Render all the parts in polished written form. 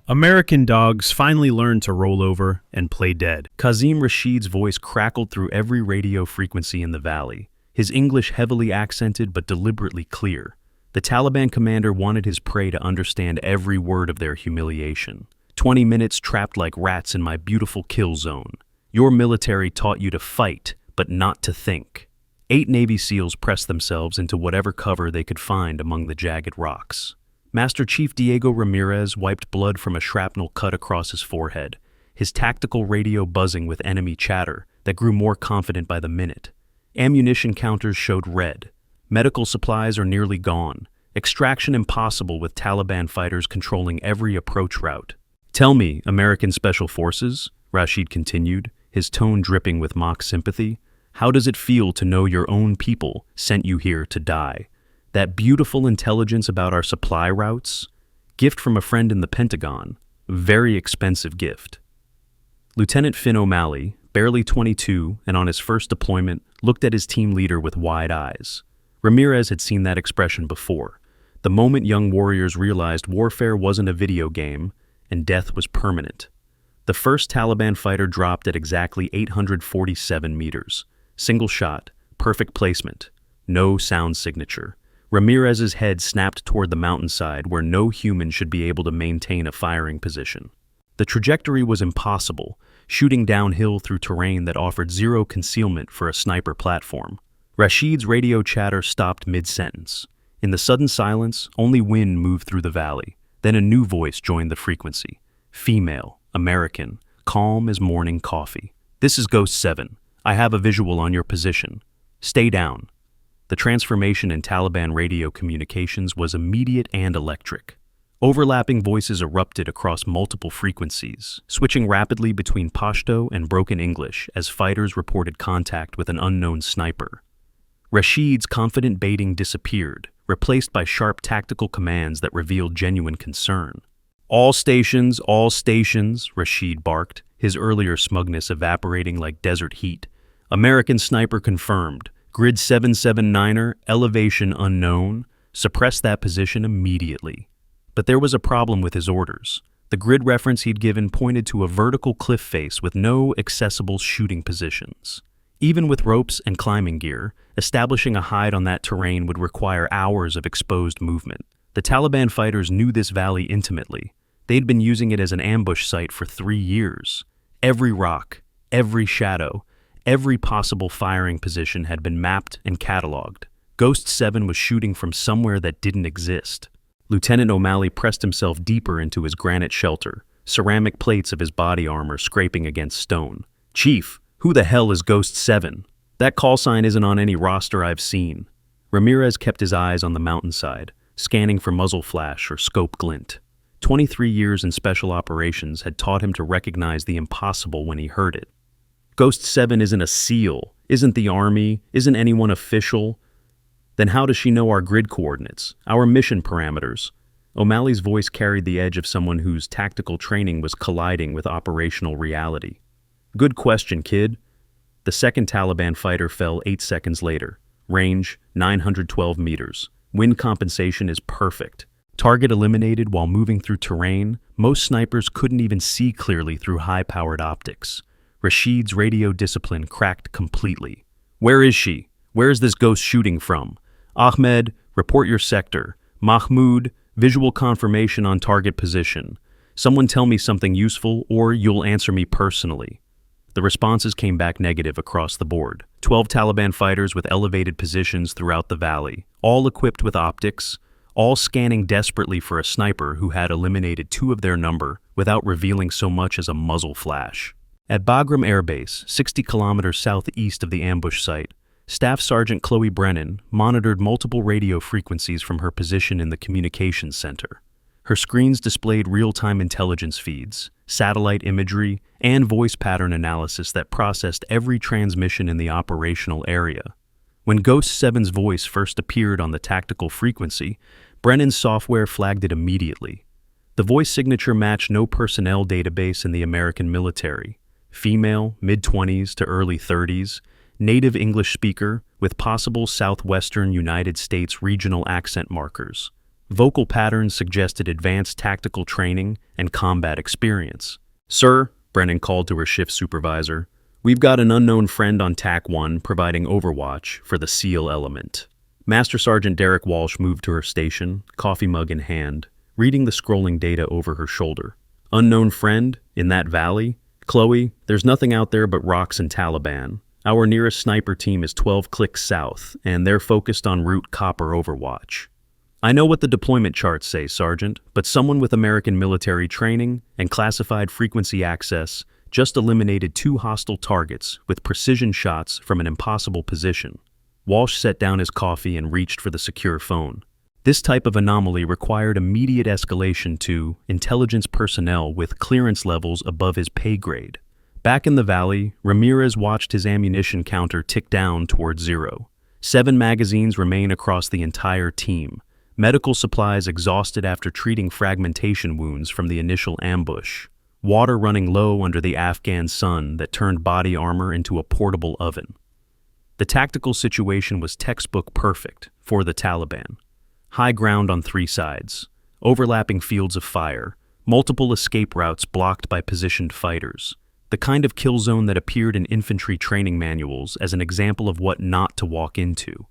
American dogs finally learned to roll over and play dead. Kazim Rashid's voice crackled through every radio frequency in the valley, his English heavily accented but deliberately clear. The Taliban commander wanted his prey to understand every word of their humiliation. 20 minutes trapped like rats in my beautiful kill zone. Your military taught you to fight, but not to think. 8 Navy SEALs pressed themselves into whatever cover they could find among the jagged rocks. Master Chief Diego Ramirez wiped blood from a shrapnel cut across his forehead, his tactical radio buzzing with enemy chatter that grew more confident by the minute. Ammunition counters showed red. Medical supplies are nearly gone. Extraction impossible with Taliban fighters controlling every approach route. Tell me, American Special Forces, Rashid continued, his tone dripping with mock sympathy, how does it feel to know your own people sent you here to die? That beautiful intelligence about our supply routes? Gift from a friend in the Pentagon. Very expensive gift. Lieutenant Finn O'Malley, barely 22 and on his first deployment, looked at his team leader with wide eyes. Ramirez had seen that expression before. The moment young warriors realized warfare wasn't a video game and death was permanent. The first Taliban fighter dropped at exactly 847 meters. Single shot, perfect placement, no sound signature. Ramirez's head snapped toward the mountainside where no human should be able to maintain a firing position. The trajectory was impossible, shooting downhill through terrain that offered zero concealment for a sniper platform. Rashid's radio chatter stopped mid-sentence. In the sudden silence, only wind moved through the valley. Then a new voice joined the frequency. Female, American, calm as morning coffee. This is Ghost 7. I have a visual on your position. Stay down. The transformation in Taliban radio communications was immediate and electric. Overlapping voices erupted across multiple frequencies, switching rapidly between Pashto and broken English as fighters reported contact with an unknown sniper. Rashid's confident baiting disappeared, replaced by sharp tactical commands that revealed genuine concern. All stations, Rashid barked, his earlier smugness evaporating like desert heat. American sniper confirmed. Grid 779er, elevation unknown. Suppress that position immediately. But there was a problem with his orders. The grid reference he'd given pointed to a vertical cliff face with no accessible shooting positions. Even with ropes and climbing gear, establishing a hide on that terrain would require hours of exposed movement. The Taliban fighters knew this valley intimately. They'd been using it as an ambush site for 3 years. Every rock, every shadow, every possible firing position had been mapped and cataloged. Ghost 7 was shooting from somewhere that didn't exist. Lieutenant O'Malley pressed himself deeper into his granite shelter, ceramic plates of his body armor scraping against stone. Chief, who the hell is Ghost 7? That call sign isn't on any roster I've seen. Ramirez kept his eyes on the mountainside, scanning for muzzle flash or scope glint. 23 years in special operations had taught him to recognize the impossible when he heard it. Ghost 7 isn't a SEAL, isn't the Army, isn't anyone official. Then how does she know our grid coordinates, our mission parameters? O'Malley's voice carried the edge of someone whose tactical training was colliding with operational reality. Good question, kid. The second Taliban fighter fell 8 seconds later. Range, 912 meters. Wind compensation is perfect. Target eliminated while moving through terrain. Most snipers couldn't even see clearly through high-powered optics. Rashid's radio discipline cracked completely. Where is she? Where is this ghost shooting from? Ahmed, report your sector. Mahmoud, visual confirmation on target position. Someone tell me something useful or you'll answer me personally. The responses came back negative across the board. 12 Taliban fighters with elevated positions throughout the valley, all equipped with optics, all scanning desperately for a sniper who had eliminated 2 of their number without revealing so much as a muzzle flash. At Bagram Air Base, 60 kilometers southeast of the ambush site, Staff Sergeant Chloe Brennan monitored multiple radio frequencies from her position in the communications center. Her screens displayed real-time intelligence feeds, satellite imagery, and voice pattern analysis that processed every transmission in the operational area. When Ghost 7's voice first appeared on the tactical frequency, Brennan's software flagged it immediately. The voice signature matched no personnel database in the American military. Female, mid-20s to early 30s, native English speaker with possible southwestern United States regional accent markers. Vocal patterns suggested advanced tactical training and combat experience. "Sir," Brennan called to her shift supervisor, "we've got an unknown friend on TAC 1 providing overwatch for the SEAL element." Master Sergeant Derek Walsh moved to her station, coffee mug in hand, reading the scrolling data over her shoulder. "Unknown friend? In that valley? Chloe, there's nothing out there but rocks and Taliban. Our nearest sniper team is 12 clicks south, and they're focused on Route Copper Overwatch." "I know what the deployment charts say, Sergeant, but someone with American military training and classified frequency access just eliminated 2 hostile targets with precision shots from an impossible position." Walsh set down his coffee and reached for the secure phone. This type of anomaly required immediate escalation to intelligence personnel with clearance levels above his pay grade. Back in the valley, Ramirez watched his ammunition counter tick down towards 0. 7 magazines remain across the entire team. Medical supplies exhausted after treating fragmentation wounds from the initial ambush. Water running low under the Afghan sun that turned body armor into a portable oven. The tactical situation was textbook perfect for the Taliban. High ground on 3 sides, overlapping fields of fire, multiple escape routes blocked by positioned fighters. The kind of kill zone that appeared in infantry training manuals as an example of what not to walk into.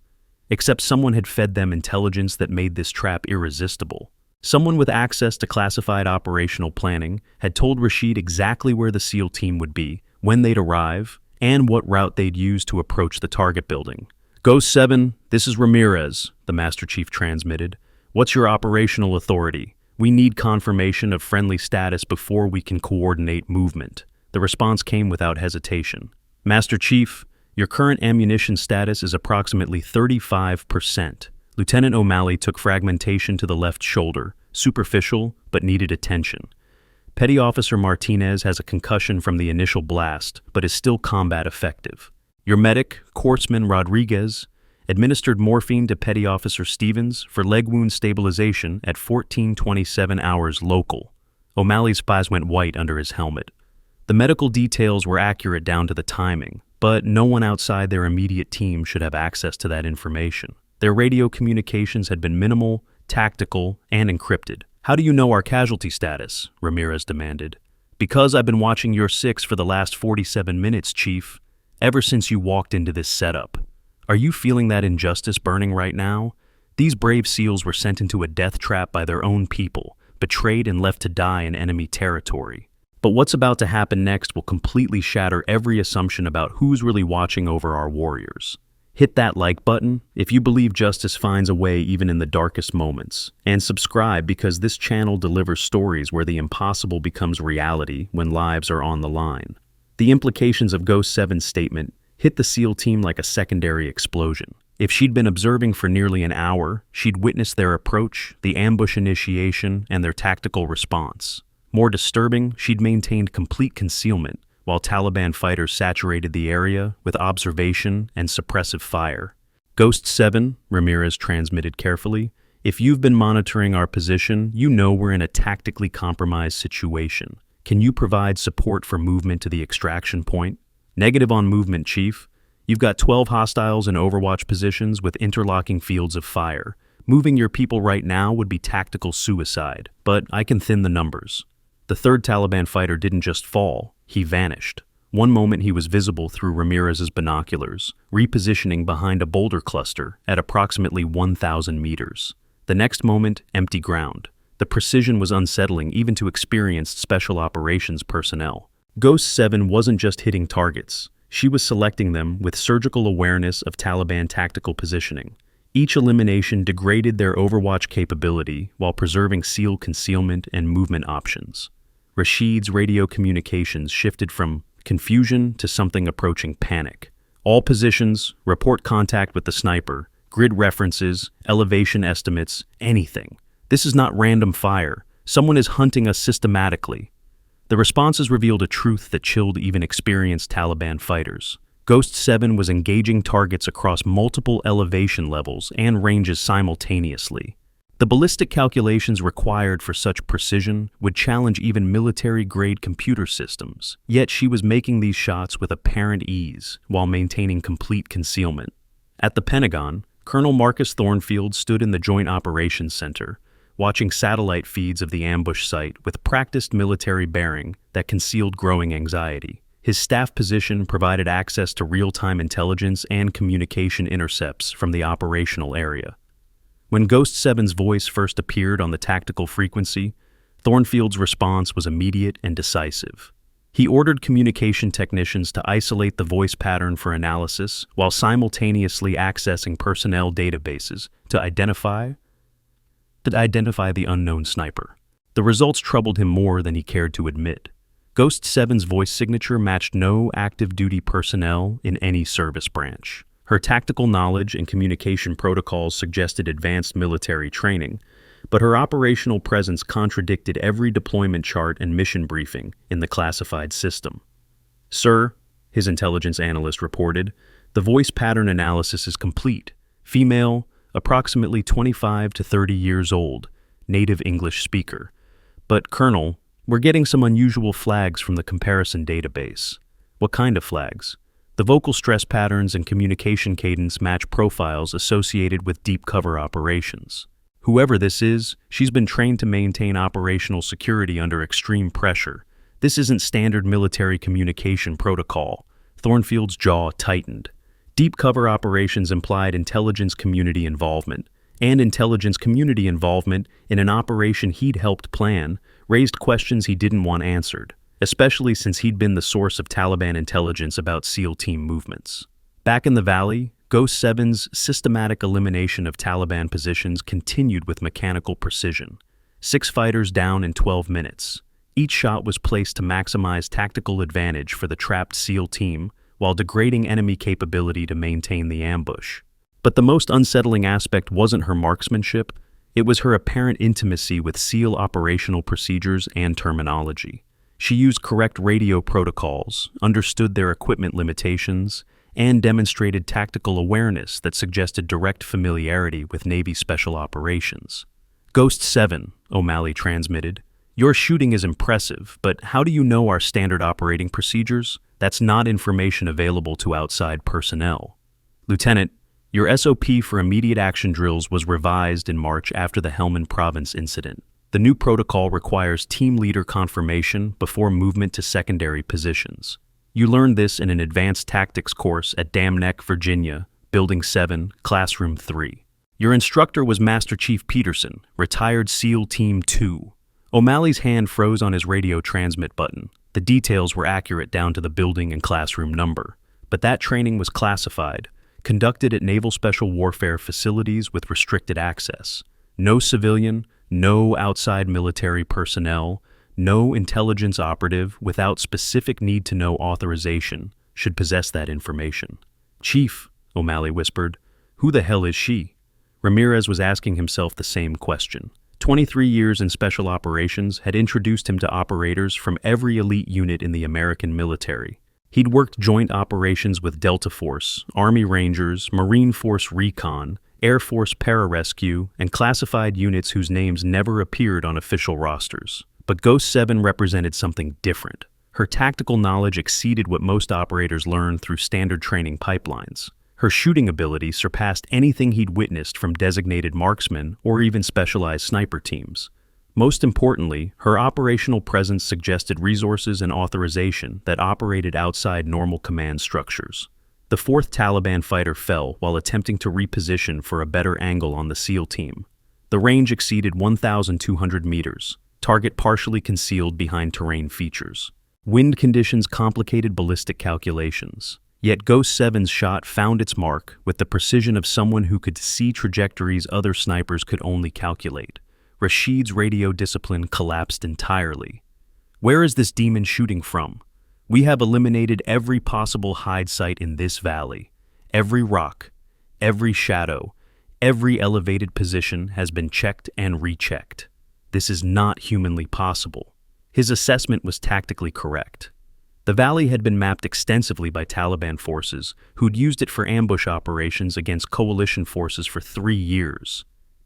Except someone had fed them intelligence that made this trap irresistible. Someone with access to classified operational planning had told Rashid exactly where the SEAL team would be, when they'd arrive, and what route they'd use to approach the target building. "Ghost 7, this is Ramirez," the Master Chief transmitted. "What's your operational authority? We need confirmation of friendly status before we can coordinate movement." The response came without hesitation. "Master Chief, your current ammunition status is approximately 35%. Lieutenant O'Malley took fragmentation to the left shoulder, superficial but needed attention. Petty Officer Martinez has a concussion from the initial blast, but is still combat effective. Your medic, Quartzman Rodriguez, administered morphine to Petty Officer Stevens for leg wound stabilization at 14:27 hours local." O'Malley's eyes went white under his helmet. The medical details were accurate down to the timing, but no one outside their immediate team should have access to that information. Their radio communications had been minimal, tactical, and encrypted. "How do you know our casualty status?" Ramirez demanded. "Because I've been watching your 6 for the last 47 minutes, Chief. Ever since you walked into this setup. Are you feeling that injustice burning right now? These brave SEALs were sent into a death trap by their own people, betrayed and left to die in enemy territory. But what's about to happen next will completely shatter every assumption about who's really watching over our warriors. Hit that like button if you believe justice finds a way even in the darkest moments. And subscribe because this channel delivers stories where the impossible becomes reality when lives are on the line." The implications of Ghost 7's statement hit the SEAL team like a secondary explosion. If she'd been observing for nearly an hour, she'd witnessed their approach, the ambush initiation, and their tactical response. More disturbing, she'd maintained complete concealment, while Taliban fighters saturated the area with observation and suppressive fire. "Ghost 7, Ramirez transmitted carefully, "if you've been monitoring our position, you know we're in a tactically compromised situation. Can you provide support for movement to the extraction point?" "Negative on movement, Chief. You've got 12 hostiles in Overwatch positions with interlocking fields of fire. Moving your people right now would be tactical suicide, but I can thin the numbers." The 3rd Taliban fighter didn't just fall, he vanished. One moment he was visible through Ramirez's binoculars, repositioning behind a boulder cluster at approximately 1,000 meters. The next moment, empty ground. The precision was unsettling even to experienced special operations personnel. Ghost 7 wasn't just hitting targets. She was selecting them with surgical awareness of Taliban tactical positioning. Each elimination degraded their Overwatch capability while preserving SEAL concealment and movement options. Rashid's radio communications shifted from confusion to something approaching panic. "All positions, report contact with the sniper, grid references, elevation estimates, anything. This is not random fire. Someone is hunting us systematically." The responses revealed a truth that chilled even experienced Taliban fighters. Ghost 7 was engaging targets across multiple elevation levels and ranges simultaneously. The ballistic calculations required for such precision would challenge even military-grade computer systems, yet she was making these shots with apparent ease while maintaining complete concealment. At the Pentagon, Colonel Marcus Thornfield stood in the Joint Operations Center, watching satellite feeds of the ambush site with practiced military bearing that concealed growing anxiety. His staff position provided access to real-time intelligence and communication intercepts from the operational area. When Ghost 7's voice first appeared on the tactical frequency, Thornfield's response was immediate and decisive. He ordered communication technicians to isolate the voice pattern for analysis while simultaneously accessing personnel databases to identify the unknown sniper. The results troubled him more than he cared to admit. Ghost 7's voice signature matched no active duty personnel in any service branch. Her tactical knowledge and communication protocols suggested advanced military training, but her operational presence contradicted every deployment chart and mission briefing in the classified system. "Sir," his intelligence analyst reported, "the voice pattern analysis is complete. Female, approximately 25 to 30 years old, native English speaker. But, Colonel, we're getting some unusual flags from the comparison database." "What kind of flags?" "The vocal stress patterns and communication cadence match profiles associated with deep cover operations. Whoever this is, she's been trained to maintain operational security under extreme pressure. This isn't standard military communication protocol." Thornfield's jaw tightened. Deep cover operations implied intelligence community involvement, and intelligence community involvement in an operation he'd helped plan raised questions he didn't want answered, especially since he'd been the source of Taliban intelligence about SEAL team movements. Back in the valley, Ghost 7's systematic elimination of Taliban positions continued with mechanical precision. 6 fighters down in 12 minutes. Each shot was placed to maximize tactical advantage for the trapped SEAL team while degrading enemy capability to maintain the ambush. But the most unsettling aspect wasn't her marksmanship, it was her apparent intimacy with SEAL operational procedures and terminology. She used correct radio protocols, understood their equipment limitations, and demonstrated tactical awareness that suggested direct familiarity with Navy special operations. "Ghost 7, O'Malley transmitted. "Your shooting is impressive, but how do you know our standard operating procedures? That's not information available to outside personnel." "Lieutenant, your SOP for immediate action drills was revised in March after the Helmand Province incident. The new protocol requires team leader confirmation before movement to secondary positions. You learned this in an advanced tactics course at Dam Neck, Virginia, Building 7, Classroom 3. Your instructor was Master Chief Peterson, retired SEAL Team 2. O'Malley's hand froze on his radio transmit button. The details were accurate down to the building and classroom number. But that training was classified, conducted at Naval Special Warfare facilities with restricted access. No civilian, no outside military personnel, no intelligence operative without specific need-to-know authorization should possess that information. "Chief," O'Malley whispered, "who the hell is she?" Ramirez was asking himself the same question. 23 years in special operations had introduced him to operators from every elite unit in the American military. He'd worked joint operations with Delta Force, Army Rangers, Marine Force Recon, Air Force Pararescue, and classified units whose names never appeared on official rosters. But Ghost 7 represented something different. Her tactical knowledge exceeded what most operators learn through standard training pipelines. Her shooting ability surpassed anything he'd witnessed from designated marksmen or even specialized sniper teams. Most importantly, her operational presence suggested resources and authorization that operated outside normal command structures. The 4th Taliban fighter fell while attempting to reposition for a better angle on the SEAL team. The range exceeded 1,200 meters. Target partially concealed behind terrain features. Wind conditions complicated ballistic calculations. Yet Ghost 7's shot found its mark with the precision of someone who could see trajectories other snipers could only calculate. Rashid's radio discipline collapsed entirely. "Where is this demon shooting from? We have eliminated every possible hide site in this valley. Every rock, every shadow, every elevated position has been checked and rechecked. This is not humanly possible." His assessment was tactically correct. The valley had been mapped extensively by Taliban forces, who'd used it for ambush operations against coalition forces for 3 years.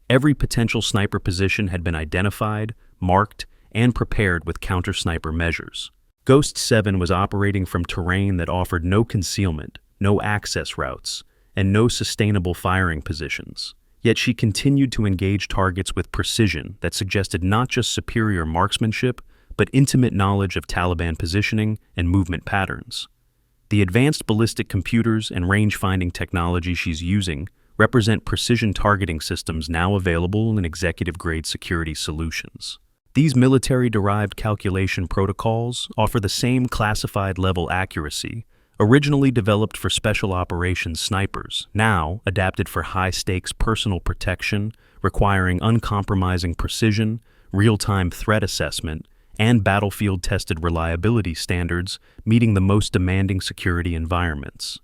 Every potential sniper position had been identified, marked, and prepared with counter-sniper measures. Ghost 7 was operating from terrain that offered no concealment, no access routes, and no sustainable firing positions. Yet she continued to engage targets with precision that suggested not just superior marksmanship, but intimate knowledge of Taliban positioning and movement patterns. The advanced ballistic computers and range-finding technology she's using represent precision targeting systems now available in executive-grade security solutions. These military-derived calculation protocols offer the same classified-level accuracy originally developed for special operations snipers, now adapted for high-stakes personal protection, requiring uncompromising precision, real-time threat assessment, and battlefield-tested reliability standards meeting the most demanding security environments.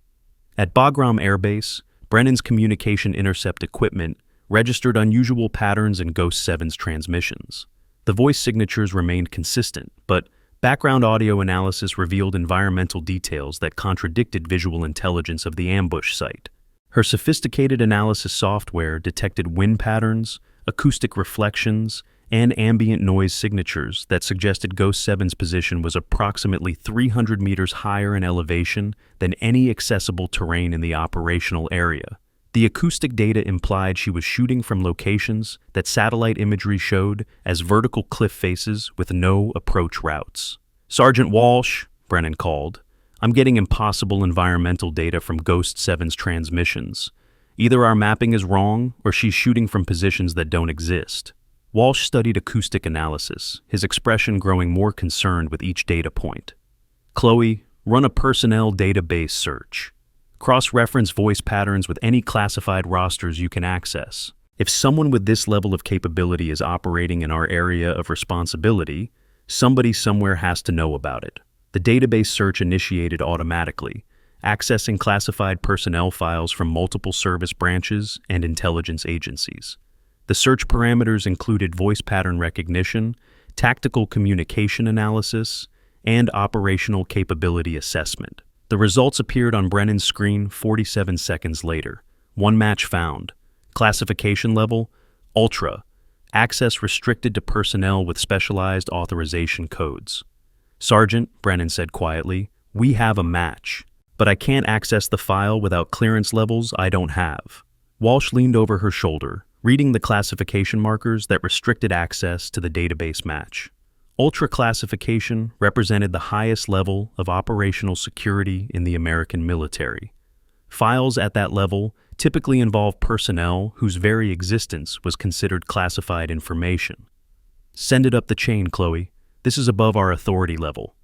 At Bagram Air Base, Brennan's communication intercept equipment registered unusual patterns in Ghost 7's transmissions. The voice signatures remained consistent, but background audio analysis revealed environmental details that contradicted visual intelligence of the ambush site. Her sophisticated analysis software detected wind patterns, acoustic reflections, and ambient noise signatures that suggested Ghost 7's position was approximately 300 meters higher in elevation than any accessible terrain in the operational area. The acoustic data implied she was shooting from locations that satellite imagery showed as vertical cliff faces with no approach routes. "Sergeant Walsh," Brennan called, "I'm getting impossible environmental data from Ghost 7's transmissions. Either our mapping is wrong or she's shooting from positions that don't exist." Walsh studied acoustic analysis, his expression growing more concerned with each data point. "Chloe, run a personnel database search. Cross-reference voice patterns with any classified rosters you can access. If someone with this level of capability is operating in our area of responsibility, somebody somewhere has to know about it." The database search initiated automatically, accessing classified personnel files from multiple service branches and intelligence agencies. The search parameters included voice pattern recognition, tactical communication analysis, and operational capability assessment. The results appeared on Brennan's screen 47 seconds later. One match found. Classification level, Ultra. Access restricted to personnel with specialized authorization codes. "Sergeant," Brennan said quietly, "we have a match, but I can't access the file without clearance levels I don't have." Walsh leaned over her shoulder, reading the classification markers that restricted access to the database match. Ultra classification represented the highest level of operational security in the American military. Files at that level typically involve personnel whose very existence was considered classified information. "Send it up the chain, Chloe. This is above our authority level."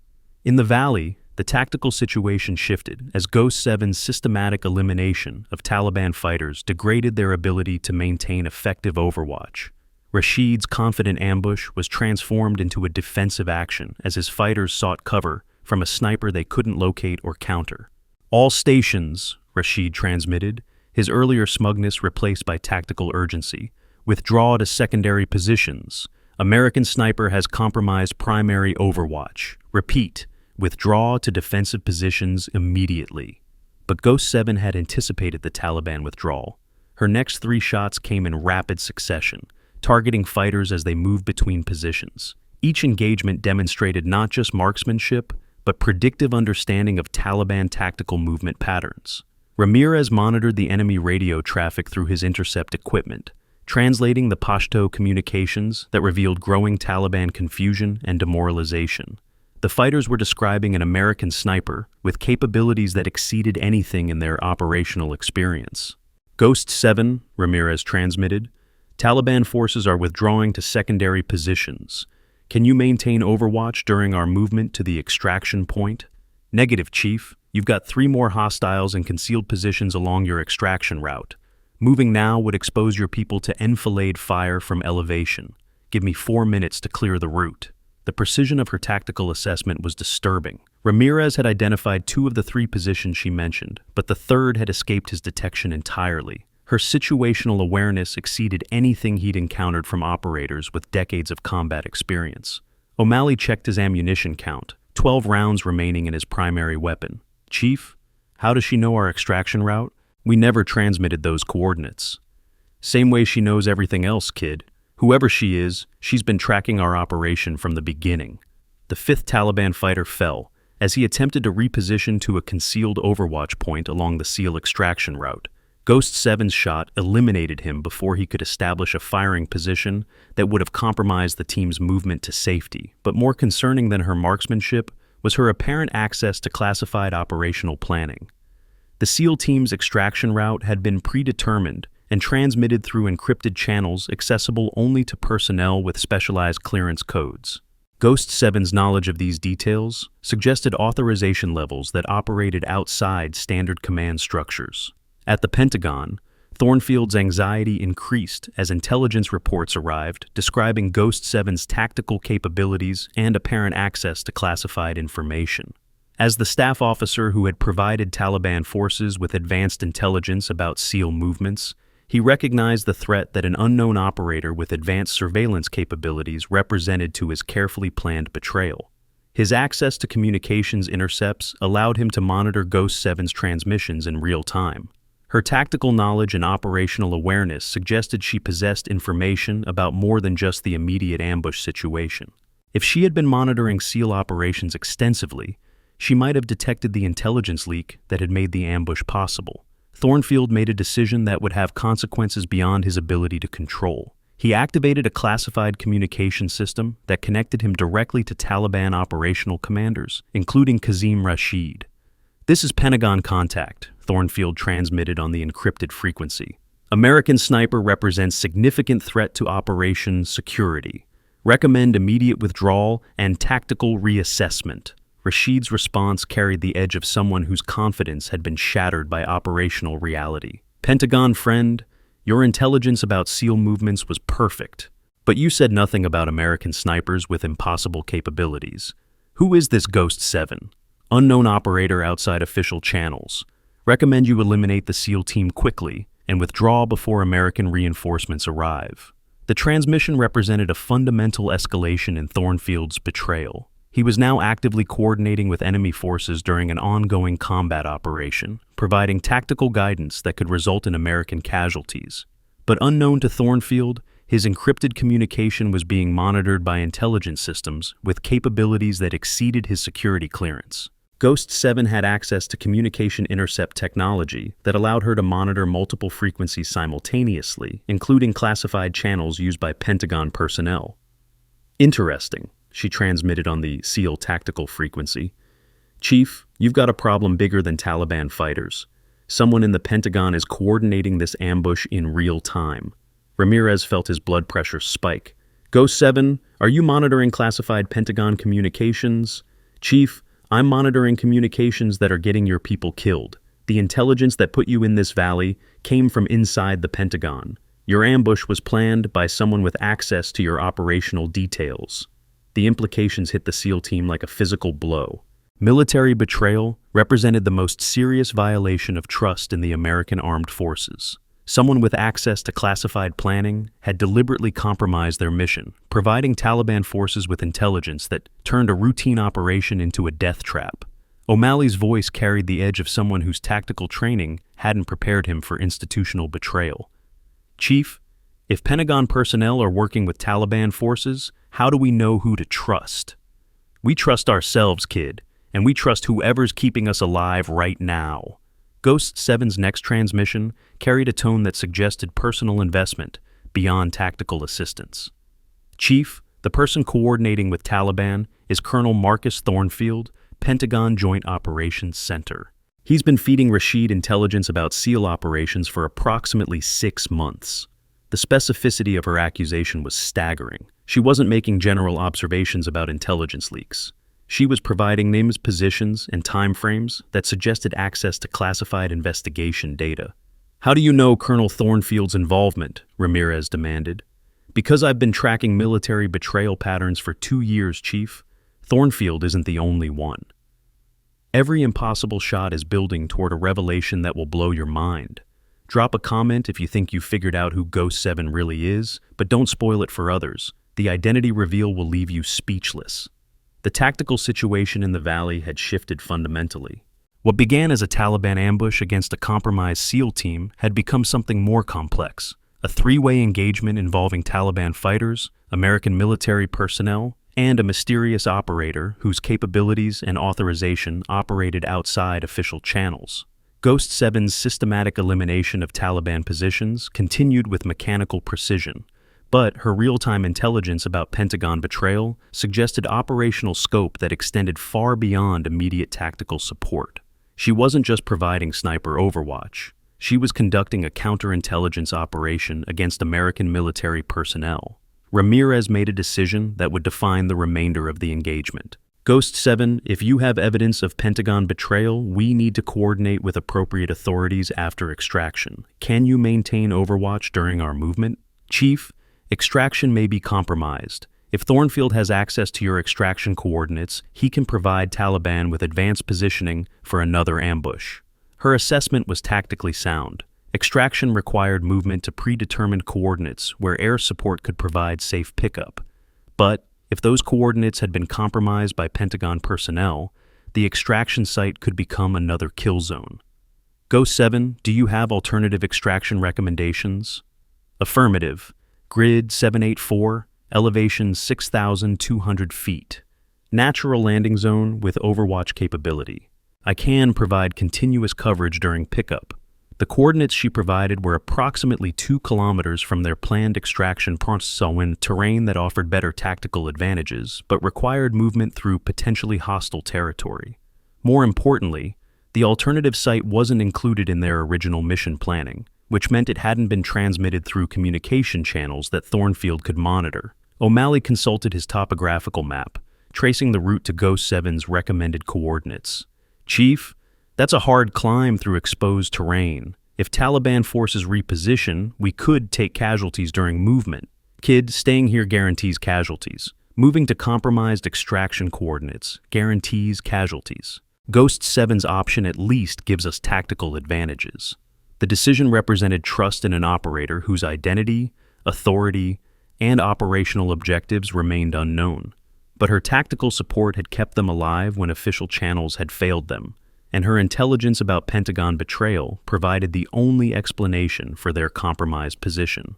In the Valley, the tactical situation shifted as Ghost 7's systematic elimination of Taliban fighters degraded their ability to maintain effective overwatch. Rashid's confident ambush was transformed into a defensive action as his fighters sought cover from a sniper they couldn't locate or counter. "All stations," Rashid transmitted, his earlier smugness replaced by tactical urgency. "Withdraw to secondary positions. American sniper has compromised primary overwatch. Repeat, withdraw to defensive positions immediately." But Ghost 7 had anticipated the Taliban withdrawal. Her next 3 shots came in rapid succession, targeting fighters as they moved between positions. Each engagement demonstrated not just marksmanship, but predictive understanding of Taliban tactical movement patterns. Ramirez monitored the enemy radio traffic through his intercept equipment, translating the Pashto communications that revealed growing Taliban confusion and demoralization. The fighters were describing an American sniper with capabilities that exceeded anything in their operational experience. "Ghost 7, Ramirez transmitted. "Taliban forces are withdrawing to secondary positions. Can you maintain overwatch during our movement to the extraction point?" "Negative, Chief. You've got 3 more hostiles in concealed positions along your extraction route. Moving now would expose your people to enfilade fire from elevation. Give me 4 minutes to clear the route." The precision of her tactical assessment was disturbing. Ramirez had identified 2 of the 3 positions she mentioned, but the third had escaped his detection entirely. Her situational awareness exceeded anything he'd encountered from operators with decades of combat experience. O'Malley checked his ammunition count, 12 rounds remaining in his primary weapon. "Chief, how does she know our extraction route? We never transmitted those coordinates." "Same way she knows everything else, kid. Whoever she is, she's been tracking our operation from the beginning." The 5th Taliban fighter fell as he attempted to reposition to a concealed overwatch point along the SEAL extraction route. Ghost 7's shot eliminated him before he could establish a firing position that would have compromised the team's movement to safety. But more concerning than her marksmanship was her apparent access to classified operational planning. The SEAL team's extraction route had been predetermined and transmitted through encrypted channels accessible only to personnel with specialized clearance codes. Ghost 7's knowledge of these details suggested authorization levels that operated outside standard command structures. At the Pentagon, Thornfield's anxiety increased as intelligence reports arrived describing Ghost 7's tactical capabilities and apparent access to classified information. As the staff officer who had provided Taliban forces with advanced intelligence about SEAL movements, he recognized the threat that an unknown operator with advanced surveillance capabilities represented to his carefully planned betrayal. His access to communications intercepts allowed him to monitor Ghost 7's transmissions in real time. Her tactical knowledge and operational awareness suggested she possessed information about more than just the immediate ambush situation. If she had been monitoring SEAL operations extensively, she might have detected the intelligence leak that had made the ambush possible. Thornfield made a decision that would have consequences beyond his ability to control. He activated a classified communication system that connected him directly to Taliban operational commanders, including Kazim Rashid. "This is Pentagon contact," Thornfield transmitted on the encrypted frequency. "American Sniper represents significant threat to operation security. Recommend immediate withdrawal and tactical reassessment." Rashid's response carried the edge of someone whose confidence had been shattered by operational reality. "Pentagon friend, your intelligence about SEAL movements was perfect, but you said nothing about American snipers with impossible capabilities. Who is this Ghost 7? Unknown operator outside official channels. Recommend you eliminate the SEAL team quickly and withdraw before American reinforcements arrive." The transmission represented a fundamental escalation in Thornfield's betrayal. He was now actively coordinating with enemy forces during an ongoing combat operation, providing tactical guidance that could result in American casualties. But unknown to Thornfield, his encrypted communication was being monitored by intelligence systems with capabilities that exceeded his security clearance. Ghost 7 had access to communication intercept technology that allowed her to monitor multiple frequencies simultaneously, including classified channels used by Pentagon personnel. "Interesting," she transmitted on the SEAL tactical frequency. "Chief, you've got a problem bigger than Taliban fighters. Someone in the Pentagon is coordinating this ambush in real time." Ramirez felt his blood pressure spike. "Ghost 7, are you monitoring classified Pentagon communications?" "Chief, I'm monitoring communications that are getting your people killed. The intelligence that put you in this valley came from inside the Pentagon. Your ambush was planned by someone with access to your operational details." The implications hit the SEAL team like a physical blow. Military betrayal represented the most serious violation of trust in the American armed forces. Someone with access to classified planning had deliberately compromised their mission, providing Taliban forces with intelligence that turned a routine operation into a death trap. O'Malley's voice carried the edge of someone whose tactical training hadn't prepared him for institutional betrayal. "Chief, if Pentagon personnel are working with Taliban forces, how do we know who to trust?" "We trust ourselves, kid, and we trust whoever's keeping us alive right now." Ghost 7's next transmission carried a tone that suggested personal investment beyond tactical assistance. "Chief, the person coordinating with Taliban is Colonel Marcus Thornfield, Pentagon Joint Operations Center. He's been feeding Rashid intelligence about SEAL operations for approximately 6 months. The specificity of her accusation was staggering. She wasn't making general observations about intelligence leaks. She was providing names, positions, and timeframes that suggested access to classified investigation data. "How do you know Colonel Thornfield's involvement?" Ramirez demanded. "Because I've been tracking military betrayal patterns for 2 years, Chief. Thornfield isn't the only one." Every impossible shot is building toward a revelation that will blow your mind. Drop a comment if you think you've figured out who Ghost 7 really is, but don't spoil it for others. The identity reveal will leave you speechless. The tactical situation in the valley had shifted fundamentally. What began as a Taliban ambush against a compromised SEAL team had become something more complex, a 3-way engagement involving Taliban fighters, American military personnel, and a mysterious operator whose capabilities and authorization operated outside official channels. Ghost 7's systematic elimination of Taliban positions continued with mechanical precision, but her real-time intelligence about Pentagon betrayal suggested operational scope that extended far beyond immediate tactical support. She wasn't just providing sniper overwatch. She was conducting a counterintelligence operation against American military personnel. Ramirez made a decision that would define the remainder of the engagement. Ghost 7, if you have evidence of Pentagon betrayal, we need to coordinate with appropriate authorities after extraction. Can you maintain overwatch during our movement? Chief, extraction may be compromised. If Thornfield has access to your extraction coordinates, he can provide Taliban with advanced positioning for another ambush. Her assessment was tactically sound. Extraction required movement to predetermined coordinates where air support could provide safe pickup. But if those coordinates had been compromised by Pentagon personnel, the extraction site could become another kill zone. Ghost 7, do you have alternative extraction recommendations? Affirmative. Grid 784, elevation 6,200 feet. Natural landing zone with overwatch capability. I can provide continuous coverage during pickup. The coordinates she provided were approximately 2 kilometers from their planned extraction points in terrain that offered better tactical advantages, but required movement through potentially hostile territory. More importantly, the alternative site wasn't included in their original mission planning, which meant it hadn't been transmitted through communication channels that Thornfield could monitor. O'Malley consulted his topographical map, tracing the route to Ghost 7's recommended coordinates. Chief, that's a hard climb through exposed terrain. If Taliban forces reposition, we could take casualties during movement. Kid, staying here guarantees casualties. Moving to compromised extraction coordinates guarantees casualties. Ghost 7's option at least gives us tactical advantages. The decision represented trust in an operator whose identity, authority, and operational objectives remained unknown. But her tactical support had kept them alive when official channels had failed them, and her intelligence about Pentagon betrayal provided the only explanation for their compromised position.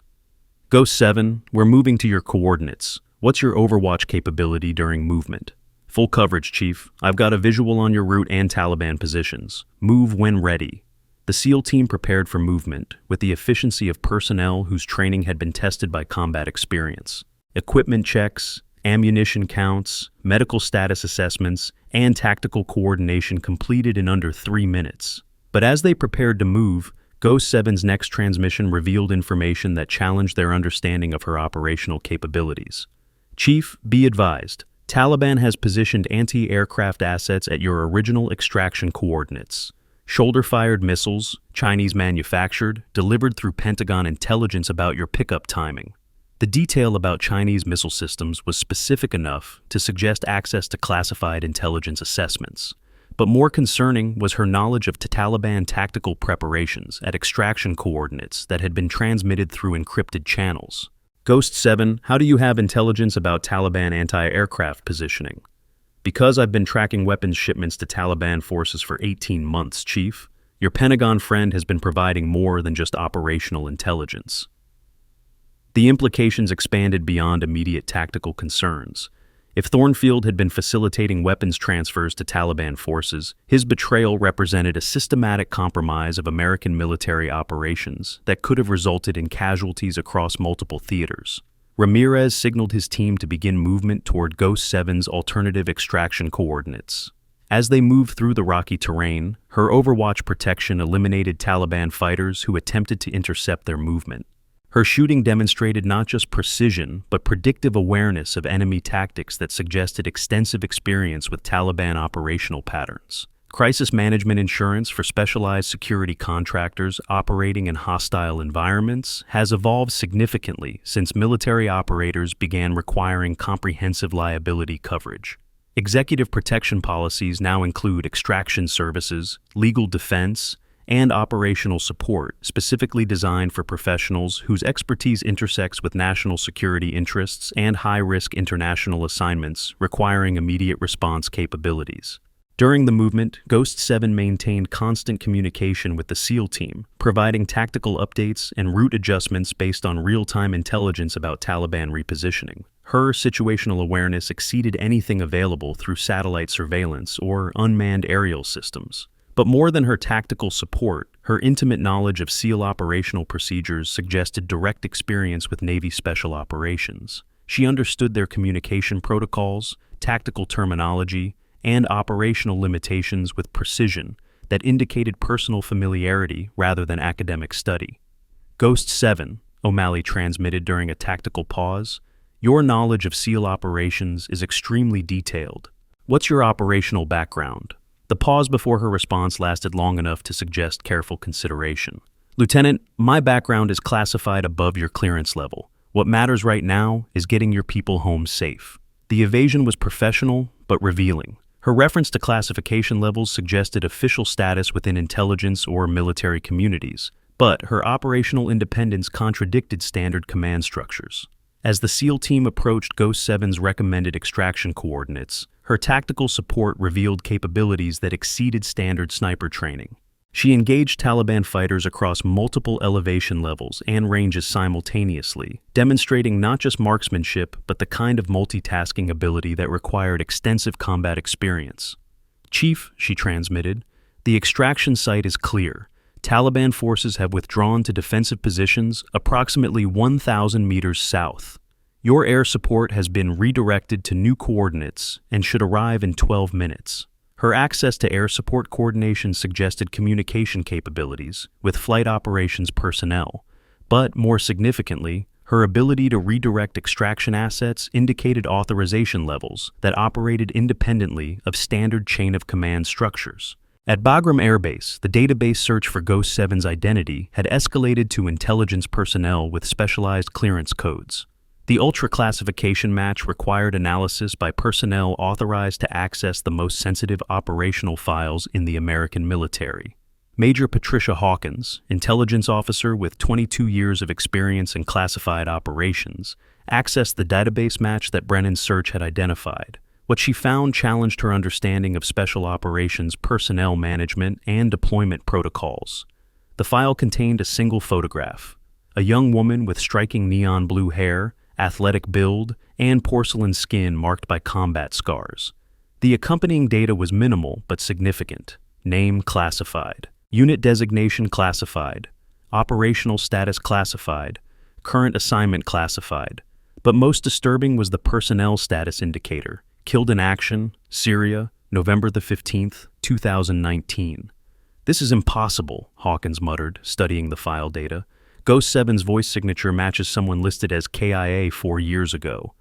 Ghost 7, we're moving to your coordinates. What's your overwatch capability during movement? Full coverage, Chief. I've got a visual on your route and Taliban positions. Move when ready. The SEAL team prepared for movement with the efficiency of personnel whose training had been tested by combat experience. Equipment checks, ammunition counts, medical status assessments, and tactical coordination completed in under 3 minutes. But as they prepared to move, Ghost 7's next transmission revealed information that challenged their understanding of her operational capabilities. Chief, be advised, Taliban has positioned anti-aircraft assets at your original extraction coordinates. Shoulder-fired missiles, Chinese manufactured, delivered through Pentagon intelligence about your pickup timing. The detail about Chinese missile systems was specific enough to suggest access to classified intelligence assessments. But more concerning was her knowledge of Taliban tactical preparations at extraction coordinates that had been transmitted through encrypted channels. Ghost 7, how do you have intelligence about Taliban anti-aircraft positioning? Because I've been tracking weapons shipments to Taliban forces for 18 months, Chief. Your Pentagon friend has been providing more than just operational intelligence. The implications expanded beyond immediate tactical concerns. If Thornfield had been facilitating weapons transfers to Taliban forces, his betrayal represented a systematic compromise of American military operations that could have resulted in casualties across multiple theaters. Ramirez signaled his team to begin movement toward Ghost 7's alternative extraction coordinates. As they moved through the rocky terrain, her overwatch protection eliminated Taliban fighters who attempted to intercept their movement. Her shooting demonstrated not just precision, but predictive awareness of enemy tactics that suggested extensive experience with Taliban operational patterns. Crisis management insurance for specialized security contractors operating in hostile environments has evolved significantly since military operators began requiring comprehensive liability coverage. Executive protection policies now include extraction services, legal defense, and operational support specifically designed for professionals whose expertise intersects with national security interests and high-risk international assignments requiring immediate response capabilities. During the movement, Ghost 7 maintained constant communication with the SEAL team, providing tactical updates and route adjustments based on real-time intelligence about Taliban repositioning. Her situational awareness exceeded anything available through satellite surveillance or unmanned aerial systems. But more than her tactical support, her intimate knowledge of SEAL operational procedures suggested direct experience with Navy Special Operations. She understood their communication protocols, tactical terminology, and operational limitations with precision that indicated personal familiarity rather than academic study. Ghost 7, O'Malley transmitted during a tactical pause, your knowledge of SEAL operations is extremely detailed. What's your operational background? The pause before her response lasted long enough to suggest careful consideration. Lieutenant, my background is classified above your clearance level. What matters right now is getting your people home safe. The evasion was professional, but revealing. Her reference to classification levels suggested official status within intelligence or military communities, but her operational independence contradicted standard command structures. As the SEAL team approached Ghost 7's recommended extraction coordinates, her tactical support revealed capabilities that exceeded standard sniper training. She engaged Taliban fighters across multiple elevation levels and ranges simultaneously, demonstrating not just marksmanship but the kind of multitasking ability that required extensive combat experience. Chief, she transmitted, the extraction site is clear. Taliban forces have withdrawn to defensive positions approximately 1,000 meters south. Your air support has been redirected to new coordinates and should arrive in 12 minutes. Her access to air support coordination suggested communication capabilities with flight operations personnel, but more significantly, her ability to redirect extraction assets indicated authorization levels that operated independently of standard chain-of-command structures. At Bagram Air Base, the database search for Ghost 7's identity had escalated to intelligence personnel with specialized clearance codes. The ultra-classification match required analysis by personnel authorized to access the most sensitive operational files in the American military. Major Patricia Hawkins, intelligence officer with 22 years of experience in classified operations, accessed the database match that Brennan's search had identified. What she found challenged her understanding of special operations personnel management and deployment protocols. The file contained a single photograph, a young woman with striking neon blue hair, athletic build, and porcelain skin marked by combat scars. The accompanying data was minimal but significant. Name classified, unit designation classified, operational status classified, current assignment classified. But most disturbing was the personnel status indicator. Killed in action, Syria, November the 15th, 2019. This is impossible, Hawkins muttered, studying the file data. Ghost 7's voice signature matches someone listed as KIA 4 years ago.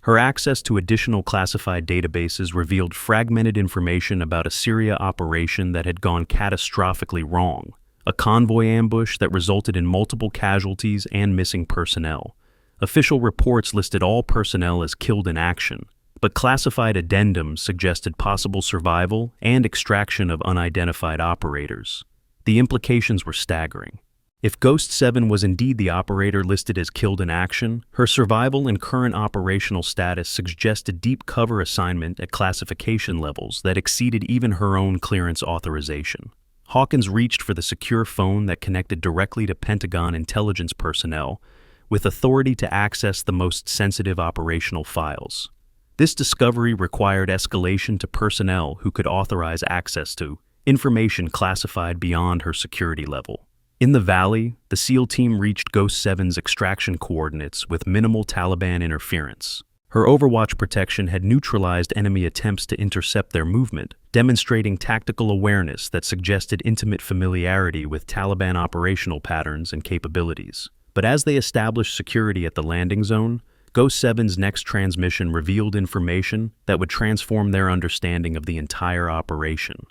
Her access to additional classified databases revealed fragmented information about a Syria operation that had gone catastrophically wrong, a convoy ambush that resulted in multiple casualties and missing personnel. Official reports listed all personnel as killed in action, but classified addendums suggested possible survival and extraction of unidentified operators. The implications were staggering. If Ghost 7 was indeed the operator listed as killed in action, her survival and current operational status suggested deep cover assignment at classification levels that exceeded even her own clearance authorization. Hawkins reached for the secure phone that connected directly to Pentagon intelligence personnel, with authority to access the most sensitive operational files. This discovery required escalation to personnel who could authorize access to information classified beyond her security level. In the valley, the SEAL team reached Ghost 7's extraction coordinates with minimal Taliban interference. Her Overwatch protection had neutralized enemy attempts to intercept their movement, demonstrating tactical awareness that suggested intimate familiarity with Taliban operational patterns and capabilities. But as they established security at the landing zone, Ghost 7's next transmission revealed information that would transform their understanding of the entire operation.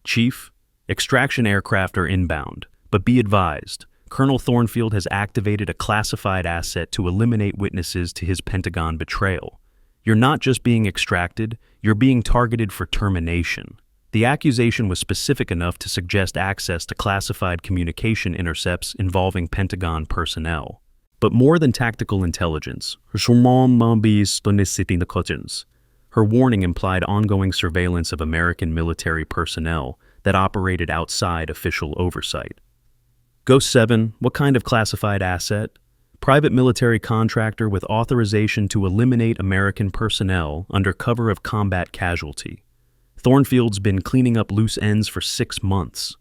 Chief, extraction aircraft are inbound. But be advised, Colonel Thornfield has activated a classified asset to eliminate witnesses to his Pentagon betrayal. You're not just being extracted, you're being targeted for termination. The accusation was specific enough to suggest access to classified communication intercepts involving Pentagon personnel. But more than tactical intelligence, her warning implied ongoing surveillance of American military personnel that operated outside official oversight. Ghost 7, what kind of classified asset? Private military contractor with authorization to eliminate American personnel under cover of combat casualty. Thornfield's been cleaning up loose ends for 6 months.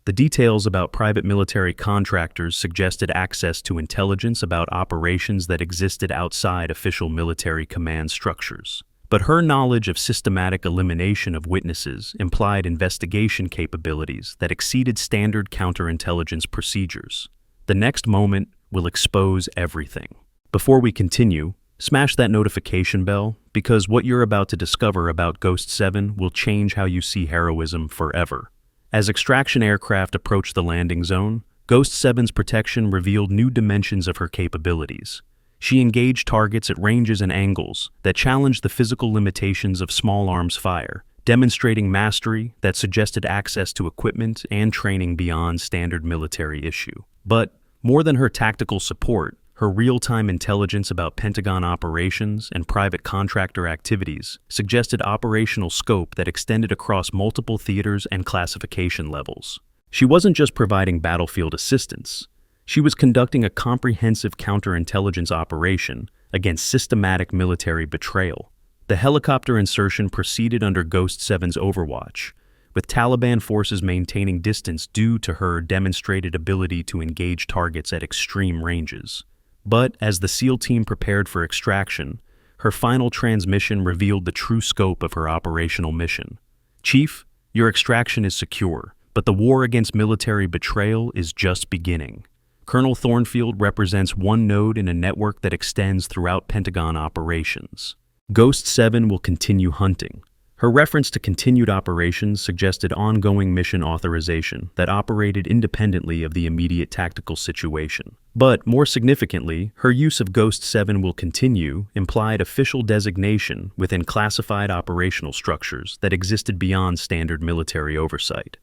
The details about private military contractors suggested access to intelligence about operations that existed outside official military command structures. But her knowledge of systematic elimination of witnesses implied investigation capabilities that exceeded standard counterintelligence procedures. The next moment will expose everything. Before we continue, smash that notification bell, because what you're about to discover about Ghost 7 will change how you see heroism forever. As extraction aircraft approached the landing zone, Ghost 7's protection revealed new dimensions of her capabilities. She engaged targets at ranges and angles that challenged the physical limitations of small arms fire, demonstrating mastery that suggested access to equipment and training beyond standard military issue. But more than her tactical support, her real-time intelligence about Pentagon operations and private contractor activities suggested operational scope that extended across multiple theaters and classification levels. She wasn't just providing battlefield assistance. She was conducting a comprehensive counterintelligence operation against systematic military betrayal. The helicopter insertion proceeded under Ghost 7's overwatch, with Taliban forces maintaining distance due to her demonstrated ability to engage targets at extreme ranges. But as the SEAL team prepared for extraction, her final transmission revealed the true scope of her operational mission. "Chief, your extraction is secure, but the war against military betrayal is just beginning." Colonel Thornfield represents one node in a network that extends throughout Pentagon operations. Ghost 7 will continue hunting. Her reference to continued operations suggested ongoing mission authorization that operated independently of the immediate tactical situation. But, more significantly, her use of Ghost 7 will continue implied official designation within classified operational structures that existed beyond standard military oversight.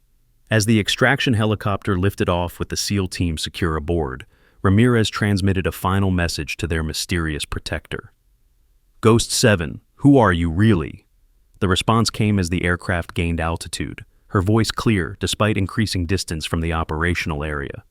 As the extraction helicopter lifted off with the SEAL team secure aboard, Ramirez transmitted a final message to their mysterious protector. "Ghost 7, who are you really?" The response came as the aircraft gained altitude, her voice clear despite increasing distance from the operational area.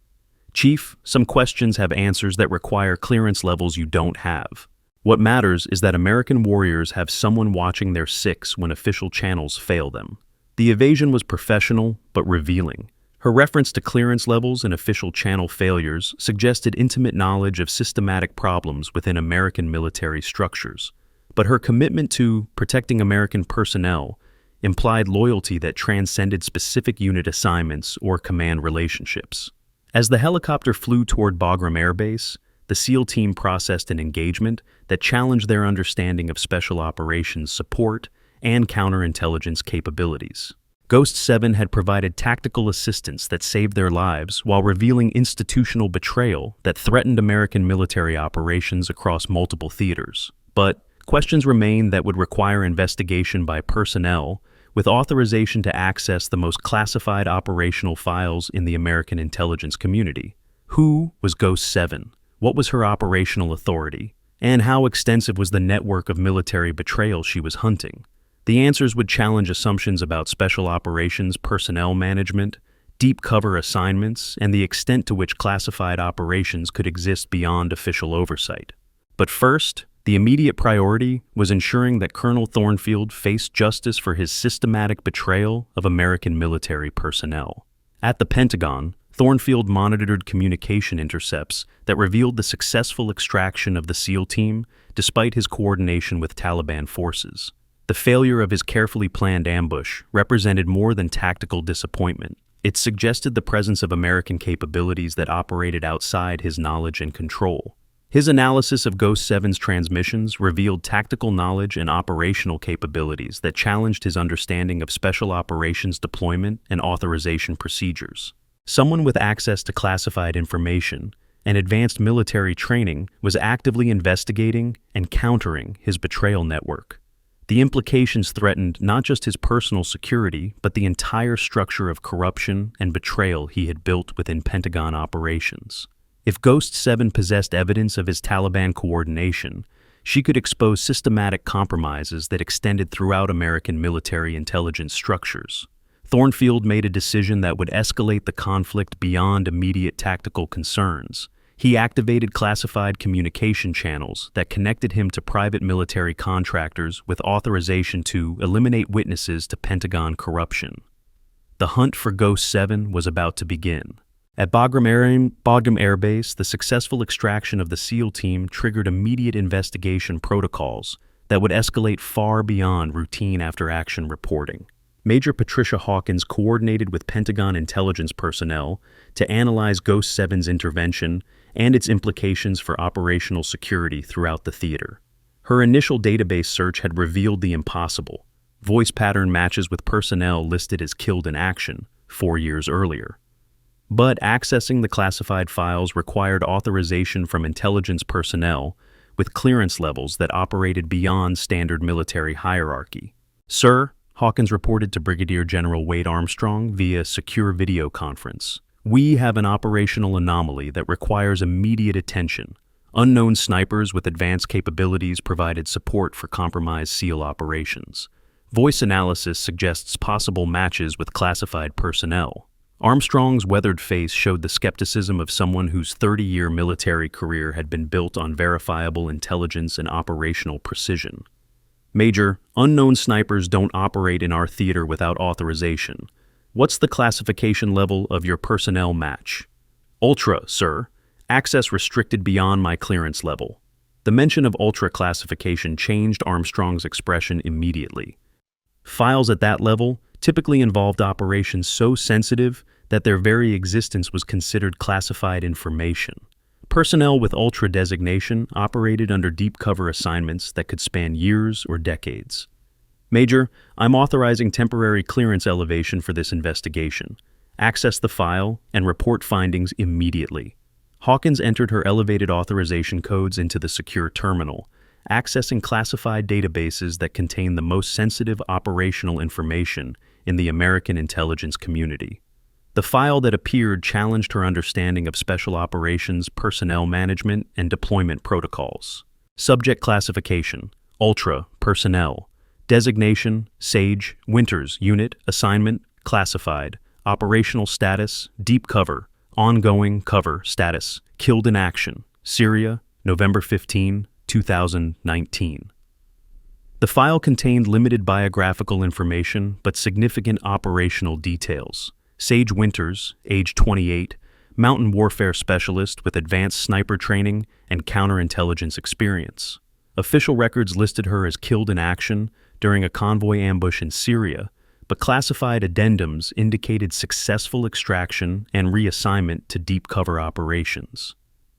"Chief, some questions have answers that require clearance levels you don't have. What matters is that American warriors have someone watching their six when official channels fail them." The evasion was professional but revealing. Her reference to clearance levels and official channel failures suggested intimate knowledge of systematic problems within American military structures. But her commitment to protecting American personnel implied loyalty that transcended specific unit assignments or command relationships. As the helicopter flew toward Bagram Air Base, the SEAL team processed an engagement that challenged their understanding of special operations support and counterintelligence capabilities. Ghost 7 had provided tactical assistance that saved their lives while revealing institutional betrayal that threatened American military operations across multiple theaters. But questions remain that would require investigation by personnel with authorization to access the most classified operational files in the American intelligence community. Who was Ghost 7? What was her operational authority? And how extensive was the network of military betrayal she was hunting? The answers would challenge assumptions about special operations personnel management, deep cover assignments, and the extent to which classified operations could exist beyond official oversight. But first, the immediate priority was ensuring that Colonel Thornfield faced justice for his systematic betrayal of American military personnel. At the Pentagon, Thornfield monitored communication intercepts that revealed the successful extraction of the SEAL team despite his coordination with Taliban forces. The failure of his carefully planned ambush represented more than tactical disappointment. It suggested the presence of American capabilities that operated outside his knowledge and control. His analysis of Ghost 7's transmissions revealed tactical knowledge and operational capabilities that challenged his understanding of special operations deployment and authorization procedures. Someone with access to classified information and advanced military training was actively investigating and countering his betrayal network. The implications threatened not just his personal security, but the entire structure of corruption and betrayal he had built within Pentagon operations. If Ghost 7 possessed evidence of his Taliban coordination, she could expose systematic compromises that extended throughout American military intelligence structures. Thornfield made a decision that would escalate the conflict beyond immediate tactical concerns. He activated classified communication channels that connected him to private military contractors with authorization to eliminate witnesses to Pentagon corruption. The hunt for Ghost 7 was about to begin. At Bagram Air Base, the successful extraction of the SEAL team triggered immediate investigation protocols that would escalate far beyond routine after-action reporting. Major Patricia Hawkins coordinated with Pentagon intelligence personnel to analyze Ghost 7's intervention and its implications for operational security throughout the theater. Her initial database search had revealed the impossible: voice pattern matches with personnel listed as killed in action 4 years earlier. But accessing the classified files required authorization from intelligence personnel with clearance levels that operated beyond standard military hierarchy. "Sir," Hawkins reported to Brigadier General Wade Armstrong via secure video conference, "we have an operational anomaly that requires immediate attention. Unknown snipers with advanced capabilities provided support for compromised SEAL operations. Voice analysis suggests possible matches with classified personnel." Armstrong's weathered face showed the skepticism of someone whose 30-year military career had been built on verifiable intelligence and operational precision. "Major, unknown snipers don't operate in our theater without authorization. What's the classification level of your personnel match?" "Ultra, sir. Access restricted beyond my clearance level." The mention of ultra classification changed Armstrong's expression immediately. Files at that level typically involved operations so sensitive that their very existence was considered classified information. Personnel with ultra designation operated under deep cover assignments that could span years or decades. "Major, I'm authorizing temporary clearance elevation for this investigation. Access the file and report findings immediately." Hawkins entered her elevated authorization codes into the secure terminal, accessing classified databases that contain the most sensitive operational information in the American intelligence community. The file that appeared challenged her understanding of special operations, personnel management, and deployment protocols. Subject classification: Ultra, personnel. Designation: Sage, Winters, unit, assignment, classified. Operational status: deep cover, ongoing cover status, killed in action, Syria, November 15, 2019. The file contained limited biographical information but significant operational details. Sage Winters, age 28, mountain warfare specialist with advanced sniper training and counterintelligence experience. Official records listed her as killed in action during a convoy ambush in Syria, but classified addendums indicated successful extraction and reassignment to deep cover operations.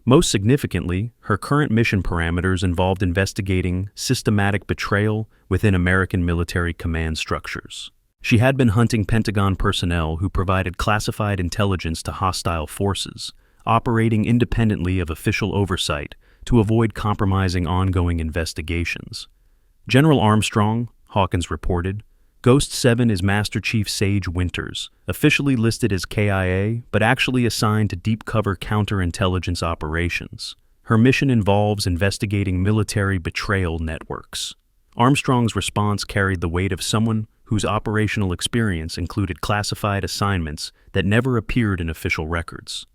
Most significantly, her current mission parameters involved investigating systematic betrayal within American military command structures. She had been hunting Pentagon personnel who provided classified intelligence to hostile forces, operating independently of official oversight to avoid compromising ongoing investigations. General Armstrong, Hawkins reported, "Ghost 7 is Master Chief Sage Winters, officially listed as KIA, but actually assigned to deep cover counterintelligence operations. Her mission involves investigating military betrayal networks." Armstrong's response carried the weight of someone whose operational experience included classified assignments that never appeared in official records.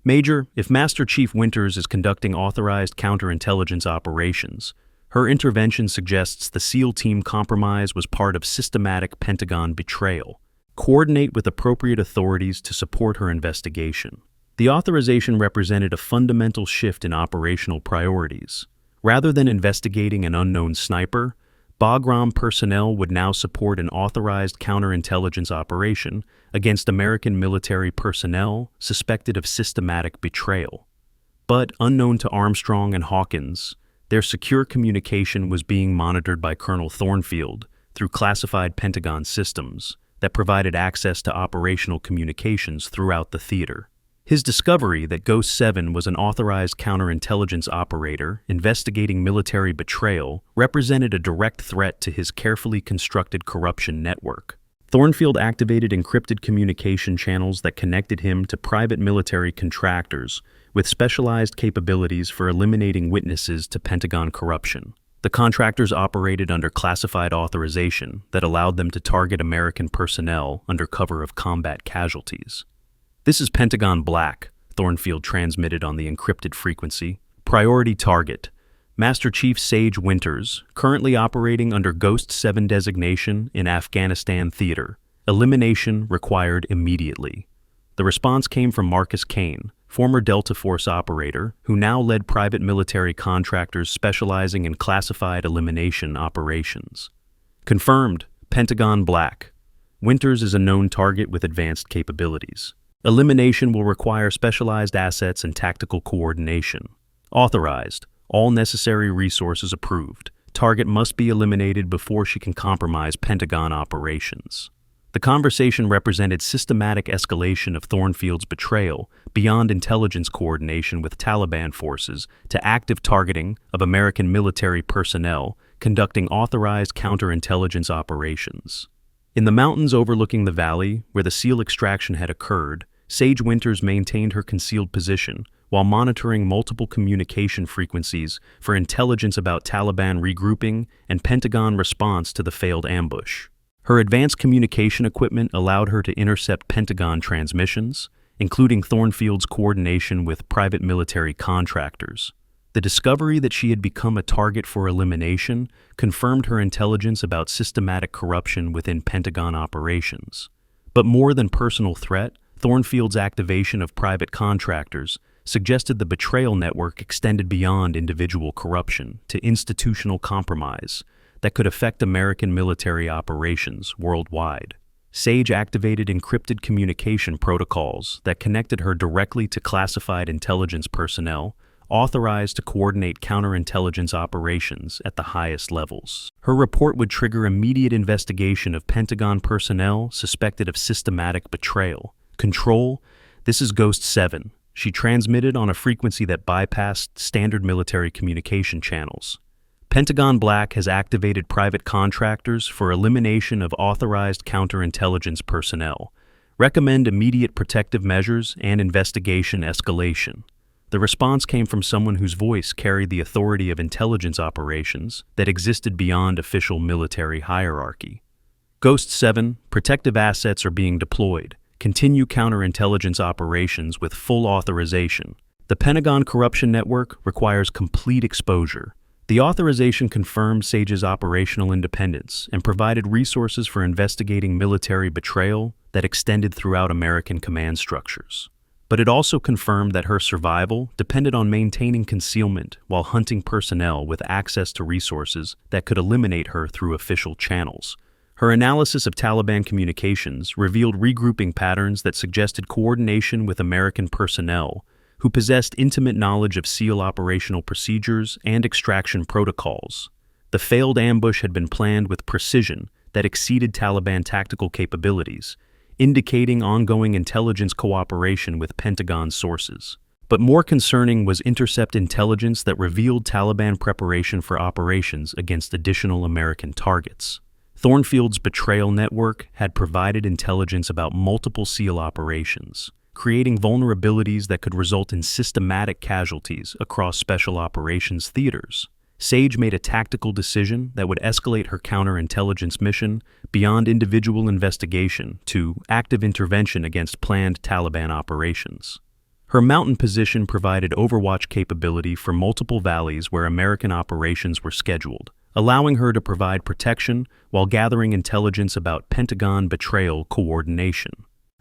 "Major, if Master Chief Winters is conducting authorized counterintelligence operations, her intervention suggests the SEAL team compromise was part of systematic Pentagon betrayal. Coordinate with appropriate authorities to support her investigation." The authorization represented a fundamental shift in operational priorities. Rather than investigating an unknown sniper, Bagram personnel would now support an authorized counterintelligence operation against American military personnel suspected of systematic betrayal. But unknown to Armstrong and Hawkins, their secure communication was being monitored by Colonel Thornfield through classified Pentagon systems that provided access to operational communications throughout the theater. His discovery that Ghost 7 was an authorized counterintelligence operator investigating military betrayal represented a direct threat to his carefully constructed corruption network. Thornfield activated encrypted communication channels that connected him to private military contractors with specialized capabilities for eliminating witnesses to Pentagon corruption. The contractors operated under classified authorization that allowed them to target American personnel under cover of combat casualties. "This is Pentagon Black," Thornfield transmitted on the encrypted frequency. Priority target: Master Chief Sage Winters, currently operating under Ghost 7 designation in Afghanistan theater. Elimination required immediately. The response came from Marcus Kane, former Delta Force operator, who now led private military contractors specializing in classified elimination operations. Confirmed, Pentagon Black. Winters is a known target with advanced capabilities. Elimination will require specialized assets and tactical coordination. Authorized. All necessary resources approved. Target must be eliminated before she can compromise Pentagon operations. The conversation represented systematic escalation of Thornfield's betrayal beyond intelligence coordination with Taliban forces to active targeting of American military personnel conducting authorized counterintelligence operations. In the mountains overlooking the valley where the SEAL extraction had occurred, Sage Winters maintained her concealed position while monitoring multiple communication frequencies for intelligence about Taliban regrouping and Pentagon response to the failed ambush. Her advanced communication equipment allowed her to intercept Pentagon transmissions, including Thornfield's coordination with private military contractors. The discovery that she had become a target for elimination confirmed her intelligence about systematic corruption within Pentagon operations. But more than personal threat, Thornfield's activation of private contractors suggested the betrayal network extended beyond individual corruption to institutional compromise that could affect American military operations worldwide. Sage activated encrypted communication protocols that connected her directly to classified intelligence personnel, authorized to coordinate counterintelligence operations at the highest levels. Her report would trigger immediate investigation of Pentagon personnel suspected of systematic betrayal. Control: This is Ghost 7. She transmitted on a frequency that bypassed standard military communication channels. Pentagon Black has activated private contractors for elimination of authorized counterintelligence personnel. Recommend immediate protective measures and investigation escalation. The response came from someone whose voice carried the authority of intelligence operations that existed beyond official military hierarchy. Ghost 7, protective assets are being deployed. Continue counterintelligence operations with full authorization. The Pentagon Corruption Network requires complete exposure. The authorization confirmed Sage's operational independence and provided resources for investigating military betrayal that extended throughout American command structures. But it also confirmed that her survival depended on maintaining concealment while hunting personnel with access to resources that could eliminate her through official channels. Her analysis of Taliban communications revealed regrouping patterns that suggested coordination with American personnel who possessed intimate knowledge of SEAL operational procedures and extraction protocols. The failed ambush had been planned with precision that exceeded Taliban tactical capabilities, indicating ongoing intelligence cooperation with Pentagon sources. But more concerning was intercept intelligence that revealed Taliban preparation for operations against additional American targets. Thornfield's betrayal network had provided intelligence about multiple SEAL operations, creating vulnerabilities that could result in systematic casualties across special operations theaters. Sage made a tactical decision that would escalate her counterintelligence mission beyond individual investigation to active intervention against planned Taliban operations. Her mountain position provided overwatch capability for multiple valleys where American operations were scheduled, allowing her to provide protection while gathering intelligence about Pentagon betrayal coordination.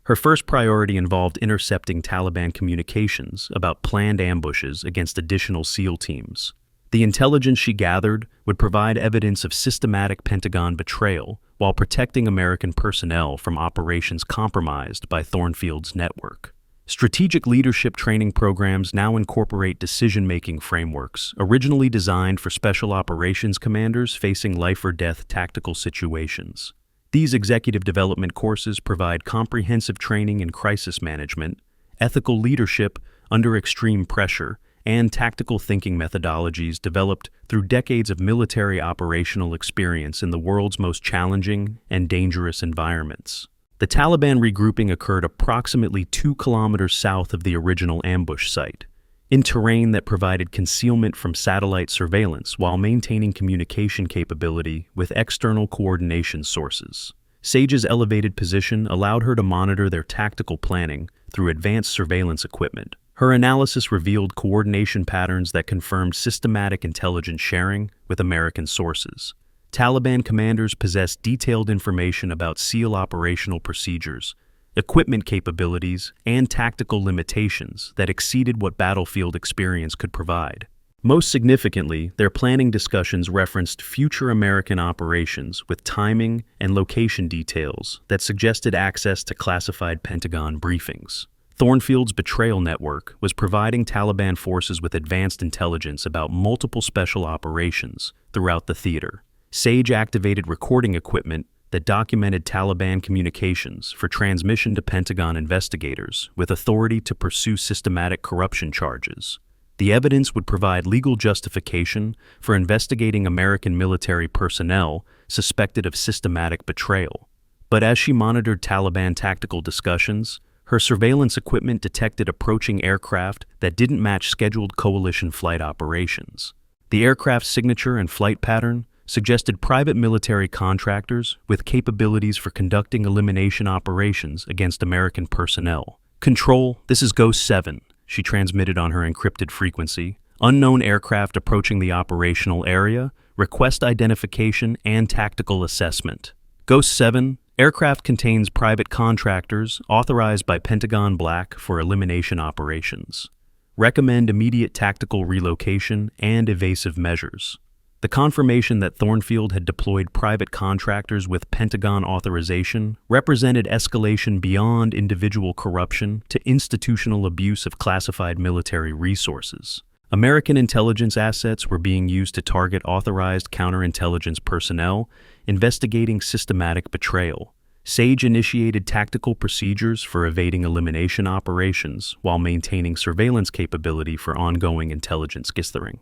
Her first priority involved intercepting Taliban communications about planned ambushes against additional SEAL teams. The intelligence she gathered would provide evidence of systematic Pentagon betrayal while protecting American personnel from operations compromised by Thornfield's network. Strategic leadership training programs now incorporate decision-making frameworks originally designed for special operations commanders facing life-or-death tactical situations. These executive development courses provide comprehensive training in crisis management, ethical leadership under extreme pressure, and tactical thinking methodologies developed through decades of military operational experience in the world's most challenging and dangerous environments. The Taliban regrouping occurred approximately 2 kilometers south of the original ambush site, in terrain that provided concealment from satellite surveillance while maintaining communication capability with external coordination sources. Sage's elevated position allowed her to monitor their tactical planning through advanced surveillance equipment. Her analysis revealed coordination patterns that confirmed systematic intelligence sharing with American sources. Taliban commanders possessed detailed information about SEAL operational procedures, equipment capabilities, and tactical limitations that exceeded what battlefield experience could provide. Most significantly, their planning discussions referenced future American operations with timing and location details that suggested access to classified Pentagon briefings. Thornfield's betrayal network was providing Taliban forces with advanced intelligence about multiple special operations throughout the theater. Sage activated recording equipment that documented Taliban communications for transmission to Pentagon investigators with authority to pursue systematic corruption charges. The evidence would provide legal justification for investigating American military personnel suspected of systematic betrayal. But as she monitored Taliban tactical discussions, her surveillance equipment detected approaching aircraft that didn't match scheduled coalition flight operations. The aircraft's signature and flight pattern suggested private military contractors with capabilities for conducting elimination operations against American personnel. "Control, this is Ghost 7. She transmitted on her encrypted frequency. "Unknown aircraft approaching the operational area. Request identification and tactical assessment." "Ghost 7, aircraft contains private contractors authorized by Pentagon Black for elimination operations. Recommend immediate tactical relocation and evasive measures." The confirmation that Thornfield had deployed private contractors with Pentagon authorization represented escalation beyond individual corruption to institutional abuse of classified military resources. American intelligence assets were being used to target authorized counterintelligence personnel investigating systematic betrayal. Sage initiated tactical procedures for evading elimination operations while maintaining surveillance capability for ongoing intelligence gathering.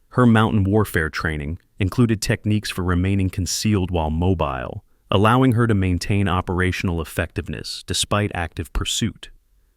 Her mountain warfare training included techniques for remaining concealed while mobile, allowing her to maintain operational effectiveness despite active pursuit.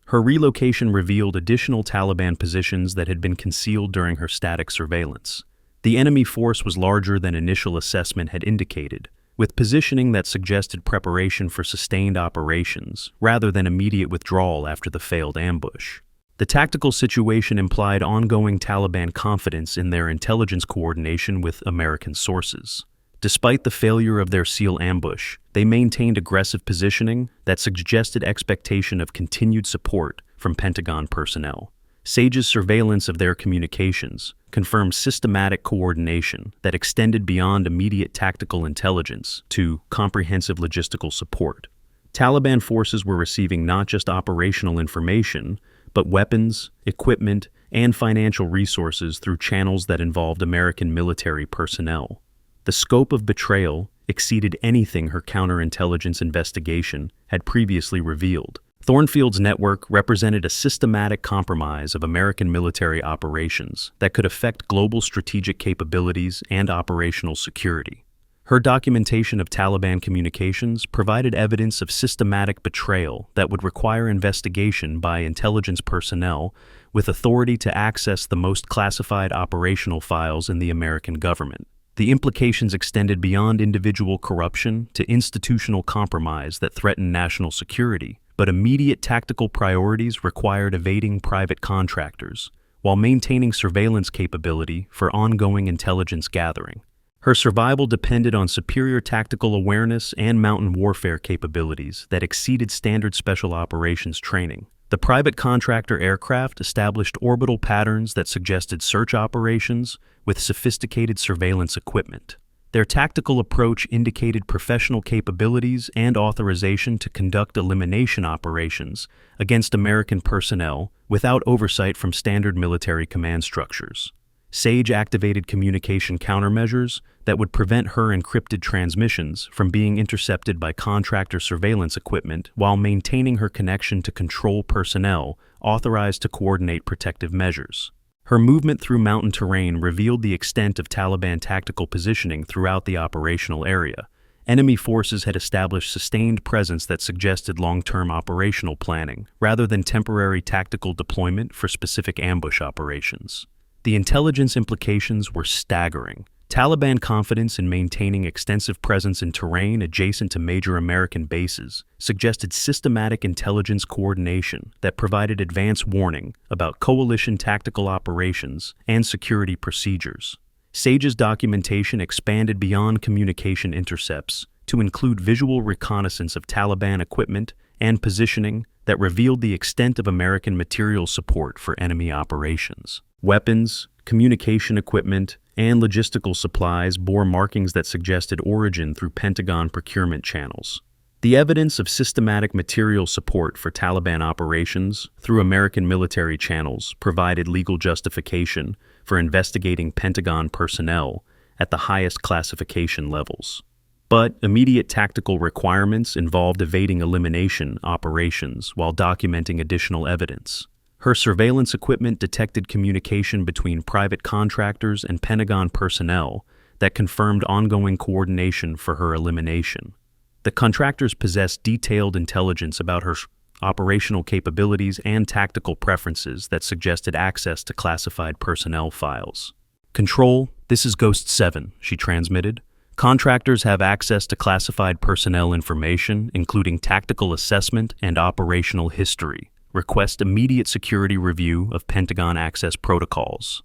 Her relocation revealed additional Taliban positions that had been concealed during her static surveillance. The enemy force was larger than initial assessment had indicated, with positioning that suggested preparation for sustained operations rather than immediate withdrawal after the failed ambush. The tactical situation implied ongoing Taliban confidence in their intelligence coordination with American sources. Despite the failure of their SEAL ambush, they maintained aggressive positioning that suggested expectation of continued support from Pentagon personnel. Sage's surveillance of their communications confirmed systematic coordination that extended beyond immediate tactical intelligence to comprehensive logistical support. Taliban forces were receiving not just operational information, but weapons, equipment, and financial resources through channels that involved American military personnel. The scope of betrayal exceeded anything her counterintelligence investigation had previously revealed. Thornfield's network represented a systematic compromise of American military operations that could affect global strategic capabilities and operational security. Her documentation of Taliban communications provided evidence of systematic betrayal that would require investigation by intelligence personnel with authority to access the most classified operational files in the American government. The implications extended beyond individual corruption to institutional compromise that threatened national security, but immediate tactical priorities required evading private contractors while maintaining surveillance capability for ongoing intelligence gathering. Her survival depended on superior tactical awareness and mountain warfare capabilities that exceeded standard special operations training. The private contractor aircraft established orbital patterns that suggested search operations with sophisticated surveillance equipment. Their tactical approach indicated professional capabilities and authorization to conduct elimination operations against American personnel without oversight from standard military command structures. Sage activated communication countermeasures that would prevent her encrypted transmissions from being intercepted by contractor surveillance equipment while maintaining her connection to control personnel authorized to coordinate protective measures. Her movement through mountain terrain revealed the extent of Taliban tactical positioning throughout the operational area. Enemy forces had established sustained presence that suggested long-term operational planning rather than temporary tactical deployment for specific ambush operations. The intelligence implications were staggering. Taliban confidence in maintaining extensive presence in terrain adjacent to major American bases suggested systematic intelligence coordination that provided advance warning about coalition tactical operations and security procedures. SAGE's documentation expanded beyond communication intercepts to include visual reconnaissance of Taliban equipment and positioning that revealed the extent of American material support for enemy operations. Weapons, communication equipment, and logistical supplies bore markings that suggested origin through Pentagon procurement channels. The evidence of systematic material support for Taliban operations through American military channels provided legal justification for investigating Pentagon personnel at the highest classification levels. But immediate tactical requirements involved evading elimination operations while documenting additional evidence. Her surveillance equipment detected communication between private contractors and Pentagon personnel that confirmed ongoing coordination for her elimination. The contractors possessed detailed intelligence about her operational capabilities and tactical preferences that suggested access to classified personnel files. "Control, this is Ghost 7, she transmitted. "Contractors have access to classified personnel information, including tactical assessment and operational history. Request immediate security review of Pentagon access protocols."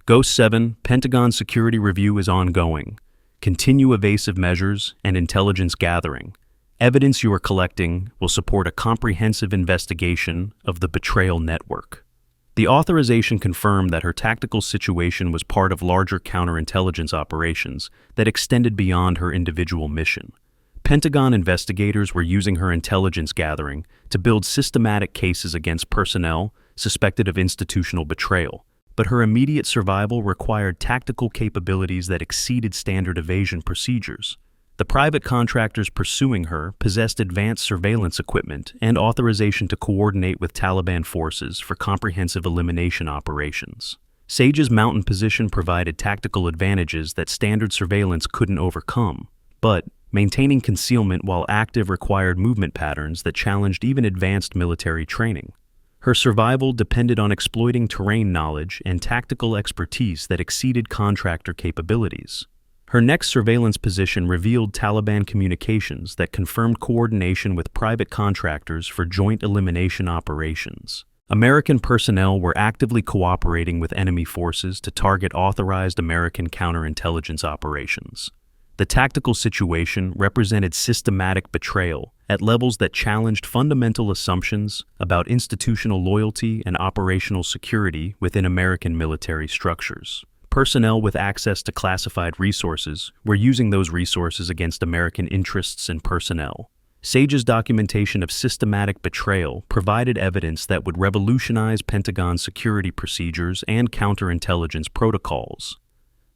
Ghost 7, Pentagon security review is ongoing. Continue evasive measures and intelligence gathering. Evidence you are collecting will support a comprehensive investigation of the betrayal network. The authorization confirmed that her tactical situation was part of larger counterintelligence operations that extended beyond her individual mission. Pentagon investigators were using her intelligence gathering to build systematic cases against personnel suspected of institutional betrayal, but her immediate survival required tactical capabilities that exceeded standard evasion procedures. The private contractors pursuing her possessed advanced surveillance equipment and authorization to coordinate with Taliban forces for comprehensive elimination operations. SAGE's mountain position provided tactical advantages that standard surveillance couldn't overcome, but maintaining concealment while active required movement patterns that challenged even advanced military training. Her survival depended on exploiting terrain knowledge and tactical expertise that exceeded contractor capabilities. Her next surveillance position revealed Taliban communications that confirmed coordination with private contractors for joint elimination operations. American personnel were actively cooperating with enemy forces to target authorized American counterintelligence operations. The tactical situation represented systematic betrayal at levels that challenged fundamental assumptions about institutional loyalty and operational security within American military structures. Personnel with access to classified resources were using those resources against American interests and personnel. SAGE's documentation of systematic betrayal provided evidence that would revolutionize Pentagon security procedures and counterintelligence protocols.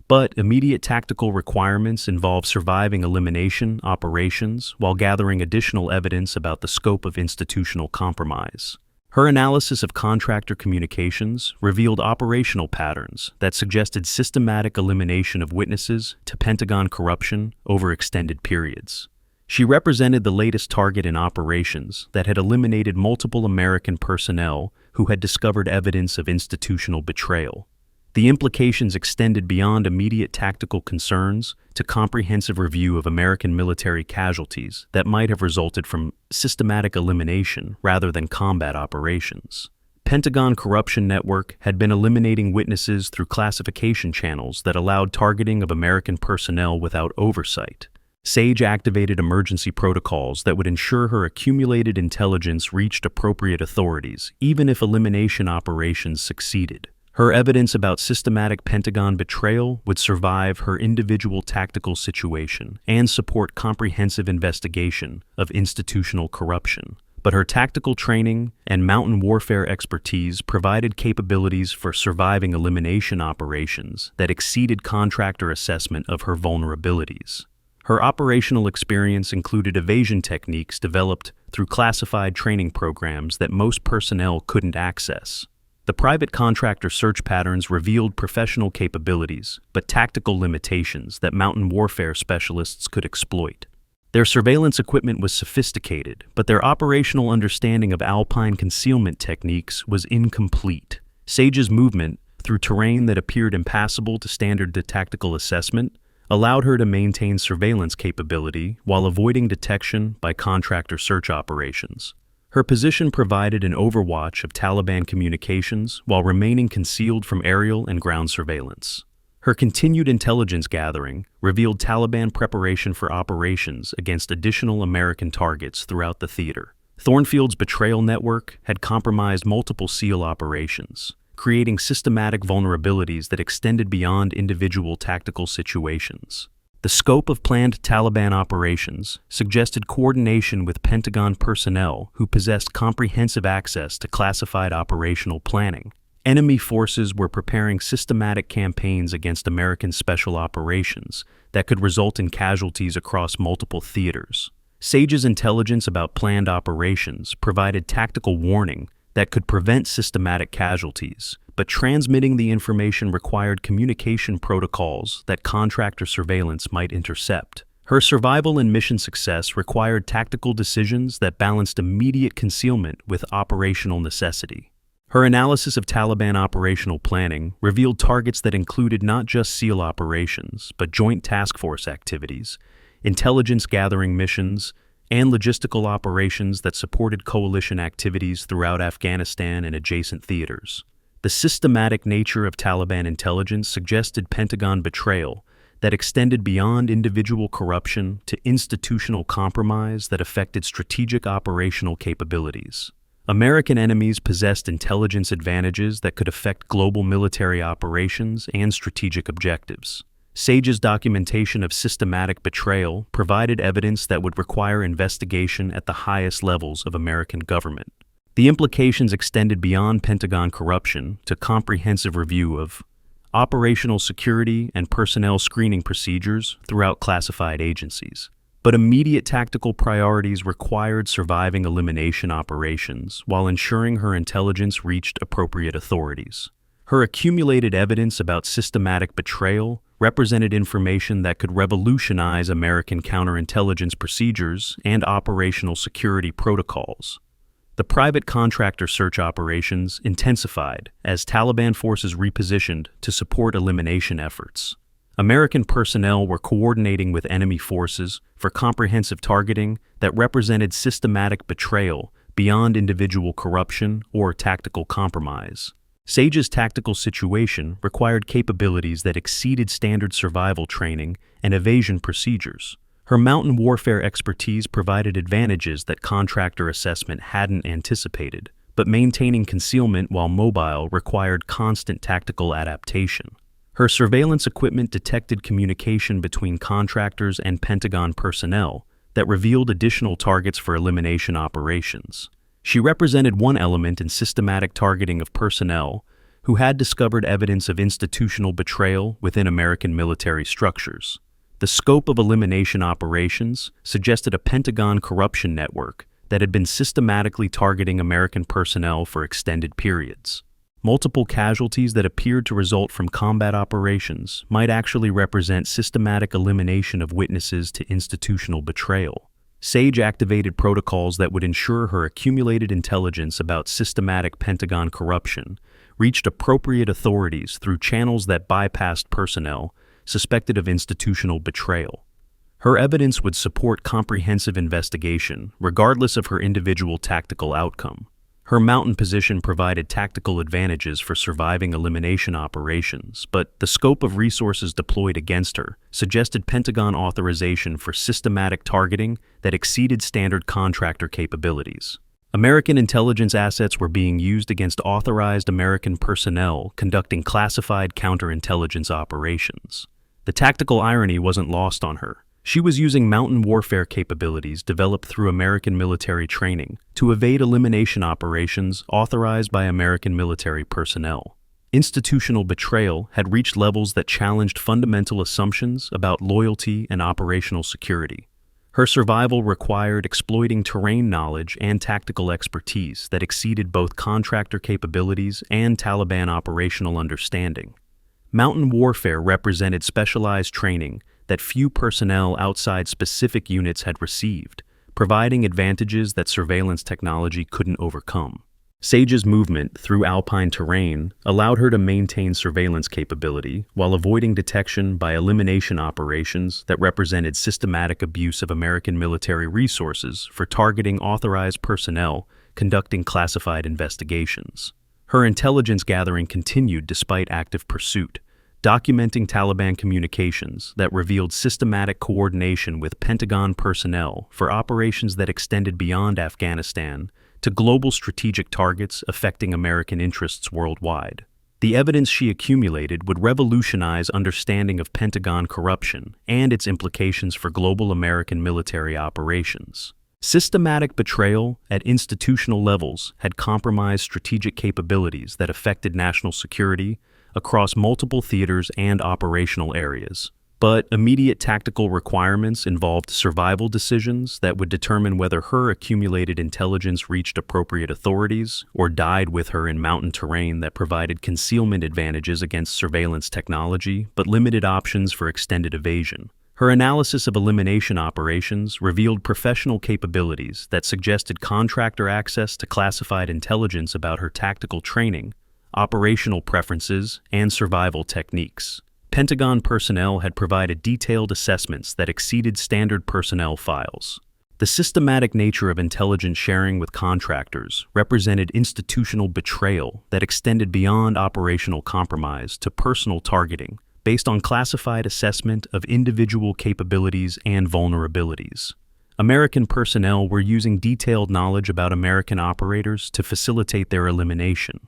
But immediate tactical requirements involve surviving elimination operations while gathering additional evidence about the scope of institutional compromise. Her analysis of contractor communications revealed operational patterns that suggested systematic elimination of witnesses to Pentagon corruption over extended periods. She represented the latest target in operations that had eliminated multiple American personnel who had discovered evidence of institutional betrayal. The implications extended beyond immediate tactical concerns to comprehensive review of American military casualties that might have resulted from systematic elimination rather than combat operations. Pentagon corruption network had been eliminating witnesses through classification channels that allowed targeting of American personnel without oversight. SAGE activated emergency protocols that would ensure her accumulated intelligence reached appropriate authorities, even if elimination operations succeeded. Her evidence about systematic Pentagon betrayal would survive her individual tactical situation and support comprehensive investigation of institutional corruption. But her tactical training and mountain warfare expertise provided capabilities for surviving elimination operations that exceeded contractor assessment of her vulnerabilities. Her operational experience included evasion techniques developed through classified training programs that most personnel couldn't access. The private contractor search patterns revealed professional capabilities, but tactical limitations that mountain warfare specialists could exploit. Their surveillance equipment was sophisticated, but their operational understanding of alpine concealment techniques was incomplete. SAGE's movement through terrain that appeared impassable to standard tactical assessment, allowed her to maintain surveillance capability while avoiding detection by contractor search operations. Her position provided an overwatch of Taliban communications while remaining concealed from aerial and ground surveillance. Her continued intelligence gathering revealed Taliban preparation for operations against additional American targets throughout the theater. Thornfield's betrayal network had compromised multiple SEAL operations, creating systematic vulnerabilities that extended beyond individual tactical situations. The scope of planned Taliban operations suggested coordination with Pentagon personnel who possessed comprehensive access to classified operational planning. Enemy forces were preparing systematic campaigns against American special operations that could result in casualties across multiple theaters. SAGE's intelligence about planned operations provided tactical warning that could prevent systematic casualties, but transmitting the information required communication protocols that contractor surveillance might intercept. Her survival and mission success required tactical decisions that balanced immediate concealment with operational necessity. Her analysis of Taliban operational planning revealed targets that included not just SEAL operations, but joint task force activities, intelligence gathering missions, and logistical operations that supported coalition activities throughout Afghanistan and adjacent theaters. The systematic nature of Taliban intelligence suggested Pentagon betrayal that extended beyond individual corruption to institutional compromise that affected strategic operational capabilities. American enemies possessed intelligence advantages that could affect global military operations and strategic objectives. SAGE's documentation of systematic betrayal provided evidence that would require investigation at the highest levels of American government. The implications extended beyond Pentagon corruption to comprehensive review of operational security and personnel screening procedures throughout classified agencies. But immediate tactical priorities required surviving elimination operations while ensuring her intelligence reached appropriate authorities. Her accumulated evidence about systematic betrayal represented information that could revolutionize American counterintelligence procedures and operational security protocols. The private contractor search operations intensified as Taliban forces repositioned to support elimination efforts. American personnel were coordinating with enemy forces for comprehensive targeting that represented systematic betrayal beyond individual corruption or tactical compromise. SAGE's tactical situation required capabilities that exceeded standard survival training and evasion procedures. Her mountain warfare expertise provided advantages that contractor assessment hadn't anticipated, but maintaining concealment while mobile required constant tactical adaptation. Her surveillance equipment detected communication between contractors and Pentagon personnel that revealed additional targets for elimination operations. She represented one element in systematic targeting of personnel who had discovered evidence of institutional betrayal within American military structures. The scope of elimination operations suggested a Pentagon corruption network that had been systematically targeting American personnel for extended periods. Multiple casualties that appeared to result from combat operations might actually represent systematic elimination of witnesses to institutional betrayal. SAGE activated protocols that would ensure her accumulated intelligence about systematic Pentagon corruption reached appropriate authorities through channels that bypassed personnel suspected of institutional betrayal. Her evidence would support comprehensive investigation, regardless of her individual tactical outcome. Her mountain position provided tactical advantages for surviving elimination operations, but the scope of resources deployed against her suggested Pentagon authorization for systematic targeting that exceeded standard contractor capabilities. American intelligence assets were being used against authorized American personnel conducting classified counterintelligence operations. The tactical irony wasn't lost on her. She was using mountain warfare capabilities developed through American military training to evade elimination operations authorized by American military personnel. Institutional betrayal had reached levels that challenged fundamental assumptions about loyalty and operational security. Her survival required exploiting terrain knowledge and tactical expertise that exceeded both contractor capabilities and Taliban operational understanding. Mountain warfare represented specialized training that few personnel outside specific units had received, providing advantages that surveillance technology couldn't overcome. Sage's movement through alpine terrain allowed her to maintain surveillance capability while avoiding detection by elimination operations that represented systematic abuse of American military resources for targeting authorized personnel conducting classified investigations. Her intelligence gathering continued despite active pursuit, documenting Taliban communications that revealed systematic coordination with Pentagon personnel for operations that extended beyond Afghanistan to global strategic targets affecting American interests worldwide. The evidence she accumulated would revolutionize understanding of Pentagon corruption and its implications for global American military operations. Systematic betrayal at institutional levels had compromised strategic capabilities that affected national security across multiple theaters and operational areas. But immediate tactical requirements involved survival decisions that would determine whether her accumulated intelligence reached appropriate authorities or died with her in mountain terrain that provided concealment advantages against surveillance technology but limited options for extended evasion. Her analysis of elimination operations revealed professional capabilities that suggested contractor access to classified intelligence about her tactical training, operational preferences, and survival techniques. Pentagon personnel had provided detailed assessments that exceeded standard personnel files. The systematic nature of intelligence sharing with contractors represented institutional betrayal that extended beyond operational compromise to personal targeting, based on classified assessment of individual capabilities and vulnerabilities. American personnel were using detailed knowledge about American operators to facilitate their elimination.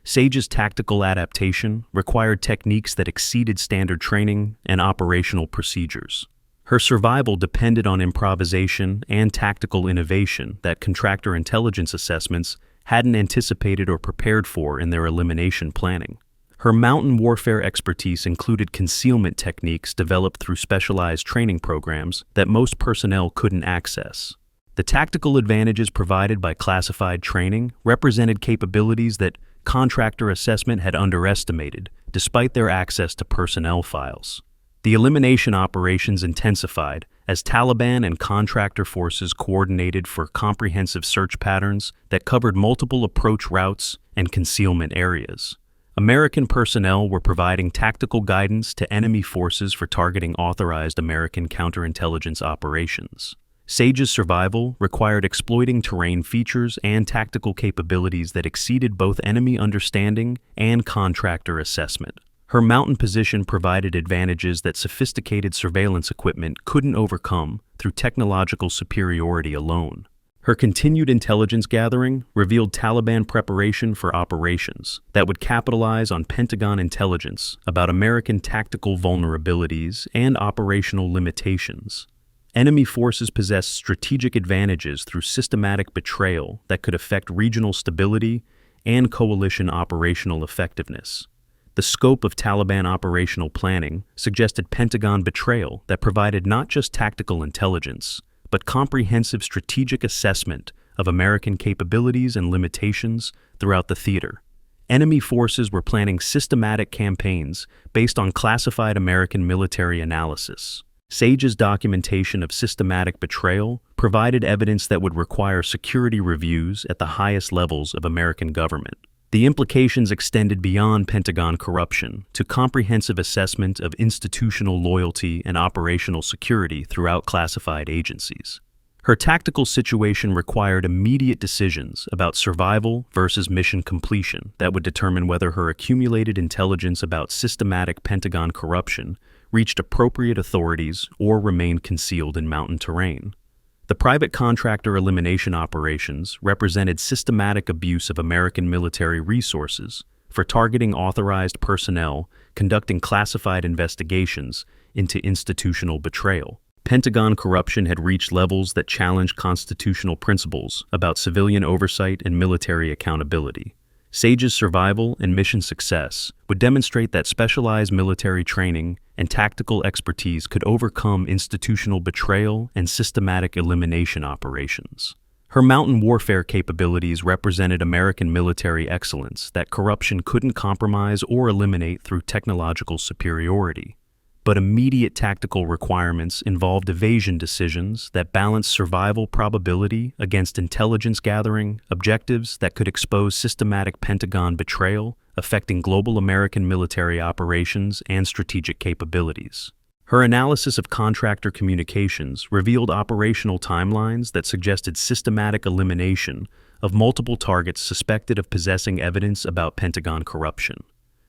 Sage's tactical adaptation required techniques that exceeded standard training and operational procedures. Her survival depended on improvisation and tactical innovation that contractor intelligence assessments hadn't anticipated or prepared for in their elimination planning. Her mountain warfare expertise included concealment techniques developed through specialized training programs that most personnel couldn't access. The tactical advantages provided by classified training represented capabilities that contractor assessment had underestimated, despite their access to personnel files. The elimination operations intensified as Taliban and contractor forces coordinated for comprehensive search patterns that covered multiple approach routes and concealment areas. American personnel were providing tactical guidance to enemy forces for targeting authorized American counterintelligence operations. Sage's survival required exploiting terrain features and tactical capabilities that exceeded both enemy understanding and contractor assessment. Her mountain position provided advantages that sophisticated surveillance equipment couldn't overcome through technological superiority alone. Her continued intelligence gathering revealed Taliban preparation for operations that would capitalize on Pentagon intelligence about American tactical vulnerabilities and operational limitations. Enemy forces possessed strategic advantages through systematic betrayal that could affect regional stability and coalition operational effectiveness. The scope of Taliban operational planning suggested Pentagon betrayal that provided not just tactical intelligence, but comprehensive strategic assessment of American capabilities and limitations throughout the theater. Enemy forces were planning systematic campaigns based on classified American military analysis. Sage's documentation of systematic betrayal provided evidence that would require security reviews at the highest levels of American government. The implications extended beyond Pentagon corruption to comprehensive assessment of institutional loyalty and operational security throughout classified agencies. Her tactical situation required immediate decisions about survival versus mission completion that would determine whether her accumulated intelligence about systematic Pentagon corruption reached appropriate authorities or remained concealed in mountain terrain. The private contractor elimination operations represented systematic abuse of American military resources for targeting authorized personnel conducting classified investigations into institutional betrayal. Pentagon corruption had reached levels that challenged constitutional principles about civilian oversight and military accountability. Sage's survival and mission success would demonstrate that specialized military training and tactical expertise could overcome institutional betrayal and systematic elimination operations. Her mountain warfare capabilities represented American military excellence that corruption couldn't compromise or eliminate through technological superiority. but immediate tactical requirements involved evasion decisions that balanced survival probability against intelligence gathering objectives that could expose systematic Pentagon betrayal affecting global American military operations and strategic capabilities. Her analysis of contractor communications revealed operational timelines that suggested systematic elimination of multiple targets suspected of possessing evidence about Pentagon corruption.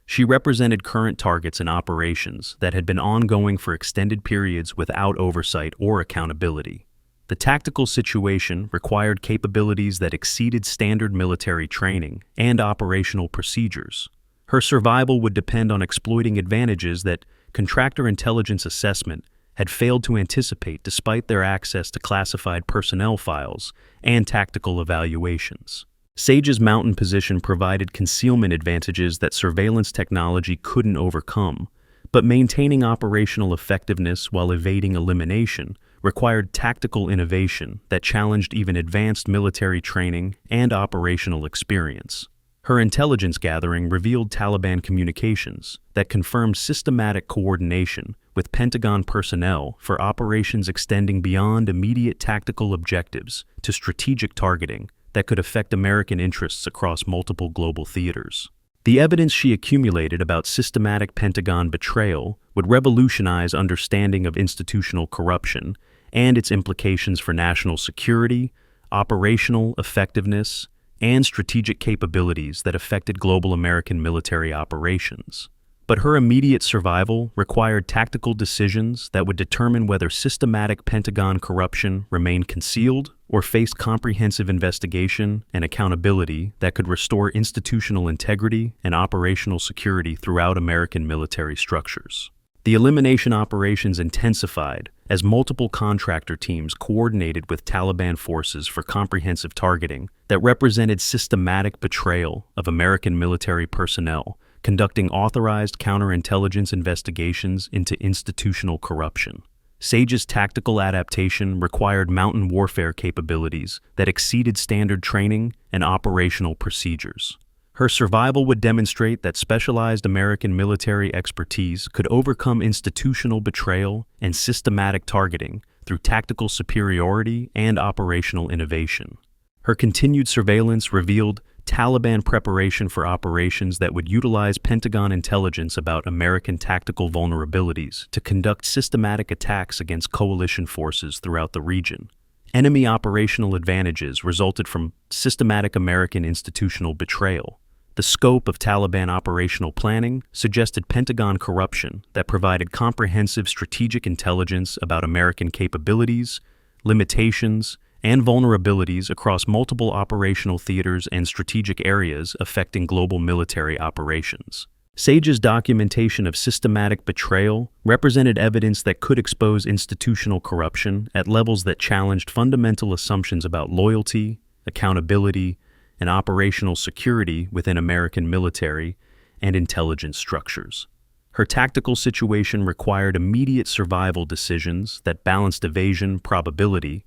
She represented current targets and operations that had been ongoing for extended periods without oversight or accountability. The tactical situation required capabilities that exceeded standard military training and operational procedures. Her survival would depend on exploiting advantages that contractor intelligence assessment had failed to anticipate despite their access to classified personnel files and tactical evaluations. SAGE's mountain position provided concealment advantages that surveillance technology couldn't overcome, but maintaining operational effectiveness while evading elimination required tactical innovation that challenged even advanced military training and operational experience. Her intelligence gathering revealed Taliban communications that confirmed systematic coordination with Pentagon personnel for operations extending beyond immediate tactical objectives to strategic targeting that could affect American interests across multiple global theaters. The evidence she accumulated about systematic Pentagon betrayal would revolutionize understanding of institutional corruption and its implications for national security, operational effectiveness, and strategic capabilities that affected global American military operations. But her immediate survival required tactical decisions that would determine whether systematic Pentagon corruption remained concealed or faced comprehensive investigation and accountability that could restore institutional integrity and operational security throughout American military structures. The elimination operations intensified as multiple contractor teams coordinated with Taliban forces for comprehensive targeting that represented systematic betrayal of American military personnel, conducting authorized counterintelligence investigations into institutional corruption. SAGE's tactical adaptation required mountain warfare capabilities that exceeded standard training and operational procedures. Her survival would demonstrate that specialized American military expertise could overcome institutional betrayal and systematic targeting through tactical superiority and operational innovation. Her continued surveillance revealed Taliban preparation for operations that would utilize Pentagon intelligence about American tactical vulnerabilities to conduct systematic attacks against coalition forces throughout the region. Enemy operational advantages resulted from systematic American institutional betrayal. The scope of Taliban operational planning suggested Pentagon corruption that provided comprehensive strategic intelligence about American capabilities, limitations, and vulnerabilities across multiple operational theaters and strategic areas affecting global military operations. SAGE's documentation of systematic betrayal represented evidence that could expose institutional corruption at levels that challenged fundamental assumptions about loyalty, accountability, and operational security within American military and intelligence structures. Her tactical situation required immediate survival decisions that balanced evasion probability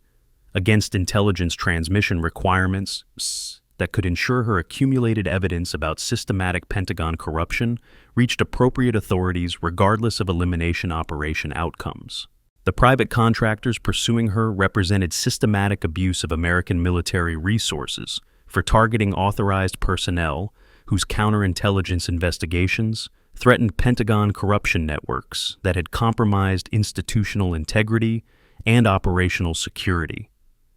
against intelligence transmission requirements that could ensure her accumulated evidence about systematic Pentagon corruption reached appropriate authorities regardless of elimination operation outcomes. The private contractors pursuing her represented systematic abuse of American military resources for targeting authorized personnel whose counterintelligence investigations threatened Pentagon corruption networks that had compromised institutional integrity and operational security.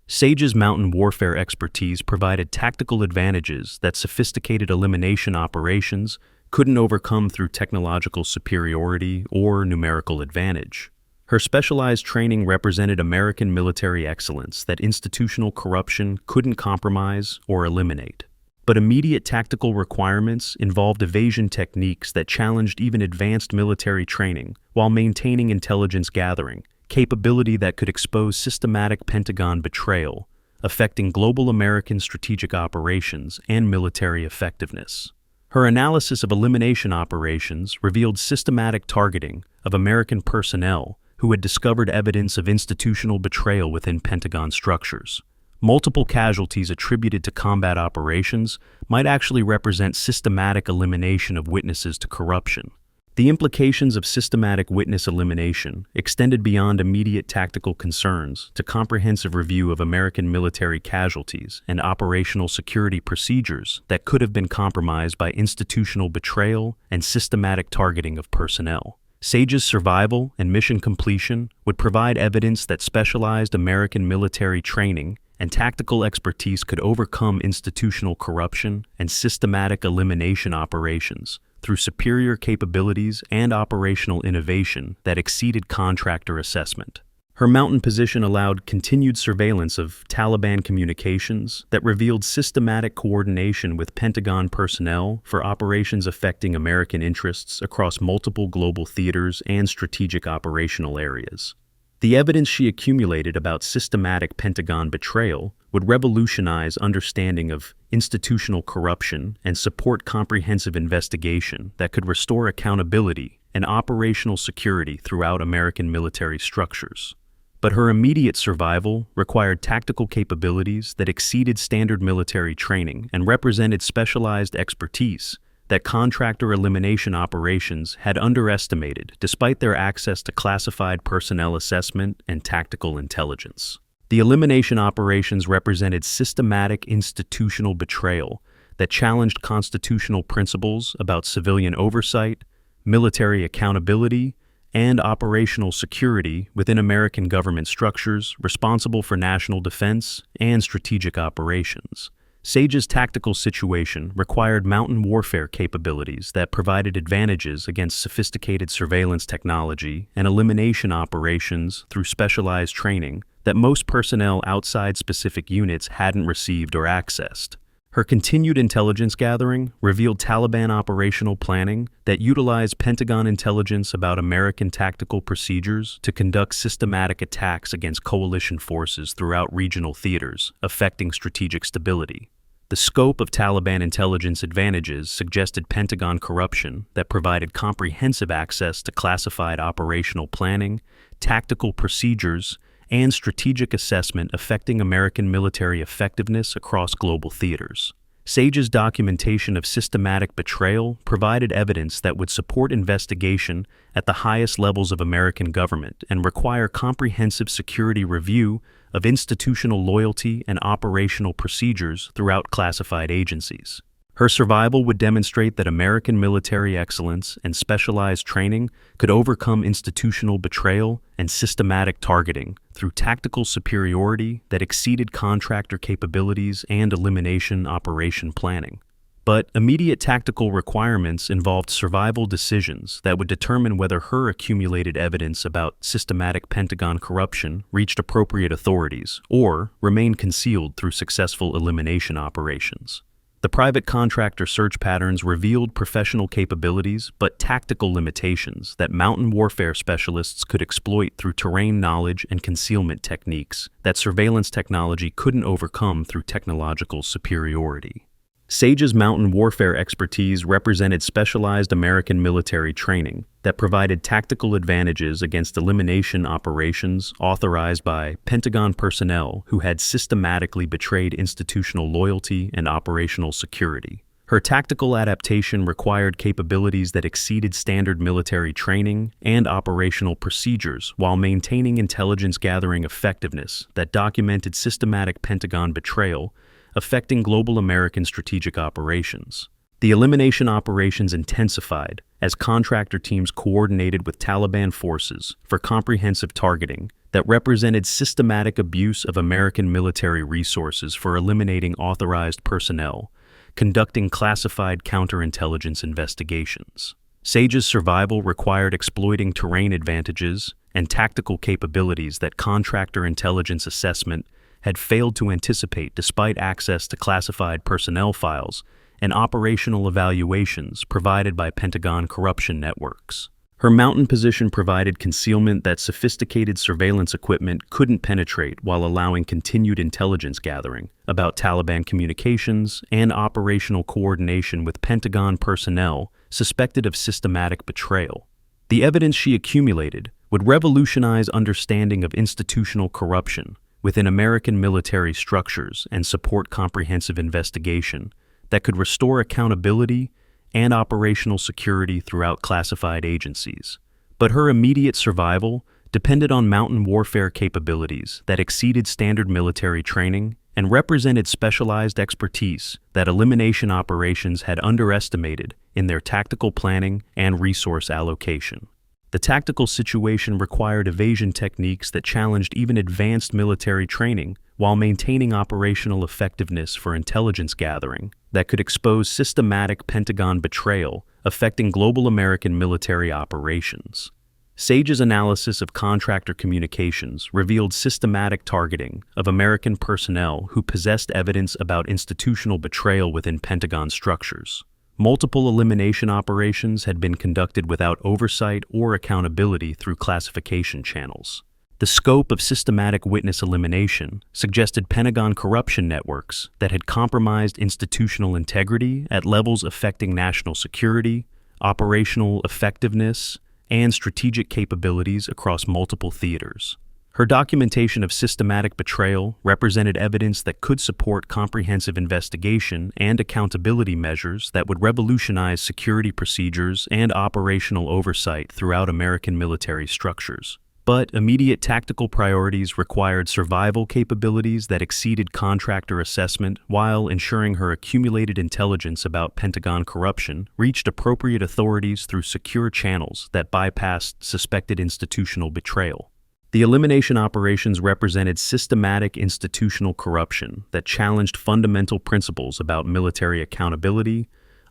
SAGE's mountain warfare expertise provided tactical advantages that sophisticated elimination operations couldn't overcome through technological superiority or numerical advantage. Her specialized training represented American military excellence that institutional corruption couldn't compromise or eliminate. But immediate tactical requirements involved evasion techniques that challenged even advanced military training while maintaining intelligence gathering, capability that could expose systematic Pentagon betrayal, affecting global American strategic operations and military effectiveness. Her analysis of elimination operations revealed systematic targeting of American personnel who had discovered evidence of institutional betrayal within Pentagon structures. Multiple casualties attributed to combat operations might actually represent systematic elimination of witnesses to corruption. The implications of systematic witness elimination extended beyond immediate tactical concerns to comprehensive review of American military casualties and operational security procedures that could have been compromised by institutional betrayal and systematic targeting of personnel. SAGE's survival and mission completion would provide evidence that specialized American military training and tactical expertise could overcome institutional corruption and systematic elimination operations through superior capabilities and operational innovation that exceeded contractor assessment. Her mountain position allowed continued surveillance of Taliban communications that revealed systematic coordination with Pentagon personnel for operations affecting American interests across multiple global theaters and strategic operational areas. The evidence she accumulated about systematic Pentagon betrayal would revolutionize understanding of institutional corruption and support comprehensive investigation that could restore accountability and operational security throughout American military structures. But her immediate survival required tactical capabilities that exceeded standard military training and represented specialized expertise that contractor elimination operations had underestimated despite their access to classified personnel assessment and tactical intelligence. The elimination operations represented systematic institutional betrayal that challenged constitutional principles about civilian oversight, military accountability, and operational security within American government structures responsible for national defense and strategic operations. SAGE's tactical situation required mountain warfare capabilities that provided advantages against sophisticated surveillance technology and elimination operations through specialized training that most personnel outside specific units hadn't received or accessed. Her continued intelligence gathering revealed Taliban operational planning that utilized Pentagon intelligence about American tactical procedures to conduct systematic attacks against coalition forces throughout regional theaters, affecting strategic stability. The scope of Taliban intelligence advantages suggested Pentagon corruption that provided comprehensive access to classified operational planning, tactical procedures, and strategic assessment affecting American military effectiveness across global theaters. SAGE's documentation of systematic betrayal provided evidence that would support investigation at the highest levels of American government and require comprehensive security review of institutional loyalty and operational procedures throughout classified agencies. Her survival would demonstrate that American military excellence and specialized training could overcome institutional betrayal and systematic targeting through tactical superiority that exceeded contractor capabilities and elimination operation planning. But immediate tactical requirements involved survival decisions that would determine whether her accumulated evidence about systematic Pentagon corruption reached appropriate authorities or remained concealed through successful elimination operations. The private contractor search patterns revealed professional capabilities but tactical limitations that mountain warfare specialists could exploit through terrain knowledge and concealment techniques that surveillance technology couldn't overcome through technological superiority. SAGE's mountain warfare expertise represented specialized American military training that provided tactical advantages against elimination operations authorized by Pentagon personnel who had systematically betrayed institutional loyalty and operational security. Her tactical adaptation required capabilities that exceeded standard military training and operational procedures while maintaining intelligence gathering effectiveness that documented systematic Pentagon betrayal affecting global American strategic operations. The elimination operations intensified as contractor teams coordinated with Taliban forces for comprehensive targeting that represented systematic abuse of American military resources for eliminating authorized personnel, conducting classified counterintelligence investigations. SAGE's survival required exploiting terrain advantages and tactical capabilities that contractor intelligence assessment had failed to anticipate despite access to classified personnel files and operational evaluations provided by Pentagon corruption networks. Her mountain position provided concealment that sophisticated surveillance equipment couldn't penetrate while allowing continued intelligence gathering about Taliban communications and operational coordination with Pentagon personnel suspected of systematic betrayal. The evidence she accumulated would revolutionize understanding of institutional corruption within American military structures and support comprehensive investigation that could restore accountability and operational security throughout classified agencies. But her immediate survival depended on mountain warfare capabilities that exceeded standard military training and represented specialized expertise that elimination operations had underestimated in their tactical planning and resource allocation. The tactical situation required evasion techniques that challenged even advanced military training while maintaining operational effectiveness for intelligence gathering that could expose systematic Pentagon betrayal affecting global American military operations. SAGE's analysis of contractor communications revealed systematic targeting of American personnel who possessed evidence about institutional betrayal within Pentagon structures. Multiple elimination operations had been conducted without oversight or accountability through classification channels. The scope of systematic witness elimination suggested Pentagon corruption networks that had compromised institutional integrity at levels affecting national security, operational effectiveness, and strategic capabilities across multiple theaters. Her documentation of systematic betrayal represented evidence that could support comprehensive investigation and accountability measures that would revolutionize security procedures and operational oversight throughout American military structures. But immediate tactical priorities required survival capabilities that exceeded contractor assessment while ensuring her accumulated intelligence about Pentagon corruption reached appropriate authorities through secure channels that bypassed suspected institutional betrayal. The elimination operations represented systematic institutional corruption that challenged fundamental principles about military accountability,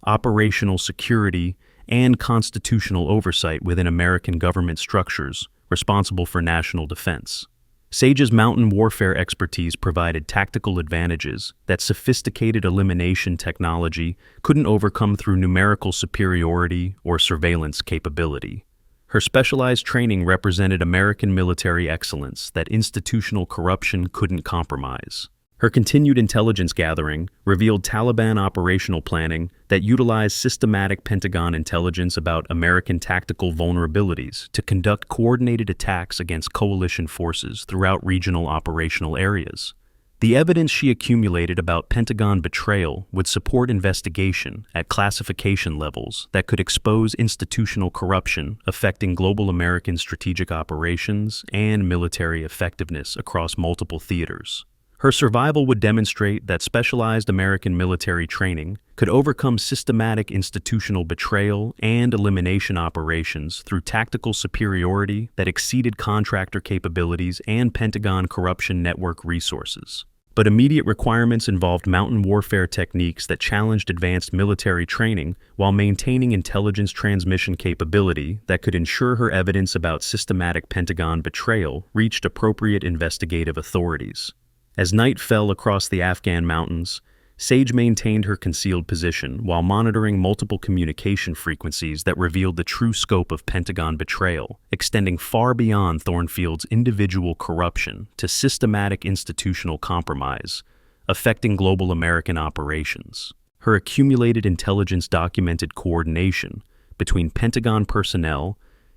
operational security, and constitutional oversight within American government structures responsible for national defense. SAGE's mountain warfare expertise provided tactical advantages that sophisticated elimination technology couldn't overcome through numerical superiority or surveillance capability. Her specialized training represented American military excellence that institutional corruption couldn't compromise. Her continued intelligence gathering revealed Taliban operational planning that utilized systematic Pentagon intelligence about American tactical vulnerabilities to conduct coordinated attacks against coalition forces throughout regional operational areas. The evidence she accumulated about Pentagon betrayal would support investigation at classification levels that could expose institutional corruption affecting global American strategic operations and military effectiveness across multiple theaters. Her survival would demonstrate that specialized American military training could overcome systematic institutional betrayal and elimination operations through tactical superiority that exceeded contractor capabilities and Pentagon corruption network resources. But immediate requirements involved mountain warfare techniques that challenged advanced military training while maintaining intelligence transmission capability that could ensure her evidence about systematic Pentagon betrayal reached appropriate investigative authorities. As night fell across the Afghan mountains, SAGE maintained her concealed position while monitoring multiple communication frequencies that revealed the true scope of Pentagon betrayal, extending far beyond Thornfield's individual corruption to systematic institutional compromise, affecting global American operations. Her accumulated intelligence documented coordination between Pentagon personnel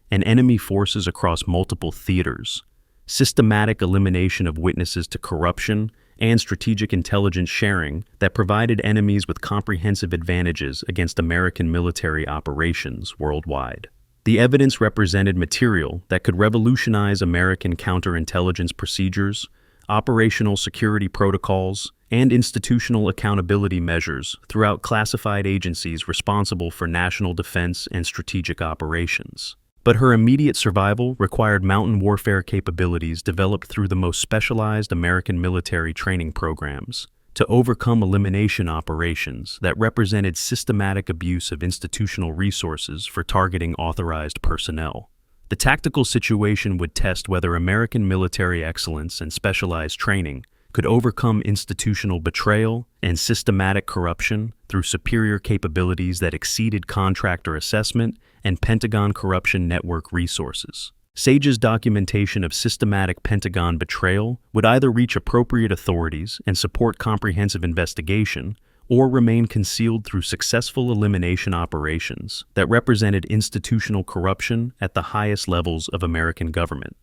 and enemy forces across multiple theaters, systematic elimination of witnesses to corruption, and strategic intelligence sharing that provided enemies with comprehensive advantages against American military operations worldwide. The evidence represented material that could revolutionize American counterintelligence procedures, operational security protocols, and institutional accountability measures throughout classified agencies responsible for national defense and strategic operations. But her immediate survival required mountain warfare capabilities developed through the most specialized American military training programs to overcome elimination operations that represented systematic abuse of institutional resources for targeting authorized personnel. The tactical situation would test whether American military excellence and specialized training could overcome institutional betrayal and systematic corruption through superior capabilities that exceeded contractor assessment and Pentagon corruption network resources. SAGE's documentation of systematic Pentagon betrayal would either reach appropriate authorities and support comprehensive investigation, or remain concealed through successful elimination operations that represented institutional corruption at the highest levels of American government.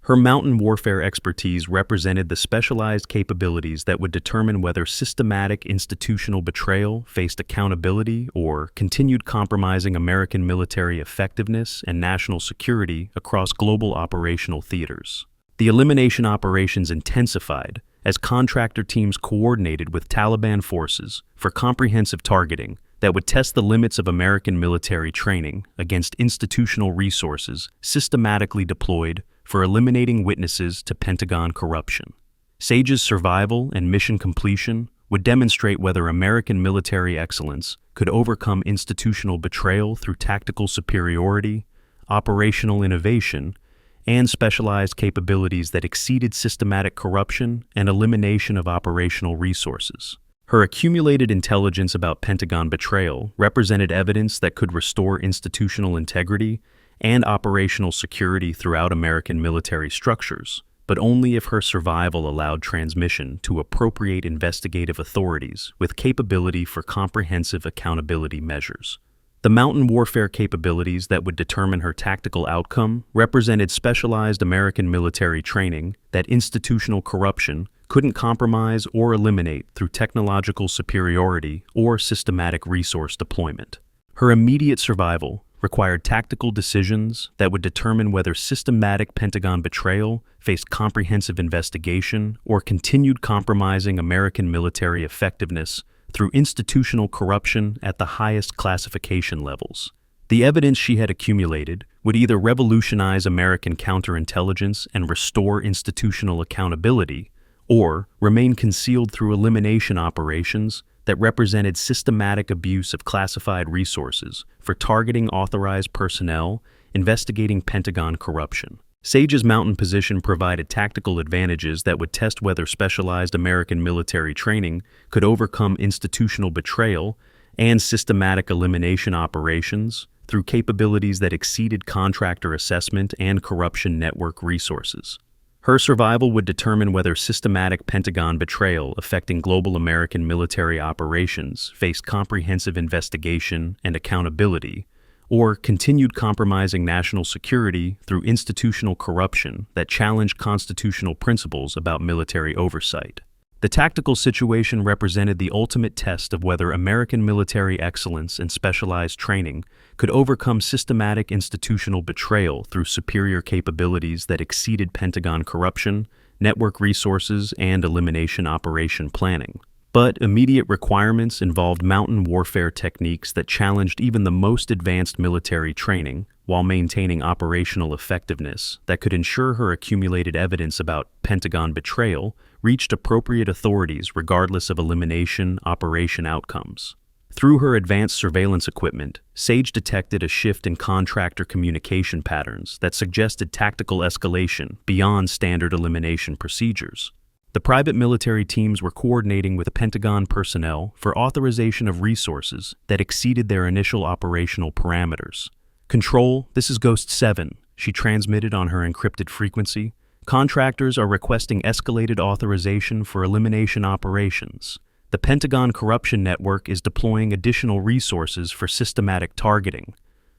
Her mountain warfare expertise represented the specialized capabilities that would determine whether systematic institutional betrayal faced accountability or continued compromising American military effectiveness and national security across global operational theaters. The elimination operations intensified as contractor teams coordinated with Taliban forces for comprehensive targeting that would test the limits of American military training against institutional resources systematically deployed for eliminating witnesses to Pentagon corruption. SAGE's survival and mission completion would demonstrate whether American military excellence could overcome institutional betrayal through tactical superiority, operational innovation, and specialized capabilities that exceeded systematic corruption and elimination of operational resources. Her accumulated intelligence about Pentagon betrayal represented evidence that could restore institutional integrity and operational security throughout American military structures, but only if her survival allowed transmission to appropriate investigative authorities with capability for comprehensive accountability measures. The mountain warfare capabilities that would determine her tactical outcome represented specialized American military training that institutional corruption couldn't compromise or eliminate through technological superiority or systematic resource deployment. Her immediate survival required tactical decisions that would determine whether systematic Pentagon betrayal faced comprehensive investigation or continued compromising American military effectiveness through institutional corruption at the highest classification levels. The evidence she had accumulated would either revolutionize American counterintelligence and restore institutional accountability, or remain concealed through elimination operations that represented systematic abuse of classified resources for targeting authorized personnel investigating Pentagon corruption. SAGE's mountain position provided tactical advantages that would test whether specialized American military training could overcome institutional betrayal and systematic elimination operations through capabilities that exceeded contractor assessment and corruption network resources. Her survival would determine whether systematic Pentagon betrayal affecting global American military operations faced comprehensive investigation and accountability, or continued compromising national security through institutional corruption that challenged constitutional principles about military oversight. The tactical situation represented the ultimate test of whether American military excellence and specialized training could overcome systematic institutional betrayal through superior capabilities that exceeded Pentagon corruption, network resources, and elimination operation planning. But immediate requirements involved mountain warfare techniques that challenged even the most advanced military training while maintaining operational effectiveness that could ensure her accumulated evidence about Pentagon betrayal reached appropriate authorities regardless of elimination operation outcomes. Through her advanced surveillance equipment, SAGE detected a shift in contractor communication patterns that suggested tactical escalation beyond standard elimination procedures. The private military teams were coordinating with Pentagon personnel for authorization of resources that exceeded their initial operational parameters. "Control, this is Ghost 7, she transmitted on her encrypted frequency. "Contractors are requesting escalated authorization for elimination operations. The Pentagon Corruption Network is deploying additional resources for systematic targeting."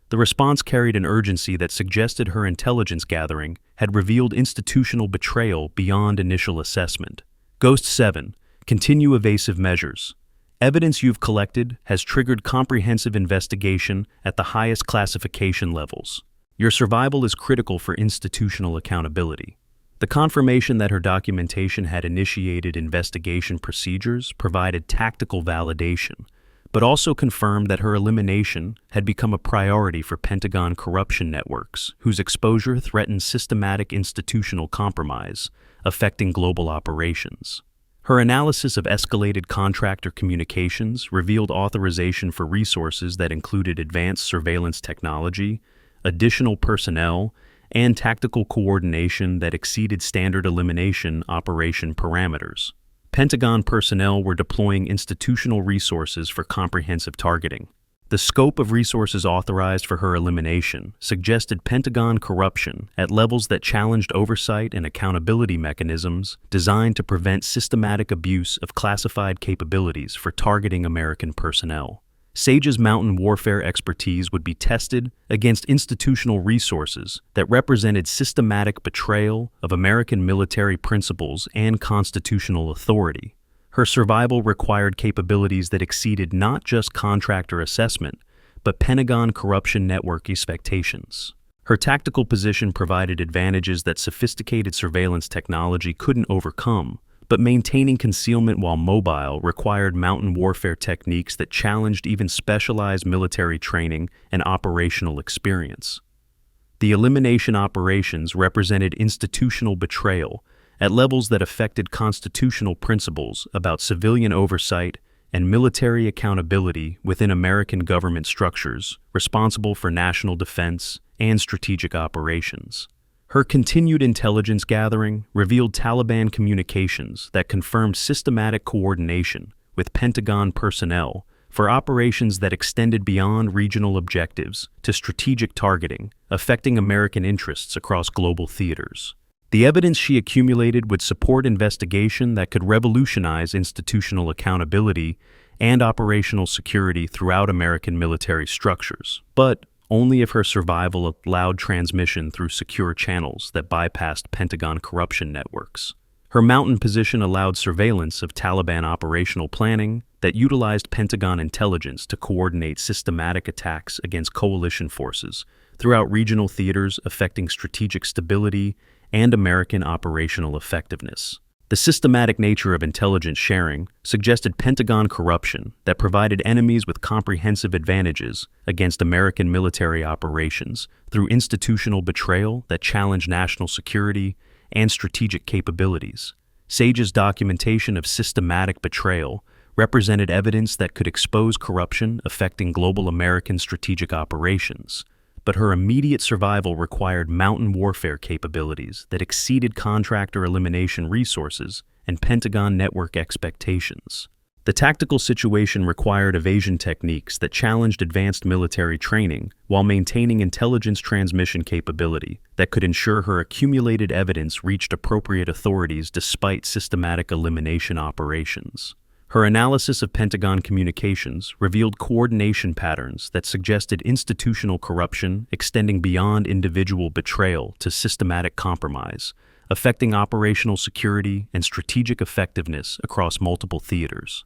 The response carried an urgency that suggested her intelligence gathering had revealed institutional betrayal beyond initial assessment. "Ghost 7, continue evasive measures. Evidence you've collected has triggered comprehensive investigation at the highest classification levels. Your survival is critical for institutional accountability." The confirmation that her documentation had initiated investigation procedures provided tactical validation, but also confirmed that her elimination had become a priority for Pentagon corruption networks, whose exposure threatened systematic institutional compromise, affecting global operations. Her analysis of escalated contractor communications revealed authorization for resources that included advanced surveillance technology, additional personnel, and tactical coordination that exceeded standard elimination operation parameters. Pentagon personnel were deploying institutional resources for comprehensive targeting. The scope of resources authorized for her elimination suggested Pentagon corruption at levels that challenged oversight and accountability mechanisms designed to prevent systematic abuse of classified capabilities for targeting American personnel. Sage's mountain warfare expertise would be tested against institutional resources that represented systematic betrayal of American military principles and constitutional authority. Her survival required capabilities that exceeded not just contractor assessment, but Pentagon corruption network expectations. Her tactical position provided advantages that sophisticated surveillance technology couldn't overcome, but maintaining concealment while mobile required mountain warfare techniques that challenged even specialized military training and operational experience. The elimination operations represented institutional betrayal at levels that affected constitutional principles about civilian oversight and military accountability within American government structures responsible for national defense and strategic operations. Her continued intelligence gathering revealed Taliban communications that confirmed systematic coordination with Pentagon personnel for operations that extended beyond regional objectives to strategic targeting, affecting American interests across global theaters. The evidence she accumulated would support investigation that could revolutionize institutional accountability and operational security throughout American military structures, but only if her survival allowed transmission through secure channels that bypassed Pentagon corruption networks. Her mountain position allowed surveillance of Taliban operational planning that utilized Pentagon intelligence to coordinate systematic attacks against coalition forces throughout regional theaters, affecting strategic stability and American operational effectiveness. The systematic nature of intelligence sharing suggested Pentagon corruption that provided enemies with comprehensive advantages against American military operations through institutional betrayal that challenged national security and strategic capabilities. Sage's documentation of systematic betrayal represented evidence that could expose corruption affecting global American strategic operations, but her immediate survival required mountain warfare capabilities that exceeded contractor elimination resources and Pentagon network expectations. The tactical situation required evasion techniques that challenged advanced military training while maintaining intelligence transmission capability that could ensure her accumulated evidence reached appropriate authorities despite systematic elimination operations. Her analysis of Pentagon communications revealed coordination patterns that suggested institutional corruption extending beyond individual betrayal to systematic compromise, affecting operational security and strategic effectiveness across multiple theaters.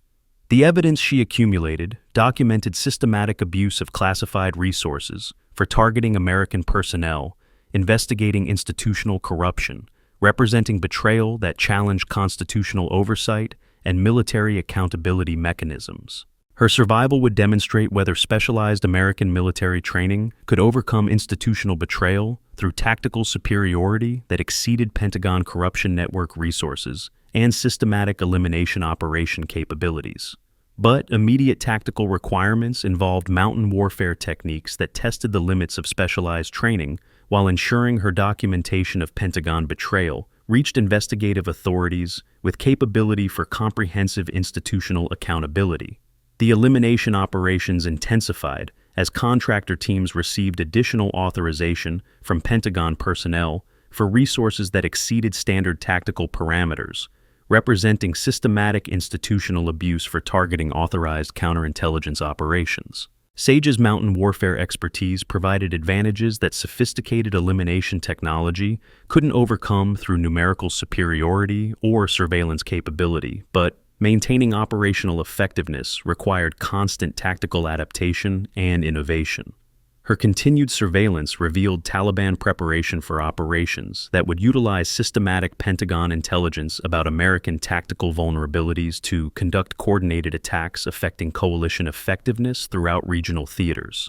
The evidence she accumulated documented systematic abuse of classified resources for targeting American personnel, investigating institutional corruption, representing betrayal that challenged constitutional oversight, and military accountability mechanisms. Her survival would demonstrate whether specialized American military training could overcome institutional betrayal through tactical superiority that exceeded Pentagon corruption network resources and systematic elimination operation capabilities. But immediate tactical requirements involved mountain warfare techniques that tested the limits of specialized training while ensuring her documentation of Pentagon betrayal reached investigative authorities with capability for comprehensive institutional accountability. The elimination operations intensified as contractor teams received additional authorization from Pentagon personnel for resources that exceeded standard tactical parameters, representing systematic institutional abuse for targeting authorized counterintelligence operations. Sage's mountain warfare expertise provided advantages that sophisticated elimination technology couldn't overcome through numerical superiority or surveillance capability, but maintaining operational effectiveness required constant tactical adaptation and innovation. Her continued surveillance revealed Taliban preparation for operations that would utilize systematic Pentagon intelligence about American tactical vulnerabilities to conduct coordinated attacks affecting coalition effectiveness throughout regional theaters.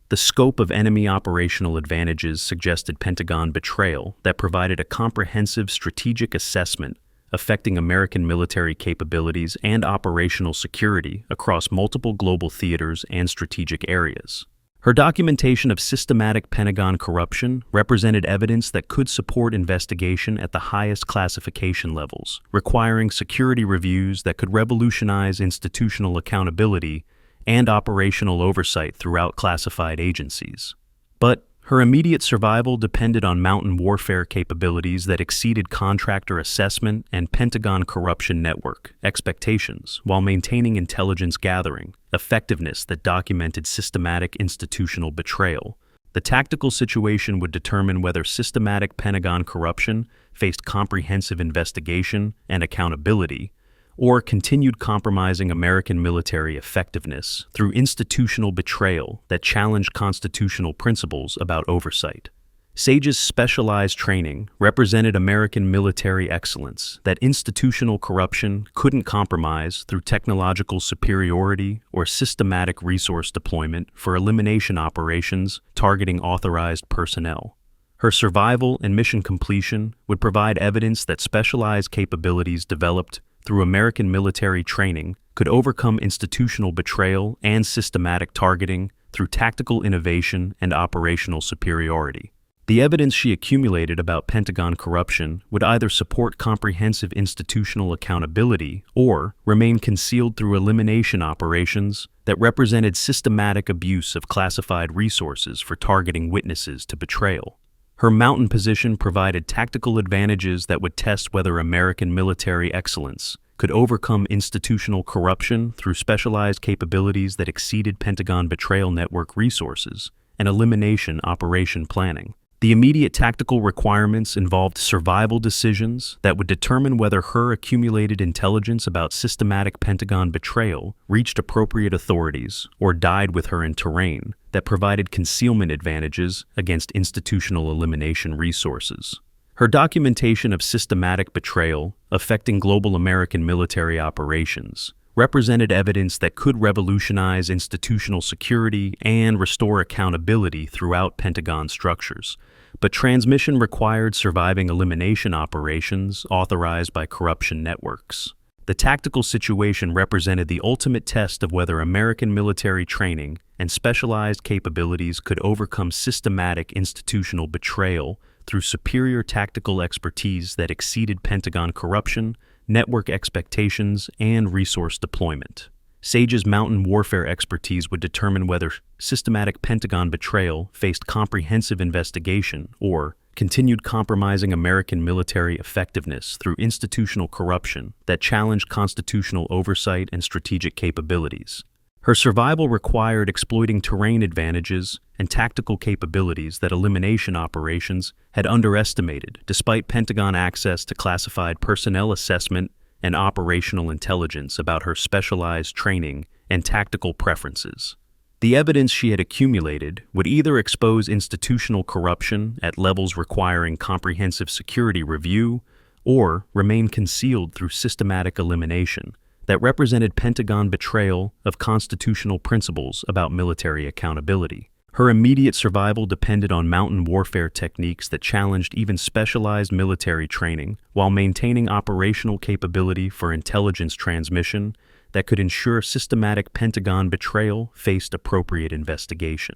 The scope of enemy operational advantages suggested Pentagon betrayal that provided a comprehensive strategic assessment affecting American military capabilities and operational security across multiple global theaters and strategic areas. Her documentation of systematic Pentagon corruption represented evidence that could support investigation at the highest classification levels, requiring security reviews that could revolutionize institutional accountability and operational oversight throughout classified agencies. But Her immediate survival depended on mountain warfare capabilities that exceeded contractor assessment and Pentagon corruption network expectations, while maintaining intelligence gathering effectiveness that documented systematic institutional betrayal. The tactical situation would determine whether systematic Pentagon corruption faced comprehensive investigation and accountability, or continued compromising American military effectiveness through institutional betrayal that challenged constitutional principles about oversight. Sage's specialized training represented American military excellence that institutional corruption couldn't compromise through technological superiority or systematic resource deployment for elimination operations targeting authorized personnel. Her survival and mission completion would provide evidence that specialized capabilities developed through American military training could overcome institutional betrayal and systematic targeting through tactical innovation and operational superiority. The evidence she accumulated about Pentagon corruption would either support comprehensive institutional accountability or remain concealed through elimination operations that represented systematic abuse of classified resources for targeting witnesses to betrayal. Her mountain position provided tactical advantages that would test whether American military excellence could overcome institutional corruption through specialized capabilities that exceeded Pentagon betrayal network resources and elimination operation planning. The immediate tactical requirements involved survival decisions that would determine whether her accumulated intelligence about systematic Pentagon betrayal reached appropriate authorities or died with her in terrain that provided concealment advantages against institutional elimination resources. Her documentation of systematic betrayal affecting global American military operations represented evidence that could revolutionize institutional security and restore accountability throughout Pentagon structures. But transmission required surviving elimination operations authorized by corruption networks. The tactical situation represented the ultimate test of whether American military training and specialized capabilities could overcome systematic institutional betrayal through superior tactical expertise that exceeded Pentagon corruption, network expectations, and resource deployment. Sage's mountain warfare expertise would determine whether systematic Pentagon betrayal faced comprehensive investigation or continued compromising American military effectiveness through institutional corruption that challenged constitutional oversight and strategic capabilities. Her survival required exploiting terrain advantages and tactical capabilities that elimination operations had underestimated, despite Pentagon access to classified personnel assessment and operational intelligence about her specialized training and tactical preferences. The evidence she had accumulated would either expose institutional corruption at levels requiring comprehensive security review or remain concealed through systematic elimination that represented Pentagon betrayal of constitutional principles about military accountability. Her immediate survival depended on mountain warfare techniques that challenged even specialized military training while maintaining operational capability for intelligence transmission that could ensure systematic Pentagon betrayal faced appropriate investigation.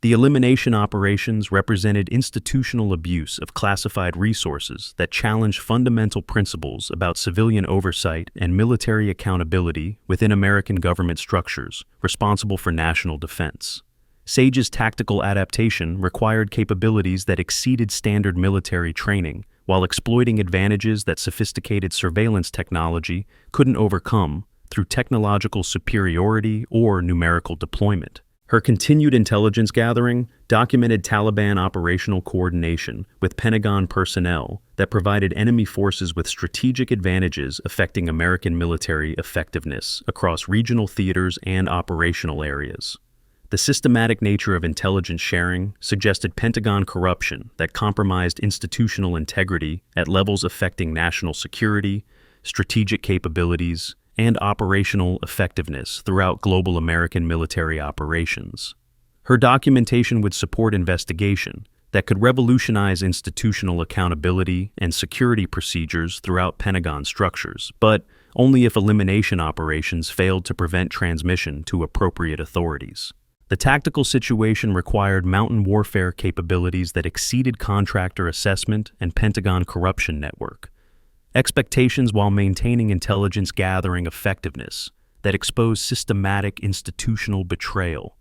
The elimination operations represented institutional abuse of classified resources that challenged fundamental principles about civilian oversight and military accountability within American government structures responsible for national defense. Sage's tactical adaptation required capabilities that exceeded standard military training while exploiting advantages that sophisticated surveillance technology couldn't overcome through technological superiority or numerical deployment. Her continued intelligence gathering documented Taliban operational coordination with Pentagon personnel that provided enemy forces with strategic advantages affecting American military effectiveness across regional theaters and operational areas. The systematic nature of intelligence sharing suggested Pentagon corruption that compromised institutional integrity at levels affecting national security, strategic capabilities, and operational effectiveness throughout global American military operations. Her documentation would support investigation that could revolutionize institutional accountability and security procedures throughout Pentagon structures, but only if elimination operations failed to prevent transmission to appropriate authorities. The tactical situation required mountain warfare capabilities that exceeded contractor assessment and Pentagon corruption network expectations while maintaining intelligence gathering effectiveness that exposed systematic institutional betrayal.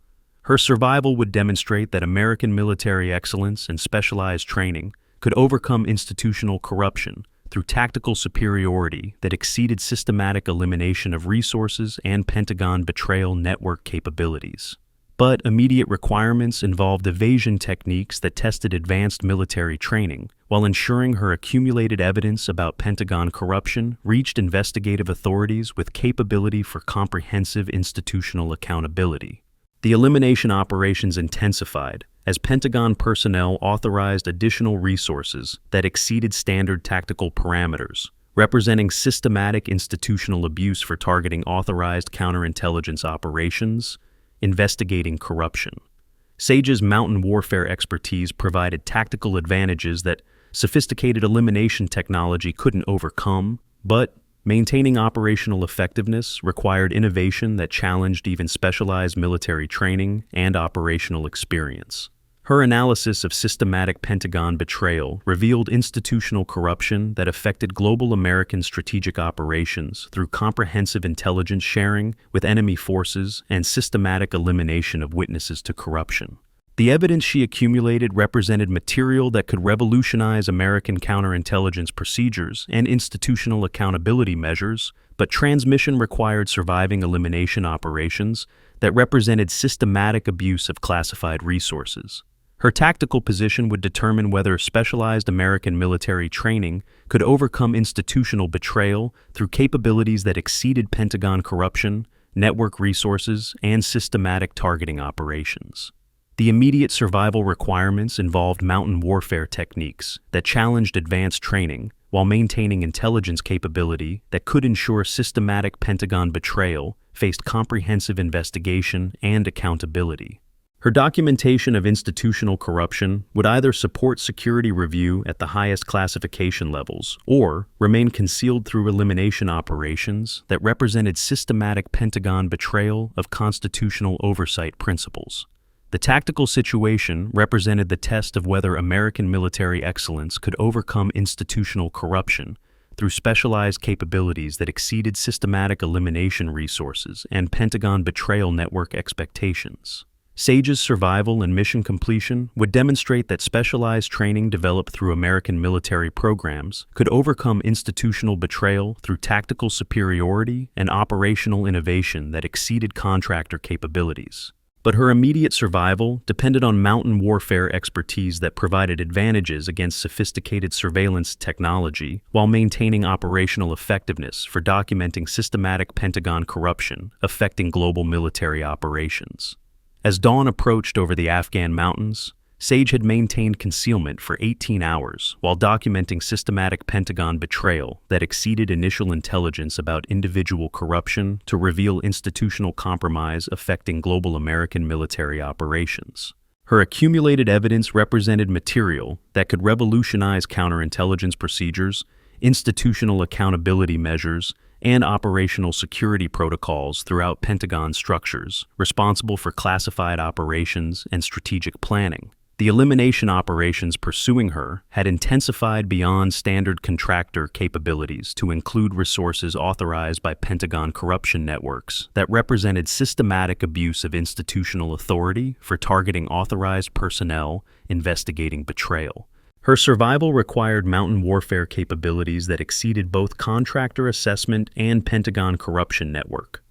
Her survival would demonstrate that American military excellence and specialized training could overcome institutional corruption through tactical superiority that exceeded systematic elimination of resources and Pentagon betrayal network capabilities. But immediate requirements involved evasion techniques that tested advanced military training, while ensuring her accumulated evidence about Pentagon corruption reached investigative authorities with capability for comprehensive institutional accountability. The elimination operations intensified as Pentagon personnel authorized additional resources that exceeded standard tactical parameters, representing systematic institutional abuse for targeting authorized counterintelligence operations, investigating corruption. SAGE's mountain warfare expertise provided tactical advantages that sophisticated elimination technology couldn't overcome, but maintaining operational effectiveness required innovation that challenged even specialized military training and operational experience. Her analysis of systematic Pentagon betrayal revealed institutional corruption that affected global American strategic operations through comprehensive intelligence sharing with enemy forces and systematic elimination of witnesses to corruption. The evidence she accumulated represented material that could revolutionize American counterintelligence procedures and institutional accountability measures, but transmission required surviving elimination operations that represented systematic abuse of classified resources. Her tactical position would determine whether specialized American military training could overcome institutional betrayal through capabilities that exceeded Pentagon corruption, network resources, and systematic targeting operations. The immediate survival requirements involved mountain warfare techniques that challenged advanced training while maintaining intelligence capability that could ensure systematic Pentagon betrayal faced comprehensive investigation and accountability. Her documentation of institutional corruption would either support security review at the highest classification levels or remain concealed through elimination operations that represented systematic Pentagon betrayal of constitutional oversight principles. The tactical situation represented the test of whether American military excellence could overcome institutional corruption through specialized capabilities that exceeded systematic elimination resources and Pentagon betrayal network expectations. SAGE's survival and mission completion would demonstrate that specialized training developed through American military programs could overcome institutional betrayal through tactical superiority and operational innovation that exceeded contractor capabilities. But her immediate survival depended on mountain warfare expertise that provided advantages against sophisticated surveillance technology while maintaining operational effectiveness for documenting systematic Pentagon corruption affecting global military operations. As dawn approached over the Afghan mountains, SAGE had maintained concealment for 18 hours while documenting systematic Pentagon betrayal that exceeded initial intelligence about individual corruption to reveal institutional compromise affecting global American military operations. Her accumulated evidence represented material that could revolutionize counterintelligence procedures, institutional accountability measures, and operational security protocols throughout Pentagon structures responsible for classified operations and strategic planning. The elimination operations pursuing her had intensified beyond standard contractor capabilities to include resources authorized by Pentagon corruption networks that represented systematic abuse of institutional authority for targeting authorized personnel investigating betrayal. Her survival required mountain warfare capabilities that exceeded both contractor assessment and Pentagon corruption network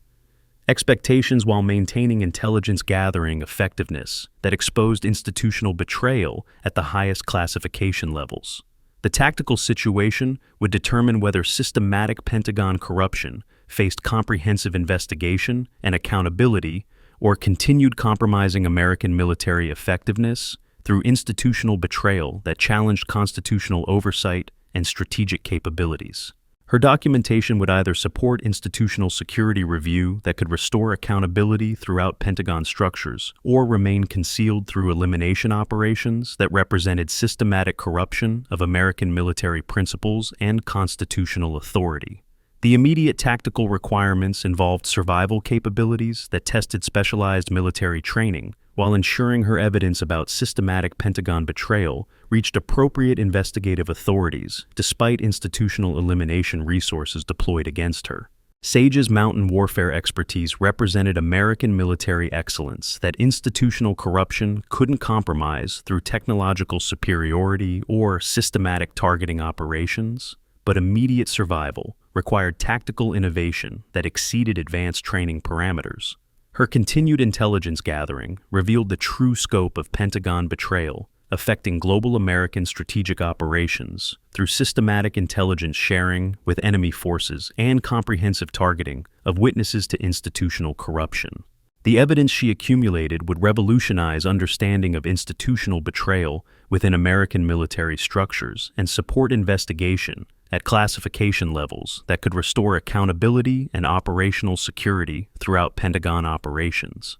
expectations while maintaining intelligence gathering effectiveness that exposed institutional betrayal at the highest classification levels. The tactical situation would determine whether systematic Pentagon corruption faced comprehensive investigation and accountability or continued compromising American military effectiveness through institutional betrayal that challenged constitutional oversight and strategic capabilities. Her documentation would either support institutional security review that could restore accountability throughout Pentagon structures or remain concealed through elimination operations that represented systematic corruption of American military principles and constitutional authority. The immediate tactical requirements involved survival capabilities that tested specialized military training, while ensuring her evidence about systematic Pentagon betrayal reached appropriate investigative authorities despite institutional elimination resources deployed against her. Sage's mountain warfare expertise represented American military excellence that institutional corruption couldn't compromise through technological superiority or systematic targeting operations, but immediate survival required tactical innovation that exceeded advanced training parameters. Her continued intelligence gathering revealed the true scope of Pentagon betrayal, affecting global American strategic operations through systematic intelligence sharing with enemy forces and comprehensive targeting of witnesses to institutional corruption. The evidence she accumulated would revolutionize understanding of institutional betrayal within American military structures and support investigation at classification levels that could restore accountability and operational security throughout Pentagon operations.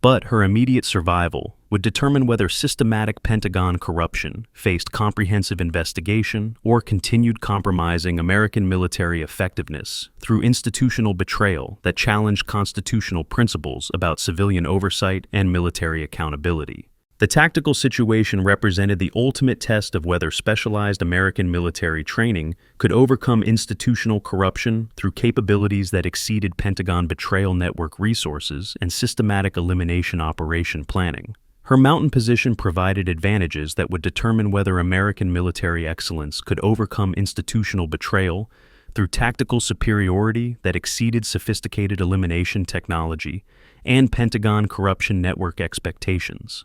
But her immediate survival would determine whether systematic Pentagon corruption faced comprehensive investigation or continued compromising American military effectiveness through institutional betrayal that challenged constitutional principles about civilian oversight and military accountability. The tactical situation represented the ultimate test of whether specialized American military training could overcome institutional corruption through capabilities that exceeded Pentagon betrayal network resources and systematic elimination operation planning. Her mountain position provided advantages that would determine whether American military excellence could overcome institutional betrayal through tactical superiority that exceeded sophisticated elimination technology and Pentagon corruption network expectations.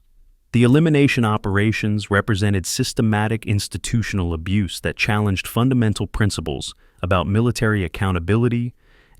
The elimination operations represented systematic institutional abuse that challenged fundamental principles about military accountability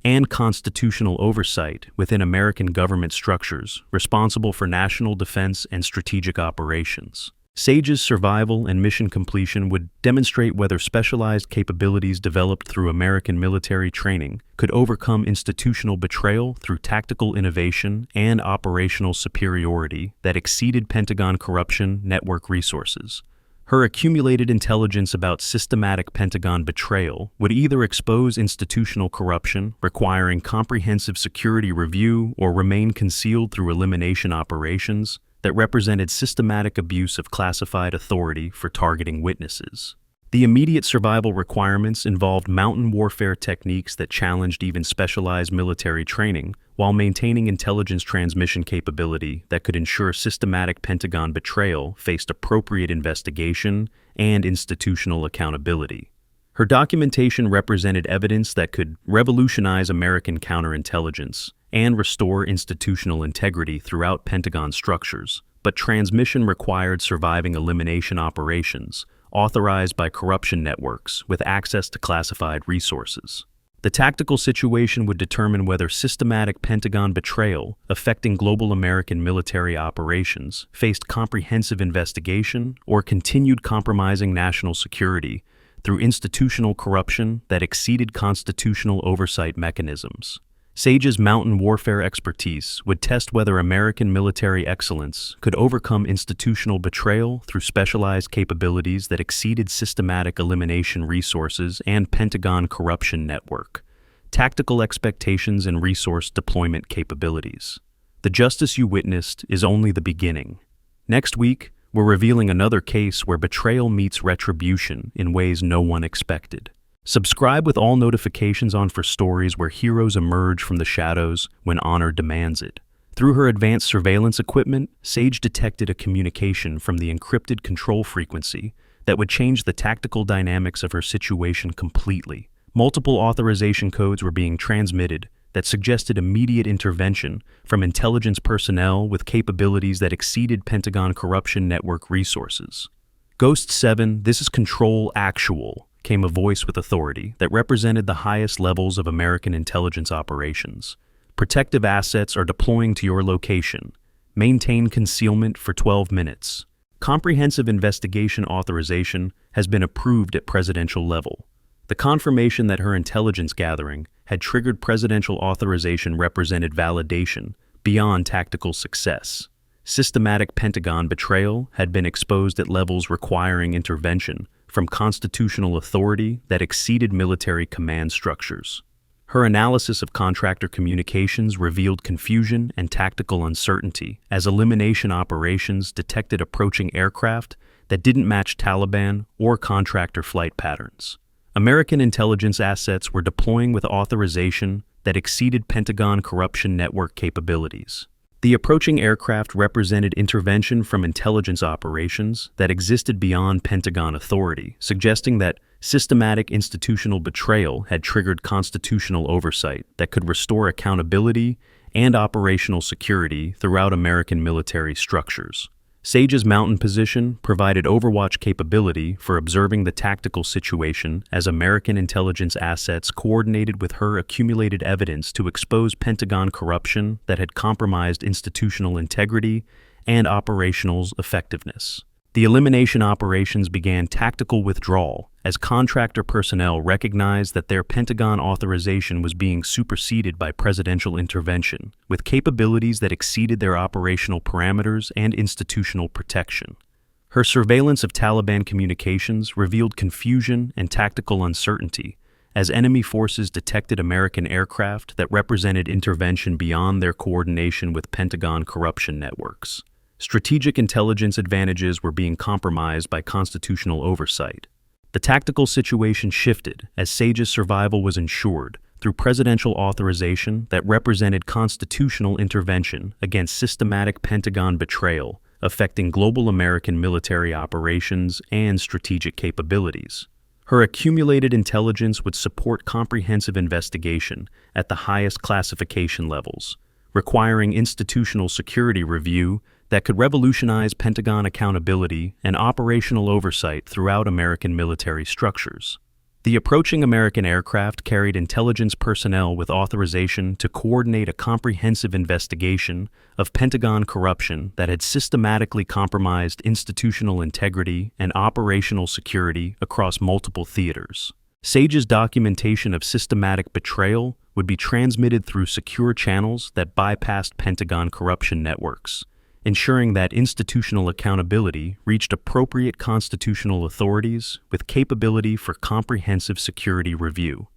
and constitutional oversight within American government structures responsible for national defense and strategic operations. Sage's survival and mission completion would demonstrate whether specialized capabilities developed through American military training could overcome institutional betrayal through tactical innovation and operational superiority that exceeded Pentagon corruption network resources. Her accumulated intelligence about systematic Pentagon betrayal would either expose institutional corruption, requiring comprehensive security review, or remain concealed through elimination operations that represented systematic abuse of classified authority for targeting witnesses. The immediate survival requirements involved mountain warfare techniques that challenged even specialized military training, while maintaining intelligence transmission capability that could ensure systematic Pentagon betrayal faced appropriate investigation and institutional accountability. Her documentation represented evidence that could revolutionize American counterintelligence and restore institutional integrity throughout Pentagon structures, but transmission required surviving elimination operations authorized by corruption networks with access to classified resources. The tactical situation would determine whether systematic Pentagon betrayal affecting global American military operations faced comprehensive investigation or continued compromising national security through institutional corruption that exceeded constitutional oversight mechanisms. Sage's mountain warfare expertise would test whether American military excellence could overcome institutional betrayal through specialized capabilities that exceeded systematic elimination resources and Pentagon corruption network, tactical expectations and resource deployment capabilities. The justice you witnessed is only the beginning. Next week, we're revealing another case where betrayal meets retribution in ways no one expected. Subscribe with all notifications on for stories where heroes emerge from the shadows when honor demands it. Through her advanced surveillance equipment, Sage detected a communication from the encrypted control frequency that would change the tactical dynamics of her situation completely. Multiple authorization codes were being transmitted that suggested immediate intervention from intelligence personnel with capabilities that exceeded Pentagon corruption network resources. Ghost 7, this is Control Actual, came a voice with authority that represented the highest levels of American intelligence operations. Protective assets are deploying to your location. Maintain concealment for 12 minutes. Comprehensive investigation authorization has been approved at presidential level. The confirmation that her intelligence gathering had triggered presidential authorization represented validation beyond tactical success. Systematic Pentagon betrayal had been exposed at levels requiring intervention from constitutional authority that exceeded military command structures. Her analysis of contractor communications revealed confusion and tactical uncertainty as elimination operations detected approaching aircraft that didn't match Taliban or contractor flight patterns. American intelligence assets were deploying with authorization that exceeded Pentagon corruption network capabilities. The approaching aircraft represented intervention from intelligence operations that existed beyond Pentagon authority, suggesting that systematic institutional betrayal had triggered constitutional oversight that could restore accountability and operational security throughout American military structures. SAGE's mountain position provided overwatch capability for observing the tactical situation as American intelligence assets coordinated with her accumulated evidence to expose Pentagon corruption that had compromised institutional integrity and operational effectiveness. The elimination operations began tactical withdrawal as contractor personnel recognized that their Pentagon authorization was being superseded by presidential intervention, with capabilities that exceeded their operational parameters and institutional protection. Her surveillance of Taliban communications revealed confusion and tactical uncertainty as enemy forces detected American aircraft that represented intervention beyond their coordination with Pentagon corruption networks. Strategic intelligence advantages were being compromised by constitutional oversight. The tactical situation shifted as SAGE's survival was ensured through presidential authorization that represented constitutional intervention against systematic Pentagon betrayal affecting global American military operations and strategic capabilities. Her accumulated intelligence would support comprehensive investigation at the highest classification levels, requiring institutional security review that could revolutionize Pentagon accountability and operational oversight throughout American military structures. The approaching American aircraft carried intelligence personnel with authorization to coordinate a comprehensive investigation of Pentagon corruption that had systematically compromised institutional integrity and operational security across multiple theaters. SAGE's documentation of systematic betrayal would be transmitted through secure channels that bypassed Pentagon corruption networks, ensuring that institutional accountability reached appropriate constitutional authorities with capability for comprehensive security review.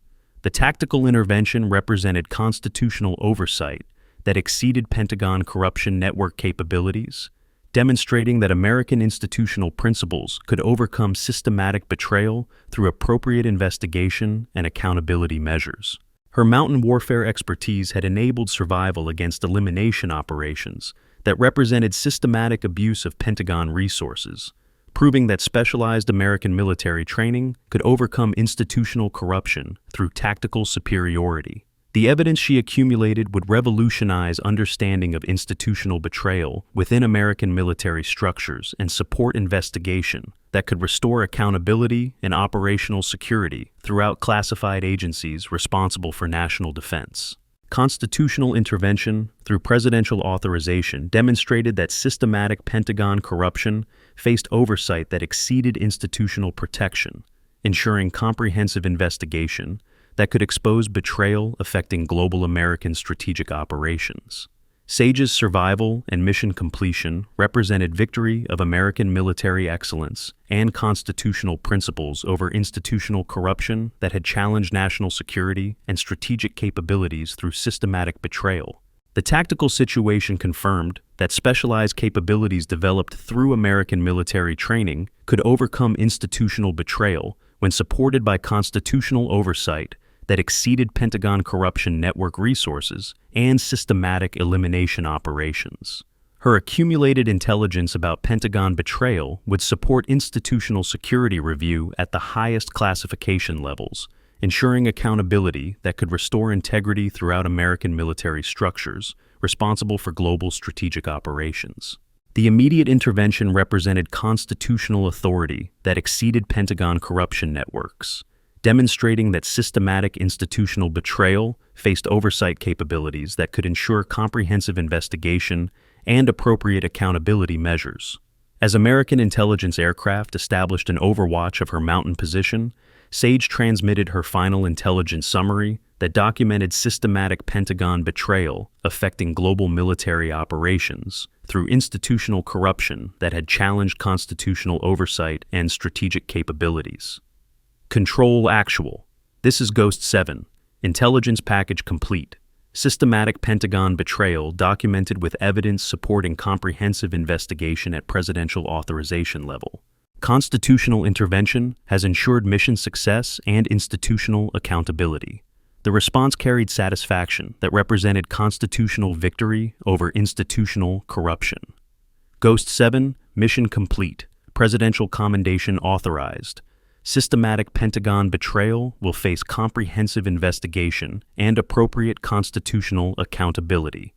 The tactical intervention represented constitutional oversight that exceeded Pentagon corruption network capabilities, demonstrating that American institutional principles could overcome systematic betrayal through appropriate investigation and accountability measures. Her mountain warfare expertise had enabled survival against elimination operations that represented systematic abuse of Pentagon resources, proving that specialized American military training could overcome institutional corruption through tactical superiority. The evidence she accumulated would revolutionize understanding of institutional betrayal within American military structures and support investigation that could restore accountability and operational security throughout classified agencies responsible for national defense. Constitutional intervention through presidential authorization demonstrated that systematic Pentagon corruption faced oversight that exceeded institutional protection, ensuring comprehensive investigation that could expose betrayal affecting global American strategic operations. SAGE's survival and mission completion represented victory of American military excellence and constitutional principles over institutional corruption that had challenged national security and strategic capabilities through systematic betrayal. The tactical situation confirmed that specialized capabilities developed through American military training could overcome institutional betrayal when supported by constitutional oversight that exceeded Pentagon corruption network resources and systematic elimination operations. Her accumulated intelligence about Pentagon betrayal would support institutional security review at the highest classification levels, ensuring accountability that could restore integrity throughout American military structures responsible for global strategic operations. The immediate intervention represented constitutional authority that exceeded Pentagon corruption networks, demonstrating that systematic institutional betrayal faced oversight capabilities that could ensure comprehensive investigation and appropriate accountability measures. As American intelligence aircraft established an overwatch of her mountain position, SAGE transmitted her final intelligence summary that documented systematic Pentagon betrayal affecting global military operations through institutional corruption that had challenged constitutional oversight and strategic capabilities. Control Actual. This is Ghost 7. Intelligence package complete. Systematic Pentagon betrayal documented with evidence supporting comprehensive investigation at presidential authorization level. Constitutional intervention has ensured mission success and institutional accountability. The response carried satisfaction that represented constitutional victory over institutional corruption. Ghost 7, mission complete. Presidential commendation authorized. Systematic Pentagon betrayal will face comprehensive investigation and appropriate constitutional accountability.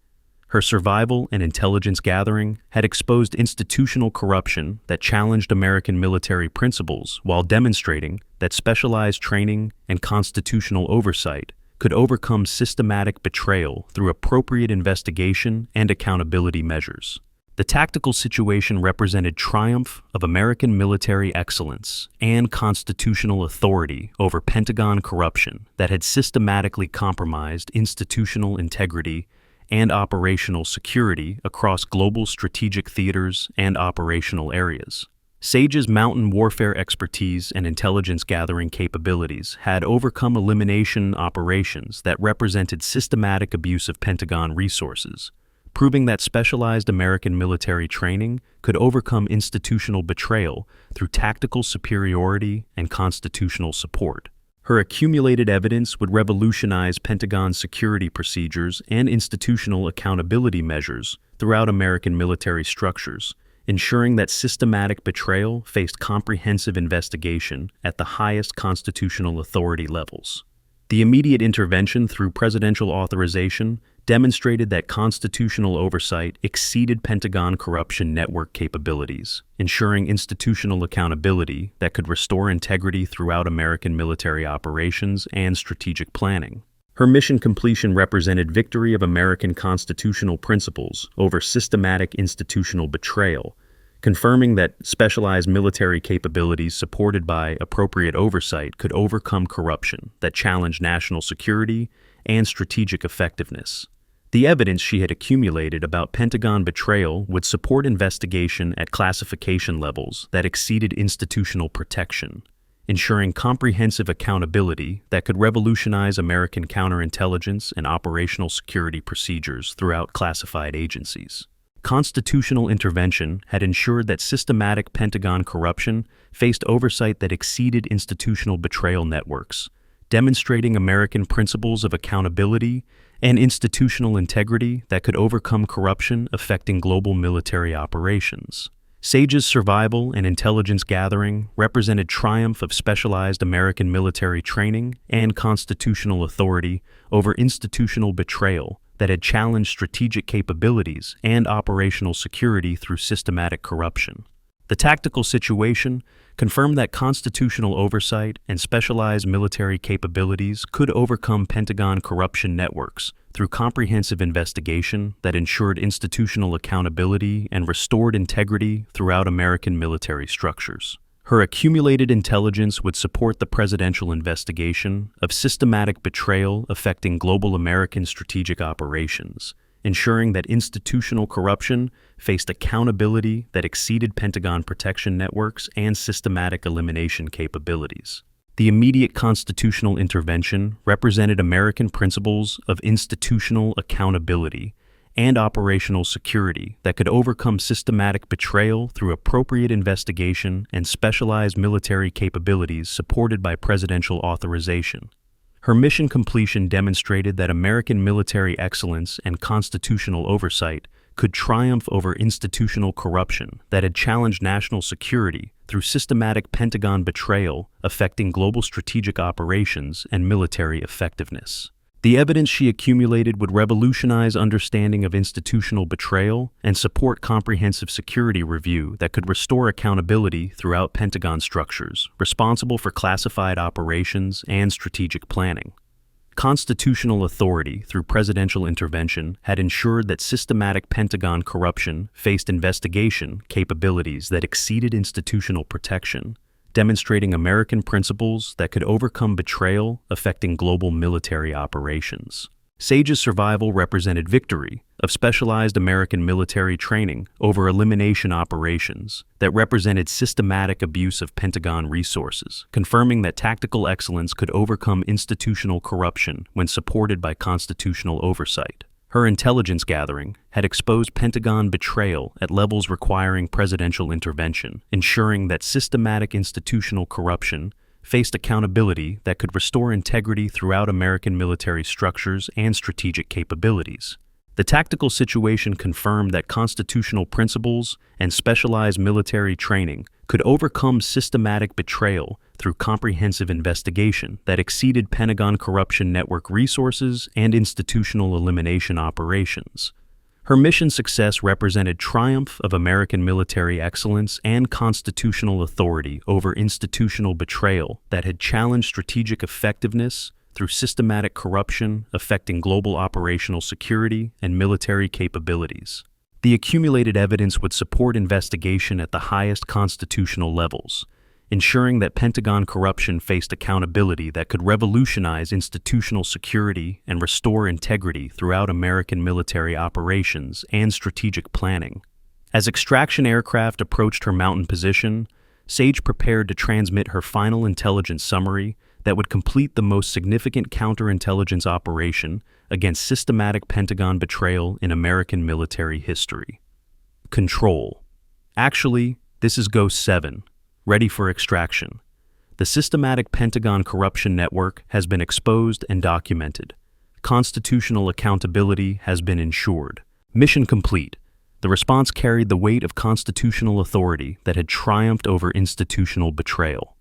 Her survival and intelligence gathering had exposed institutional corruption that challenged American military principles while demonstrating that specialized training and constitutional oversight could overcome systematic betrayal through appropriate investigation and accountability measures. The tactical situation represented triumph of American military excellence and constitutional authority over Pentagon corruption that had systematically compromised institutional integrity and operational security across global strategic theaters and operational areas. SAGE's mountain warfare expertise and intelligence gathering capabilities had overcome elimination operations that represented systematic abuse of Pentagon resources, proving that specialized American military training could overcome institutional betrayal through tactical superiority and constitutional support. Her accumulated evidence would revolutionize Pentagon security procedures and institutional accountability measures throughout American military structures, ensuring that systematic betrayal faced comprehensive investigation at the highest constitutional authority levels. The immediate intervention through presidential authorization demonstrated that constitutional oversight exceeded Pentagon corruption network capabilities, ensuring institutional accountability that could restore integrity throughout American military operations and strategic planning. Her mission completion represented victory of American constitutional principles over systematic institutional betrayal, confirming that specialized military capabilities supported by appropriate oversight could overcome corruption that challenged national security and strategic effectiveness. The evidence she had accumulated about Pentagon betrayal would support investigation at classification levels that exceeded institutional protection, ensuring comprehensive accountability that could revolutionize American counterintelligence and operational security procedures throughout classified agencies. Constitutional intervention had ensured that systematic Pentagon corruption faced oversight that exceeded institutional betrayal networks, demonstrating American principles of accountability and institutional integrity that could overcome corruption affecting global military operations. SAGE's survival and intelligence gathering represented triumph of specialized American military training and constitutional authority over institutional betrayal that had challenged strategic capabilities and operational security through systematic corruption. The tactical situation confirmed that constitutional oversight and specialized military capabilities could overcome Pentagon corruption networks through comprehensive investigation that ensured institutional accountability and restored integrity throughout American military structures. Her accumulated intelligence would support the presidential investigation of systematic betrayal affecting global American strategic operations, ensuring that institutional corruption faced accountability that exceeded Pentagon protection networks and systematic elimination capabilities. The immediate constitutional intervention represented American principles of institutional accountability and operational security that could overcome systematic betrayal through appropriate investigation and specialized military capabilities supported by presidential authorization. Her mission completion demonstrated that American military excellence and constitutional oversight could triumph over institutional corruption that had challenged national security through systematic Pentagon betrayal affecting global strategic operations and military effectiveness. The evidence she accumulated would revolutionize understanding of institutional betrayal and support comprehensive security review that could restore accountability throughout Pentagon structures responsible for classified operations and strategic planning. Constitutional authority through presidential intervention had ensured that systematic Pentagon corruption faced investigation capabilities that exceeded institutional protection, demonstrating American principles that could overcome betrayal affecting global military operations. SAGE's survival represented victory of specialized American military training over elimination operations that represented systematic abuse of Pentagon resources, confirming that tactical excellence could overcome institutional corruption when supported by constitutional oversight. Her intelligence gathering had exposed Pentagon betrayal at levels requiring presidential intervention, ensuring that systematic institutional corruption faced accountability that could restore integrity throughout American military structures and strategic capabilities. The tactical situation confirmed that constitutional principles and specialized military training could overcome systematic betrayal through comprehensive investigation that exceeded Pentagon corruption network resources and institutional elimination operations. Her mission success represented triumph of American military excellence and constitutional authority over institutional betrayal that had challenged strategic effectiveness through systematic corruption affecting global operational security and military capabilities. The accumulated evidence would support investigation at the highest constitutional levels, ensuring that Pentagon corruption faced accountability that could revolutionize institutional security and restore integrity throughout American military operations and strategic planning. As extraction aircraft approached her mountain position, Sage prepared to transmit her final intelligence summary that would complete the most significant counterintelligence operation against systematic Pentagon betrayal in American military history. Control. Actually, this is Ghost 7, ready for extraction. The systematic Pentagon corruption network has been exposed and documented. Constitutional accountability has been ensured. Mission complete. The response carried the weight of constitutional authority that had triumphed over institutional betrayal.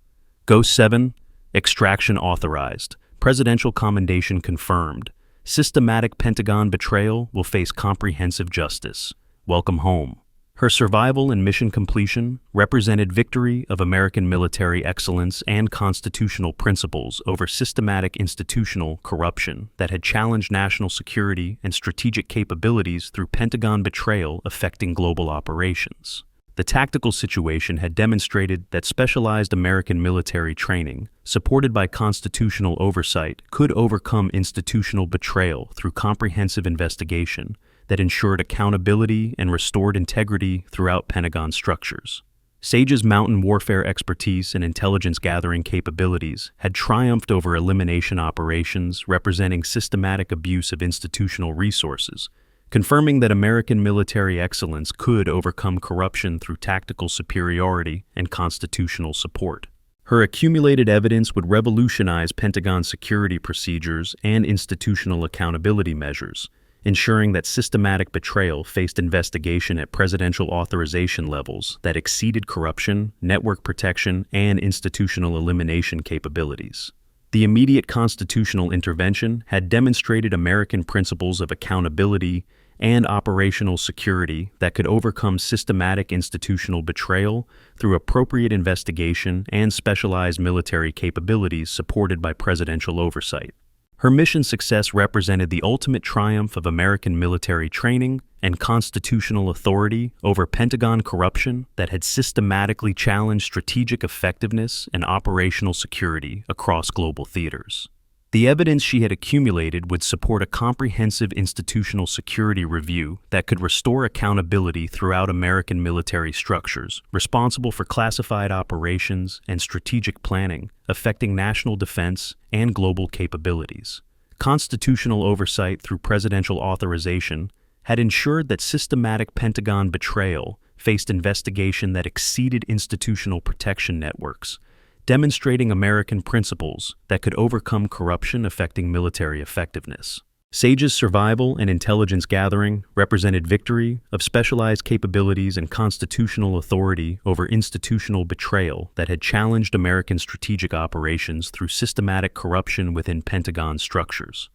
Ghost 7, extraction authorized. Presidential commendation confirmed. Systematic Pentagon betrayal will face comprehensive justice. Welcome home. Her survival and mission completion represented victory of American military excellence and constitutional principles over systematic institutional corruption that had challenged national security and strategic capabilities through Pentagon betrayal affecting global operations. The tactical situation had demonstrated that specialized American military training, supported by constitutional oversight, could overcome institutional betrayal through comprehensive investigation that ensured accountability and restored integrity throughout Pentagon structures. Sage's mountain warfare expertise and intelligence gathering capabilities had triumphed over elimination operations representing systematic abuse of institutional resources, confirming that American military excellence could overcome corruption through tactical superiority and constitutional support. Her accumulated evidence would revolutionize Pentagon security procedures and institutional accountability measures, ensuring that systematic betrayal faced investigation at presidential authorization levels that exceeded corruption, network protection, and institutional elimination capabilities. The immediate constitutional intervention had demonstrated American principles of accountability and operational security that could overcome systematic institutional betrayal through appropriate investigation and specialized military capabilities supported by presidential oversight. Her mission success represented the ultimate triumph of American military training and constitutional authority over Pentagon corruption that had systematically challenged strategic effectiveness and operational security across global theaters. The evidence she had accumulated would support a comprehensive institutional security review that could restore accountability throughout American military structures responsible for classified operations and strategic planning affecting national defense and global capabilities. Constitutional oversight through presidential authorization had ensured that systematic Pentagon betrayal faced investigation that exceeded institutional protection networks, demonstrating American principles that could overcome corruption affecting military effectiveness. Sage's survival and intelligence gathering represented victory of specialized capabilities and constitutional authority over institutional betrayal that had challenged American strategic operations through systematic corruption within Pentagon structures.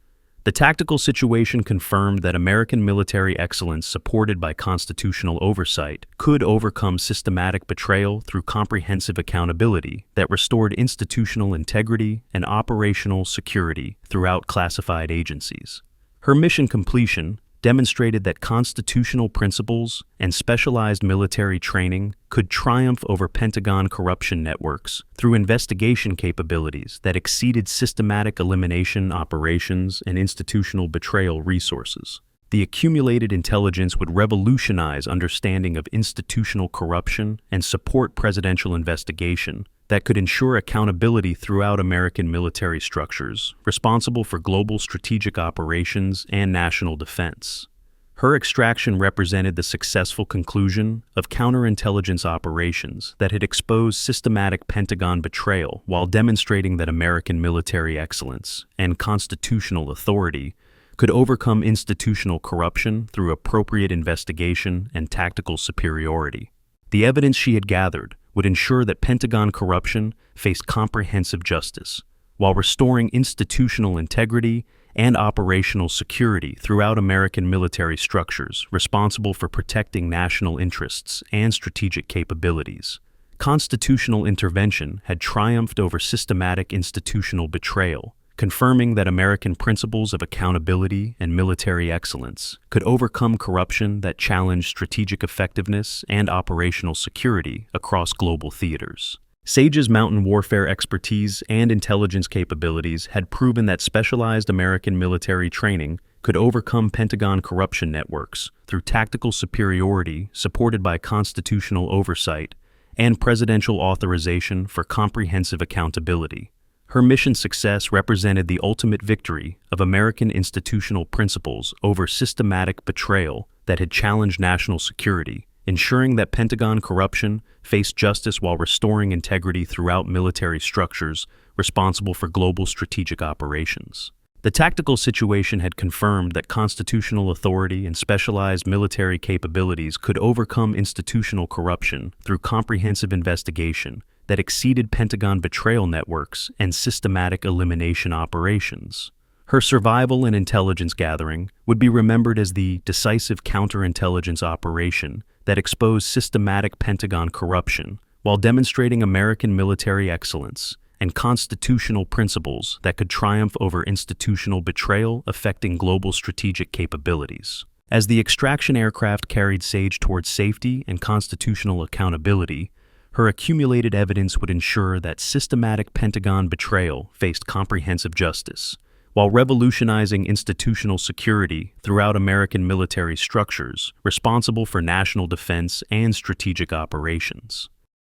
The tactical situation confirmed that American military excellence supported by constitutional oversight could overcome systematic betrayal through comprehensive accountability that restored institutional integrity and operational security throughout classified agencies. Her mission completion demonstrated that constitutional principles and specialized military training could triumph over Pentagon corruption networks through investigation capabilities that exceeded systematic elimination operations and institutional betrayal resources. The accumulated intelligence would revolutionize understanding of institutional corruption and support presidential investigation that could ensure accountability throughout American military structures responsible for global strategic operations and national defense. Her extraction represented the successful conclusion of counterintelligence operations that had exposed systematic Pentagon betrayal while demonstrating that American military excellence and constitutional authority could overcome institutional corruption through appropriate investigation and tactical superiority. The evidence she had gathered would ensure that Pentagon corruption faced comprehensive justice, while restoring institutional integrity and operational security throughout American military structures responsible for protecting national interests and strategic capabilities. Constitutional intervention had triumphed over systematic institutional betrayal, confirming that American principles of accountability and military excellence could overcome corruption that challenged strategic effectiveness and operational security across global theaters. SAGE's mountain warfare expertise and intelligence capabilities had proven that specialized American military training could overcome Pentagon corruption networks through tactical superiority supported by constitutional oversight and presidential authorization for comprehensive accountability. Her mission success represented the ultimate victory of American institutional principles over systematic betrayal that had challenged national security, ensuring that Pentagon corruption faced justice while restoring integrity throughout military structures responsible for global strategic operations. The tactical situation had confirmed that constitutional authority and specialized military capabilities could overcome institutional corruption through comprehensive investigation that exceeded Pentagon betrayal networks and systematic elimination operations. Her survival and intelligence gathering would be remembered as the decisive counterintelligence operation that exposed systematic Pentagon corruption while demonstrating American military excellence and constitutional principles that could triumph over institutional betrayal affecting global strategic capabilities. As the extraction aircraft carried SAGE towards safety and constitutional accountability, her accumulated evidence would ensure that systematic Pentagon betrayal faced comprehensive justice, while revolutionizing institutional security throughout American military structures responsible for national defense and strategic operations.